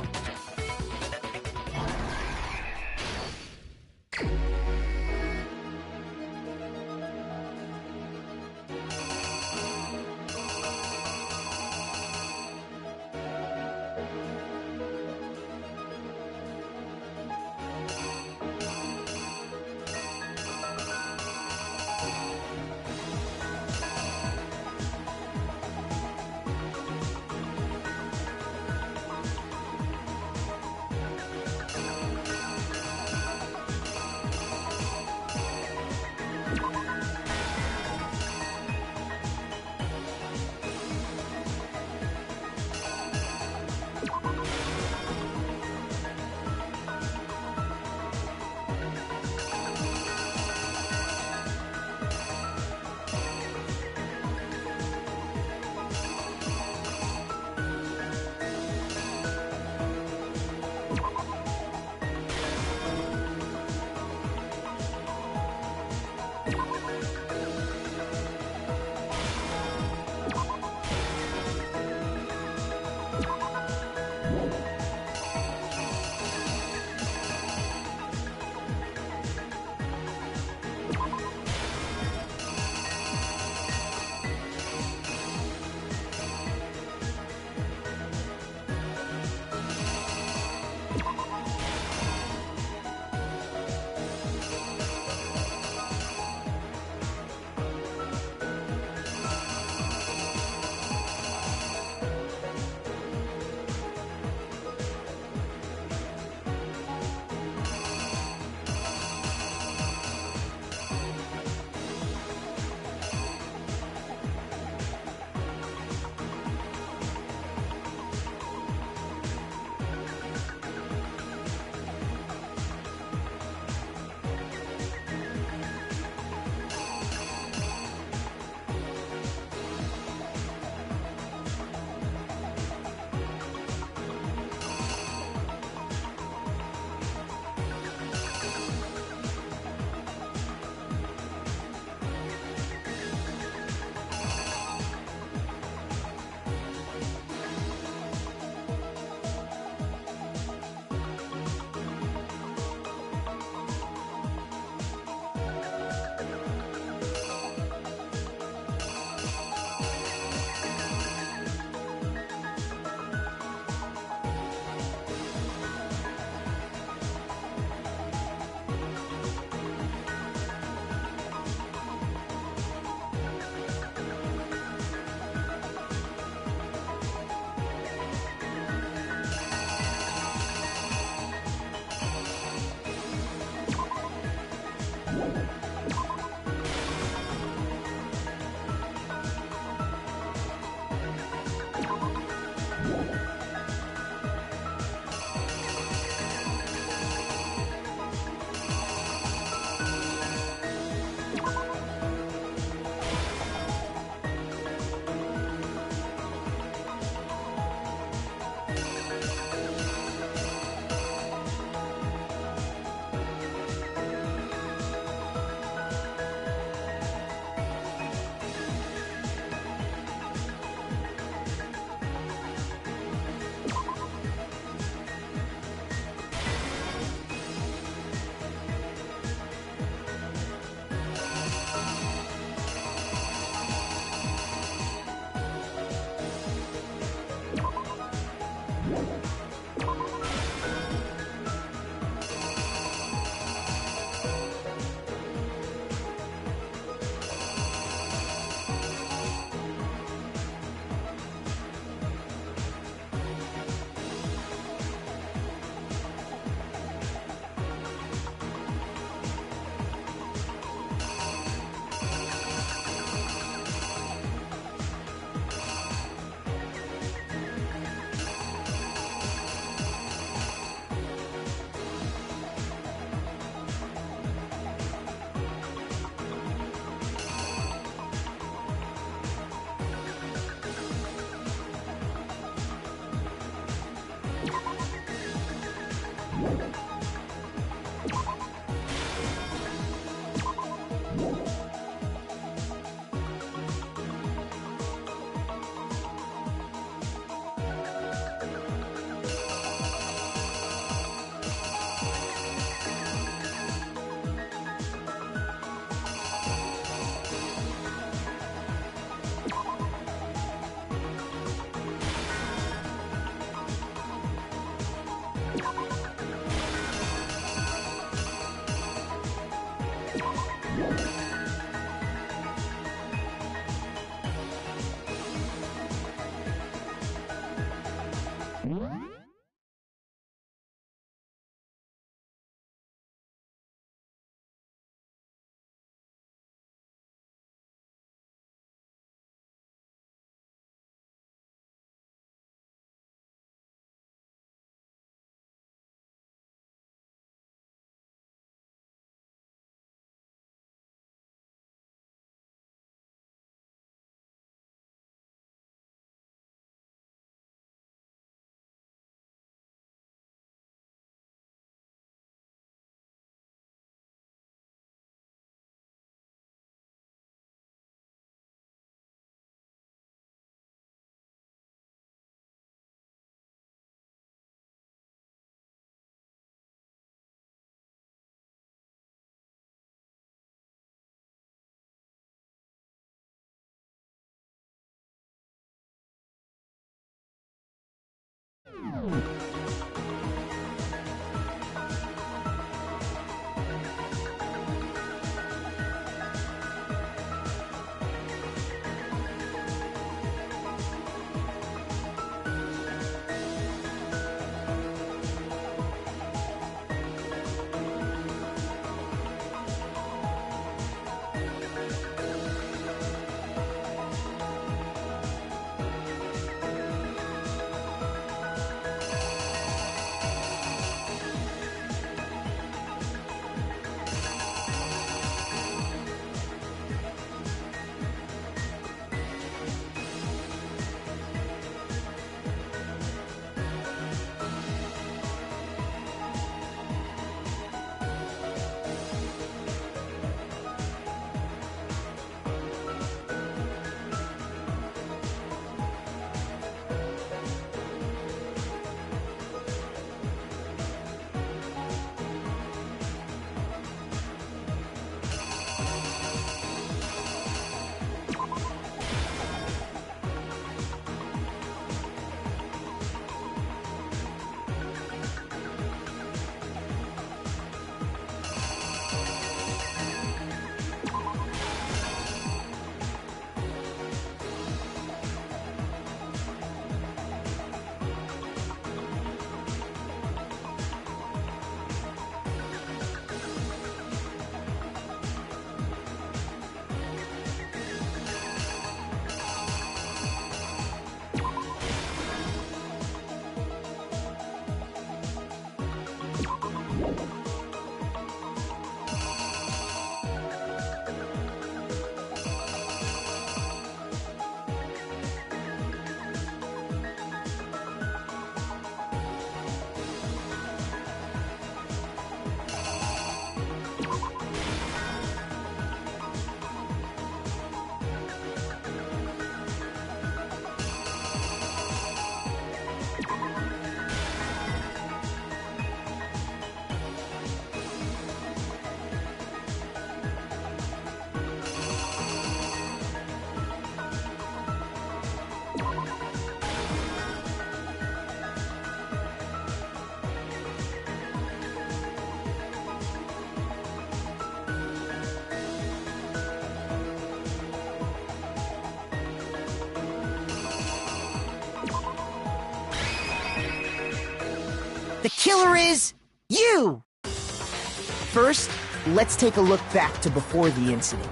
killer is you! First, let's take a look back to before the incident.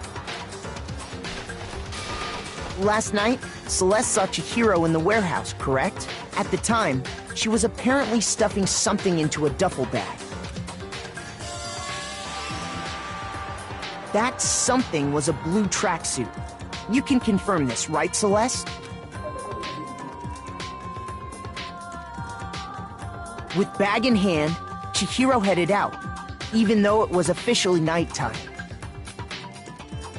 Last night, Celeste saw Chihiro in the warehouse, correct? At the time, she was apparently stuffing something into a duffel bag. That something was a blue tracksuit. You can confirm this, right, Celeste? With bag in hand, Chihiro headed out, even though it was officially nighttime.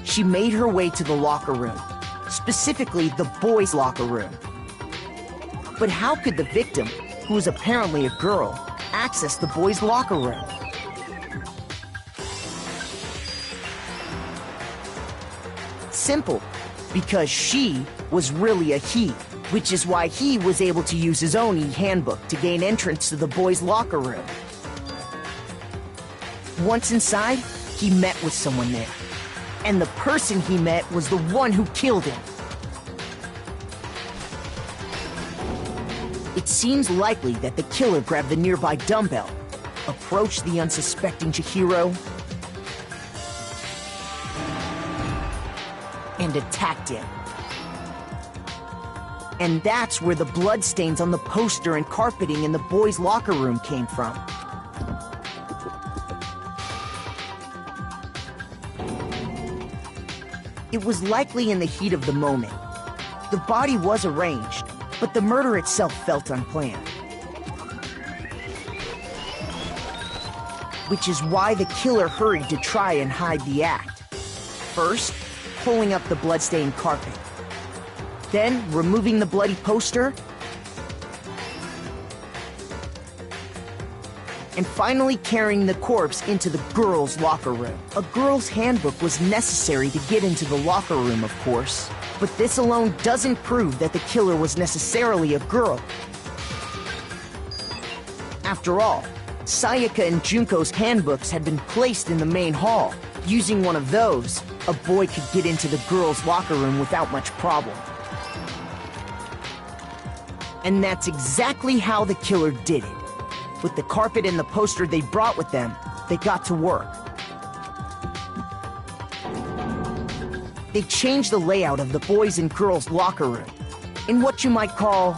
She made her way to the locker room, specifically the boys' locker room. But how could the victim, who was apparently a girl, access the boys' locker room? Simple, because she was really a he, which is why he was able to use his own e-handbook to gain entrance to the boys' locker room. Once inside, he met with someone there, and the person he met was the one who killed him. It seems likely that the killer grabbed the nearby dumbbell, approached the unsuspecting Chihiro, and attacked him. And that's where the bloodstains on the poster and carpeting in the boys' locker room came from. It was likely in the heat of the moment. The body was arranged, but the murder itself felt unplanned. Which is why the killer hurried to try and hide the act. First, pulling up the bloodstained carpet. Then, removing the bloody poster. And finally carrying the corpse into the girls' locker room. A girl's handbook was necessary to get into the locker room, of course. But this alone doesn't prove that the killer was necessarily a girl. After all, Sayaka and Junko's handbooks had been placed in the main hall. Using one of those, a boy could get into the girls' locker room without much problem. And that's exactly how the killer did it. With the carpet and the poster they brought with them, they got to work. They changed the layout of the boys' and girls' locker room in what you might call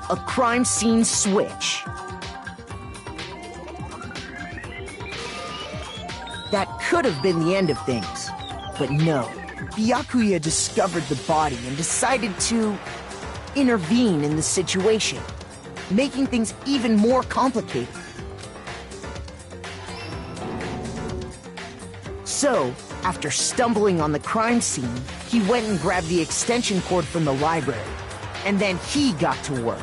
a crime scene switch. That could have been the end of things, but no. Byakuya discovered the body and decided to intervene in the situation, making things even more complicated. So, after stumbling on the crime scene, he went and grabbed the extension cord from the library, and then he got to work.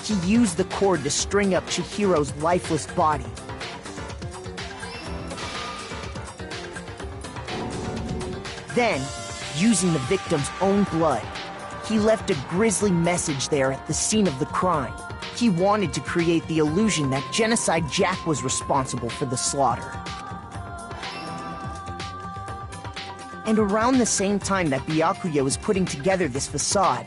He used the cord to string up Chihiro's lifeless body. Then, using the victim's own blood, he left a grisly message there at the scene of the crime. He wanted to create the illusion that Genocide Jack was responsible for the slaughter. And around the same time that Byakuya was putting together this facade,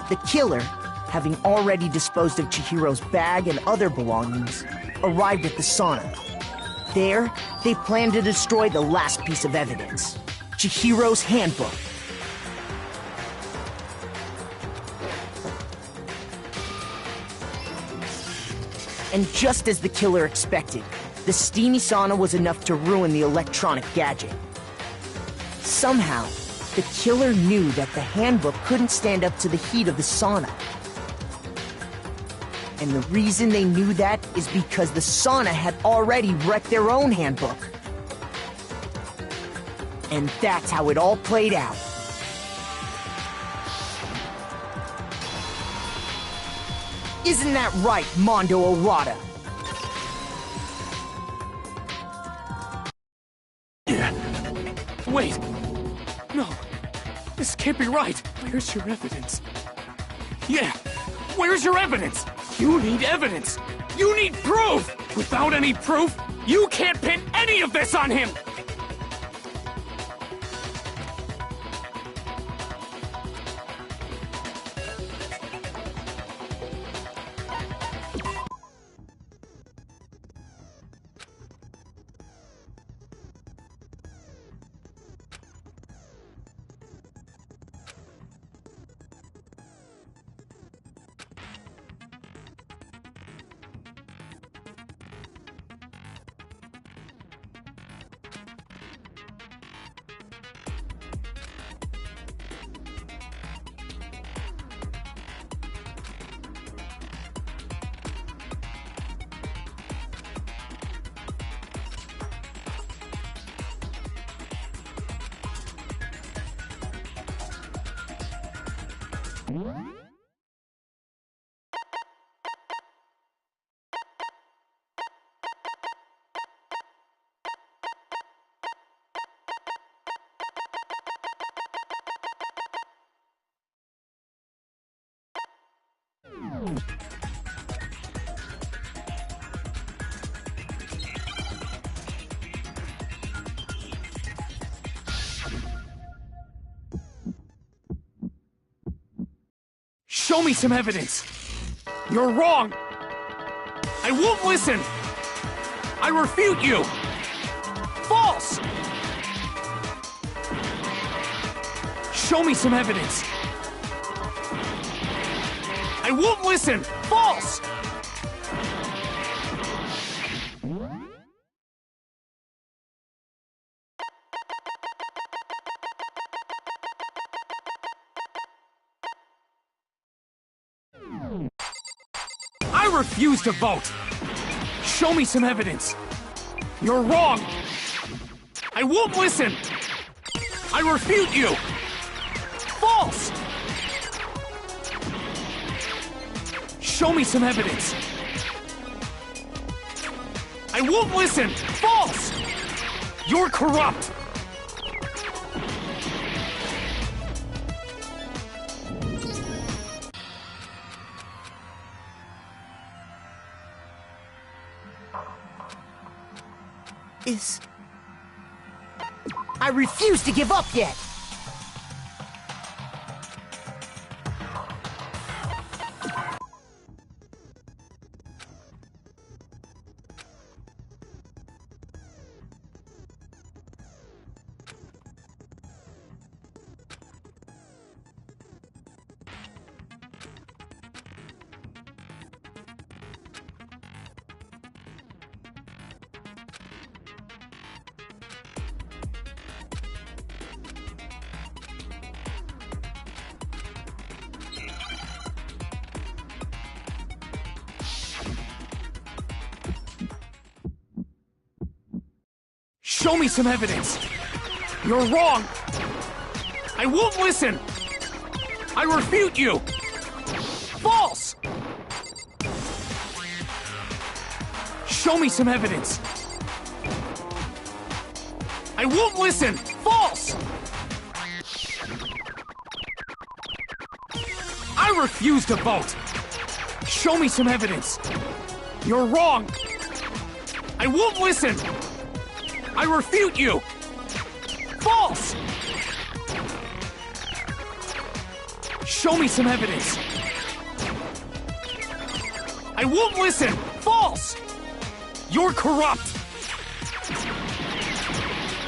the killer, having already disposed of Chihiro's bag and other belongings, arrived at the sauna. There, they planned to destroy the last piece of evidence, Chihiro's handbook. And just as the killer expected, the steamy sauna was enough to ruin the electronic gadget. Somehow, the killer knew that the handbook couldn't stand up to the heat of the sauna. And the reason they knew that is because the sauna had already wrecked their own handbook. And that's how it all played out. Isn't that right, Mondo Arata? Wait! No! This can't be right! Where's your evidence? Yeah! Where's your evidence? You need evidence! You need proof! Without any proof, you can't pin any of this on him! Show me some evidence! You're wrong! I won't listen! I refute you! False! Show me some evidence! I won't listen! False! I refuse to vote! Show me some evidence! You're wrong! I won't listen! I refute you! False! Show me some evidence! I won't listen! False! You're corrupt! I refuse to give up yet! Show me some evidence! You're wrong! I won't listen! I refute you! False! Show me some evidence! I won't listen! False! I refuse to vote! Show me some evidence! You're wrong! I won't listen! I refute you! False! Show me some evidence! I won't listen! False! You're corrupt!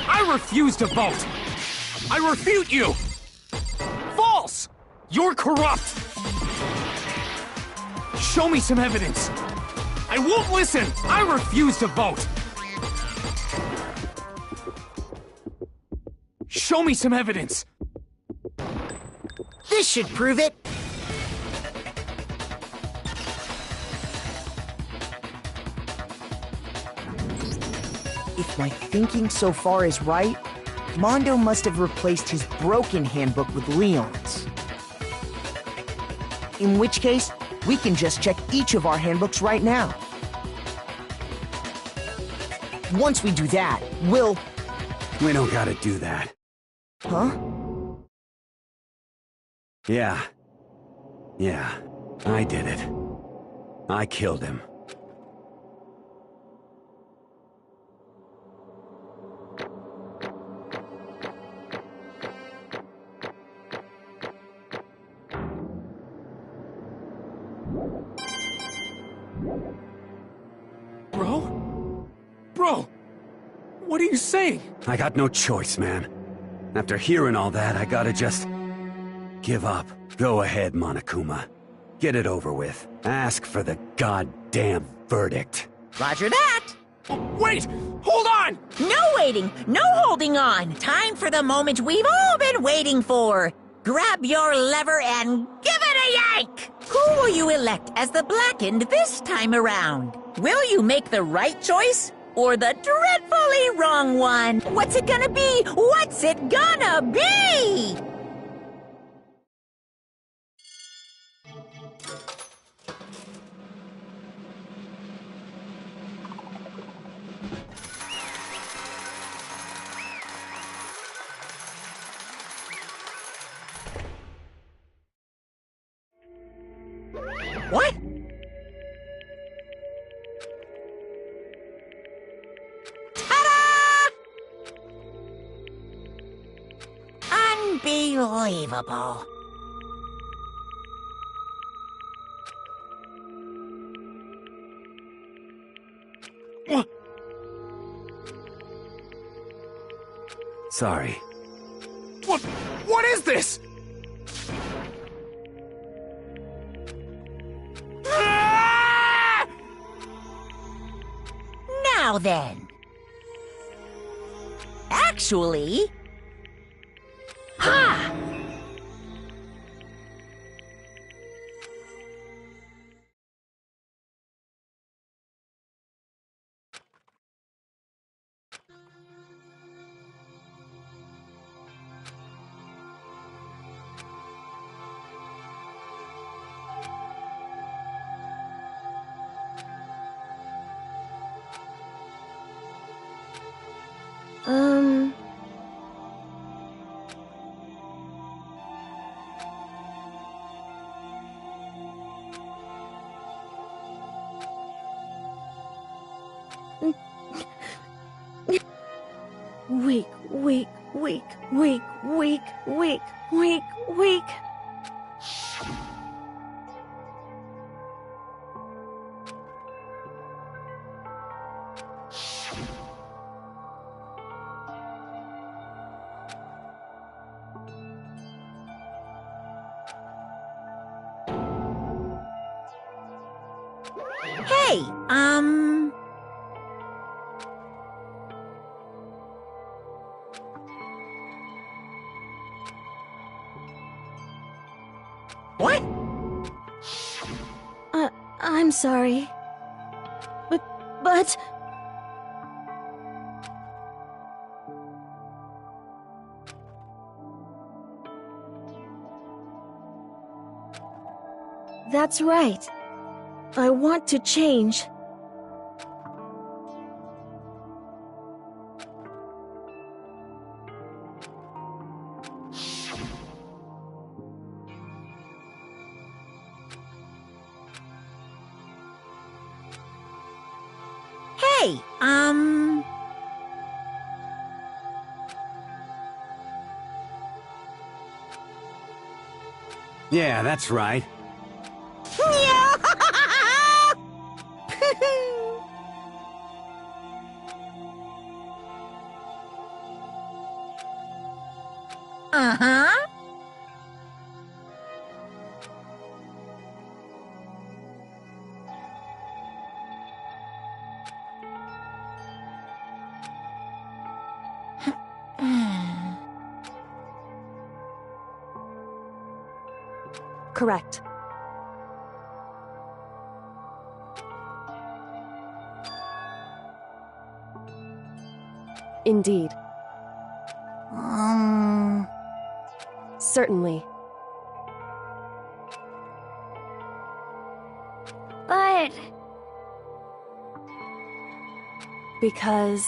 I refuse to vote! I refute you! False! You're corrupt! Show me some evidence! I won't listen! I refuse to vote! Show me some evidence! This should prove it! If my thinking so far is right, Mondo must have replaced his broken handbook with Leon's. In which case, we can just check each of our handbooks right now. Once we do that, we'll... We don't gotta do that. Huh? Yeah, I did it. I killed him. Bro, what are you saying? I got no choice, man. After hearing all that, I gotta just... give up. Go ahead, Monokuma. Get it over with. Ask for the goddamn verdict. Roger that! Wait! Hold on! No waiting! No holding on! Time for the moment we've all been waiting for! Grab your lever and give it a yank! Who will you elect as the Blackened this time around? Will you make the right choice? Or the dreadfully wrong one? What's it gonna be? What's it gonna be? What? Ta-da! Unbelievable. Sorry. What is this? Ah! Now then. Actually... Ha! Weak, weak, weak, weak, weak, weak, weak, weak. Hey, What? I'm sorry. But... That's right. I want to change. Hey, Yeah, that's right. Uh-huh. Correct. Indeed. Certainly. But... Because...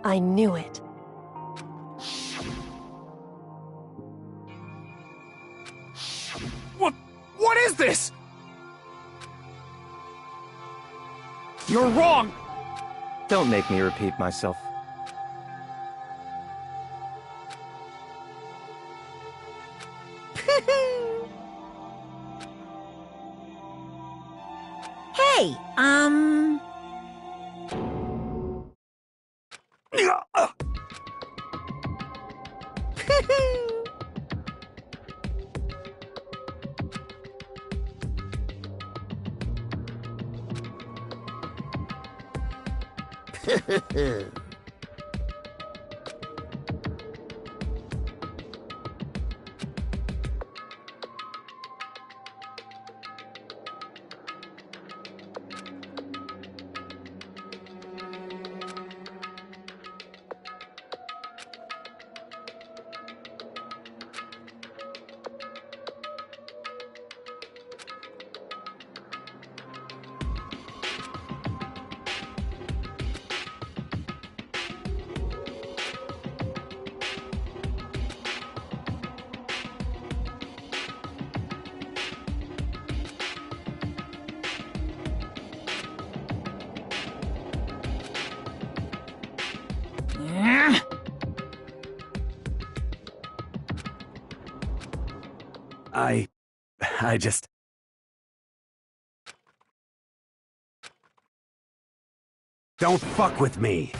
I knew it. What is this? You're wrong! Don't make me repeat myself. Hey, I just... Don't fuck with me!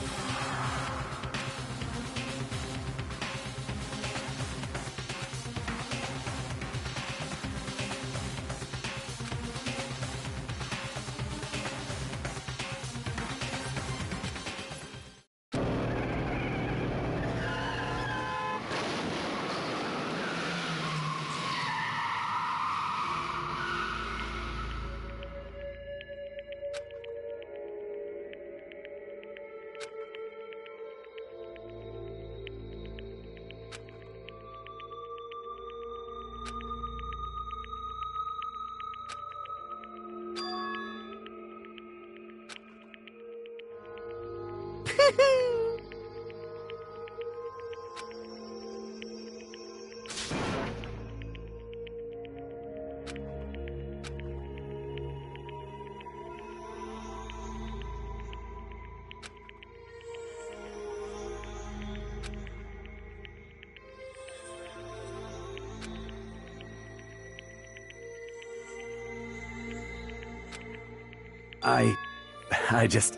I just...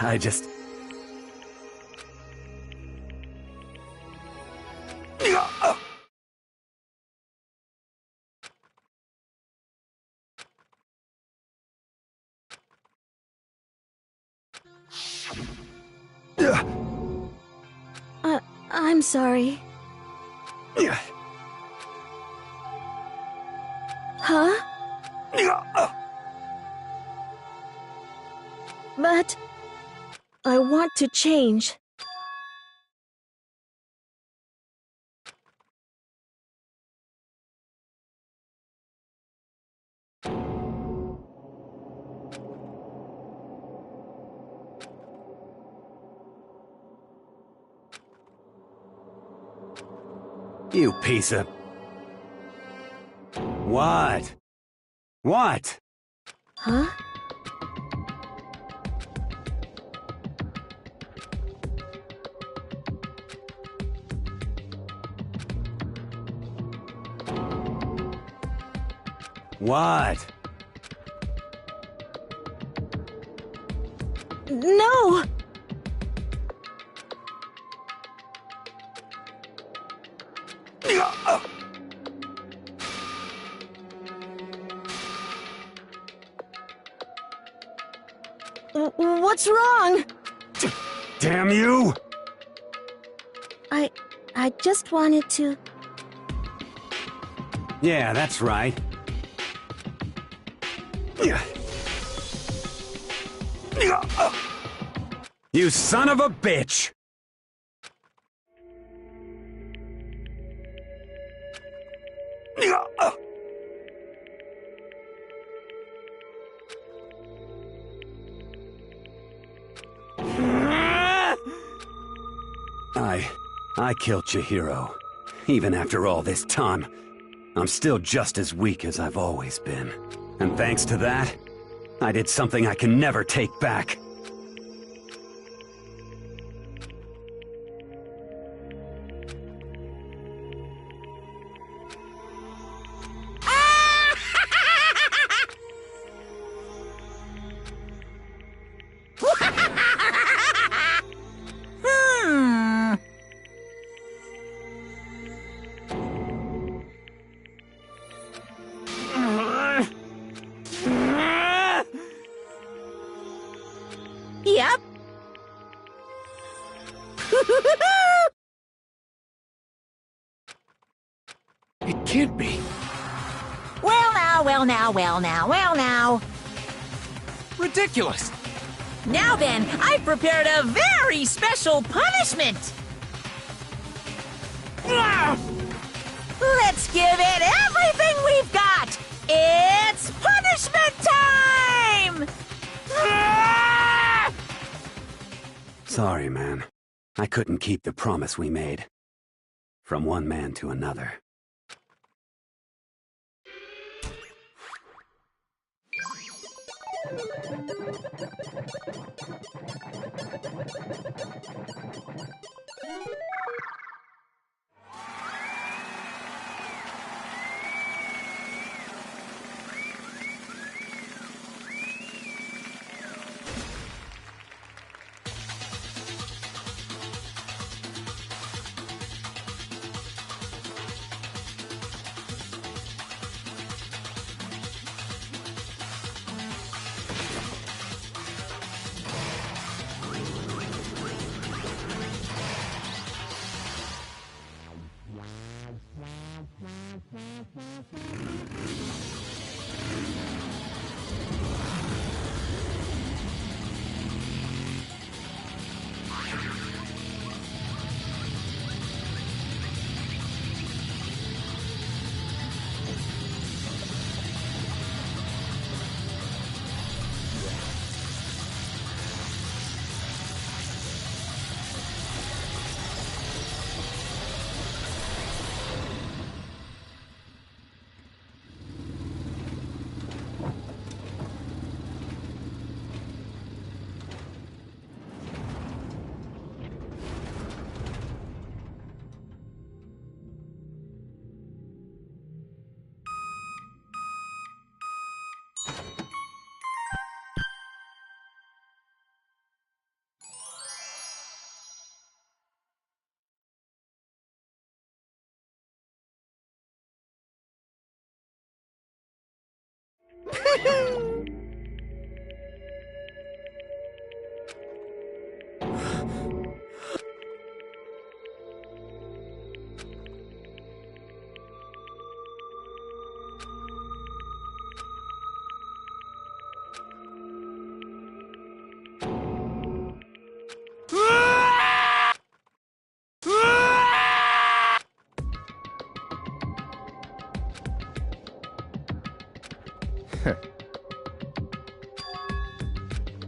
I just... I'm sorry. Huh? But I want to change. You piece of... What? What? Huh? What? No! What's wrong? Damn you! I just wanted to... Yeah, that's right. You son of a bitch! I killed Chihiro. Even after all this time, I'm still just as weak as I've always been. And thanks to that, I did something I can never take back. Yep. can't be. Well now, well now, well now, well now. Ridiculous. Now then, I've prepared a very special punishment. Let's give it everything we've got. It's punishment time! Sorry, man. I couldn't keep the promise we made. From one man to another.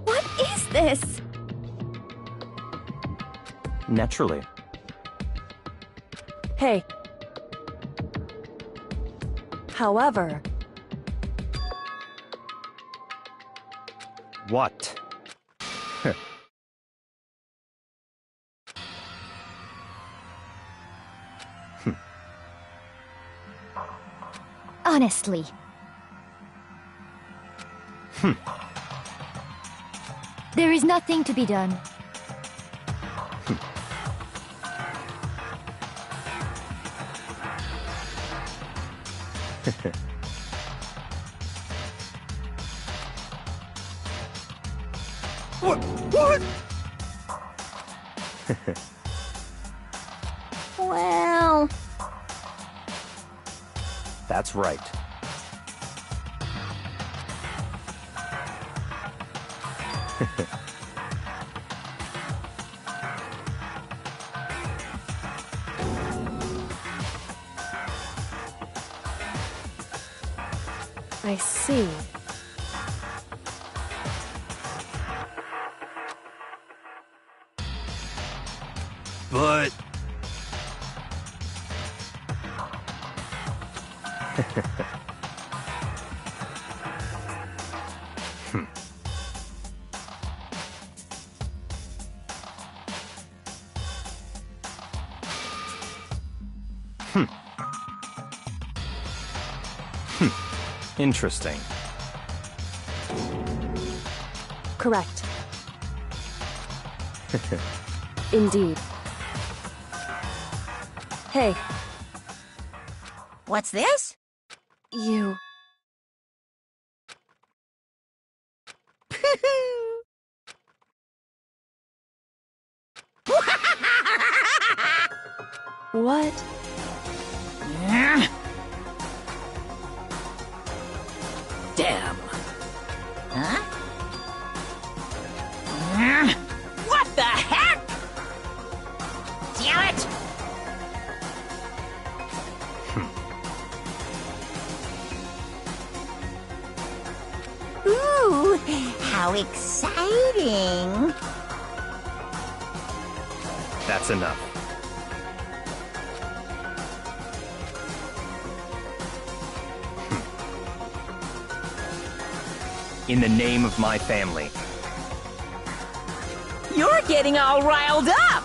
What is this? Naturally. Hey. However, What? Honestly. There is nothing to be done. What? Well... That's right. I see. But... Interesting. Correct. Indeed. Hey, What's this? you. What? Damn. Huh? What the heck? Damn it! Ooh, how exciting! That's enough. In the name of my family. You're getting all riled up!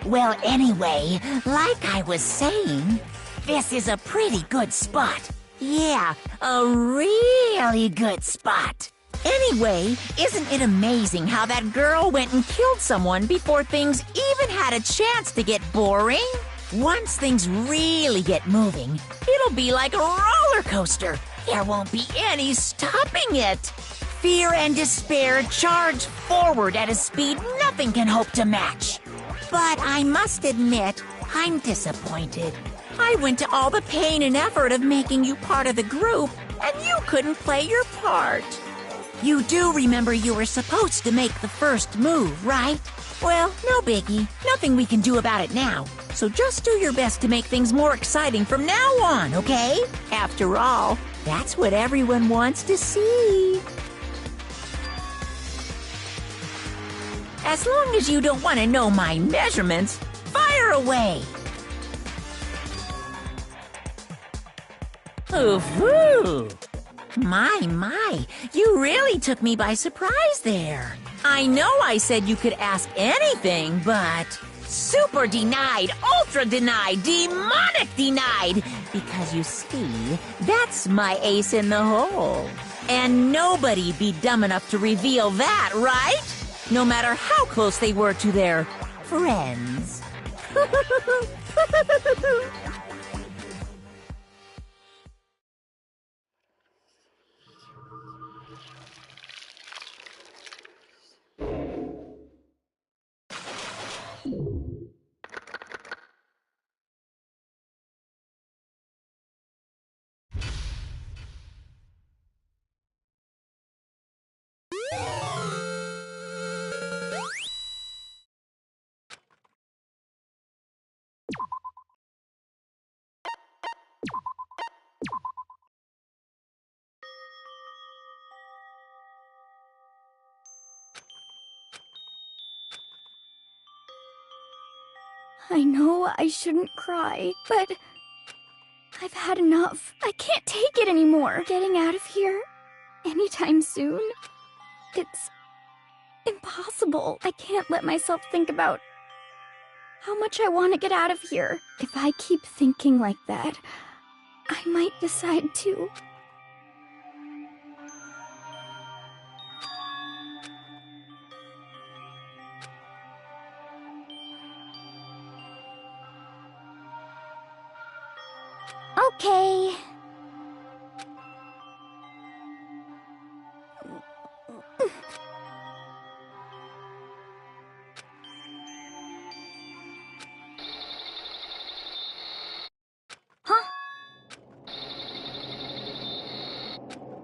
Well, anyway, like I was saying, this is a pretty good spot. Yeah, a really good spot. Anyway, isn't it amazing how that girl went and killed someone before things even had a chance to get boring? Once things really get moving, it'll be like a roller coaster. There won't be any stopping it. Fear and despair charge forward at a speed nothing can hope to match. But I must admit, I'm disappointed. I went to all the pain and effort of making you part of the group, and you couldn't play your part. You do remember you were supposed to make the first move, right? Well, no biggie. Nothing we can do about it now. So just do your best to make things more exciting from now on, okay? After all, that's what everyone wants to see. As long as you don't want to know my measurements, fire away! Ooh, my, you really took me by surprise there. I know I said you could ask anything, but super denied, ultra denied, demonic denied, because you see, that's my ace in the hole. And nobody'd be dumb enough to reveal that, right? No matter how close they were to their friends. I know I shouldn't cry, but I've had enough. I can't take it anymore. Getting out of here anytime soon. It's impossible. I can't let myself think about how much I want to get out of here. If I keep thinking like that, I might decide to. Okay. Huh?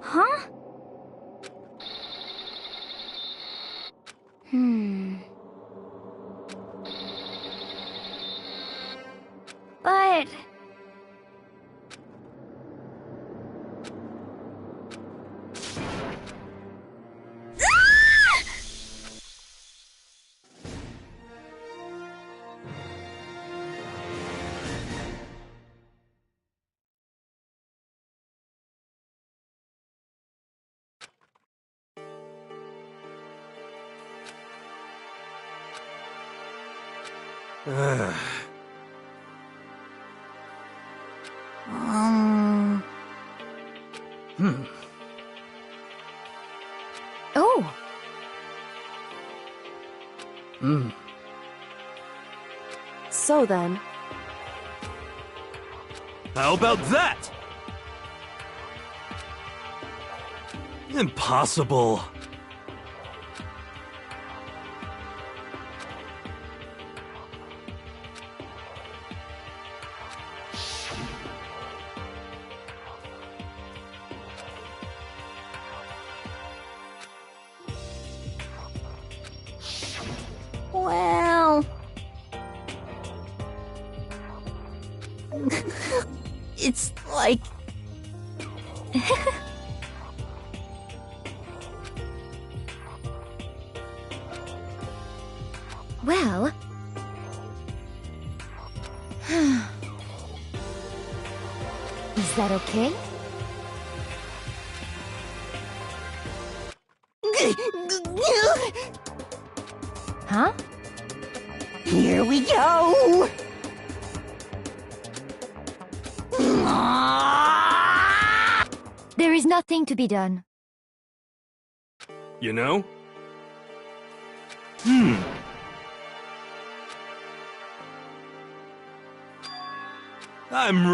Huh? But... So then, How about that? Impossible. Well... it's like... Well... Is that okay? Huh? Here we go! There is nothing to be done. You know? I'm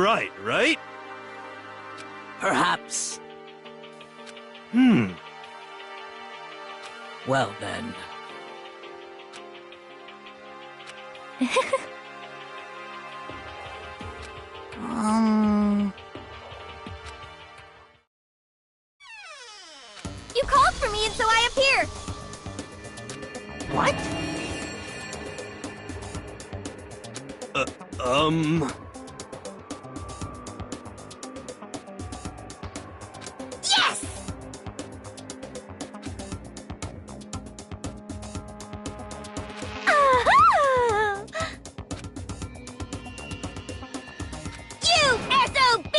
right? Perhaps. Well then. You called for me and so I appeared! What? Yes! Aha! You SOB!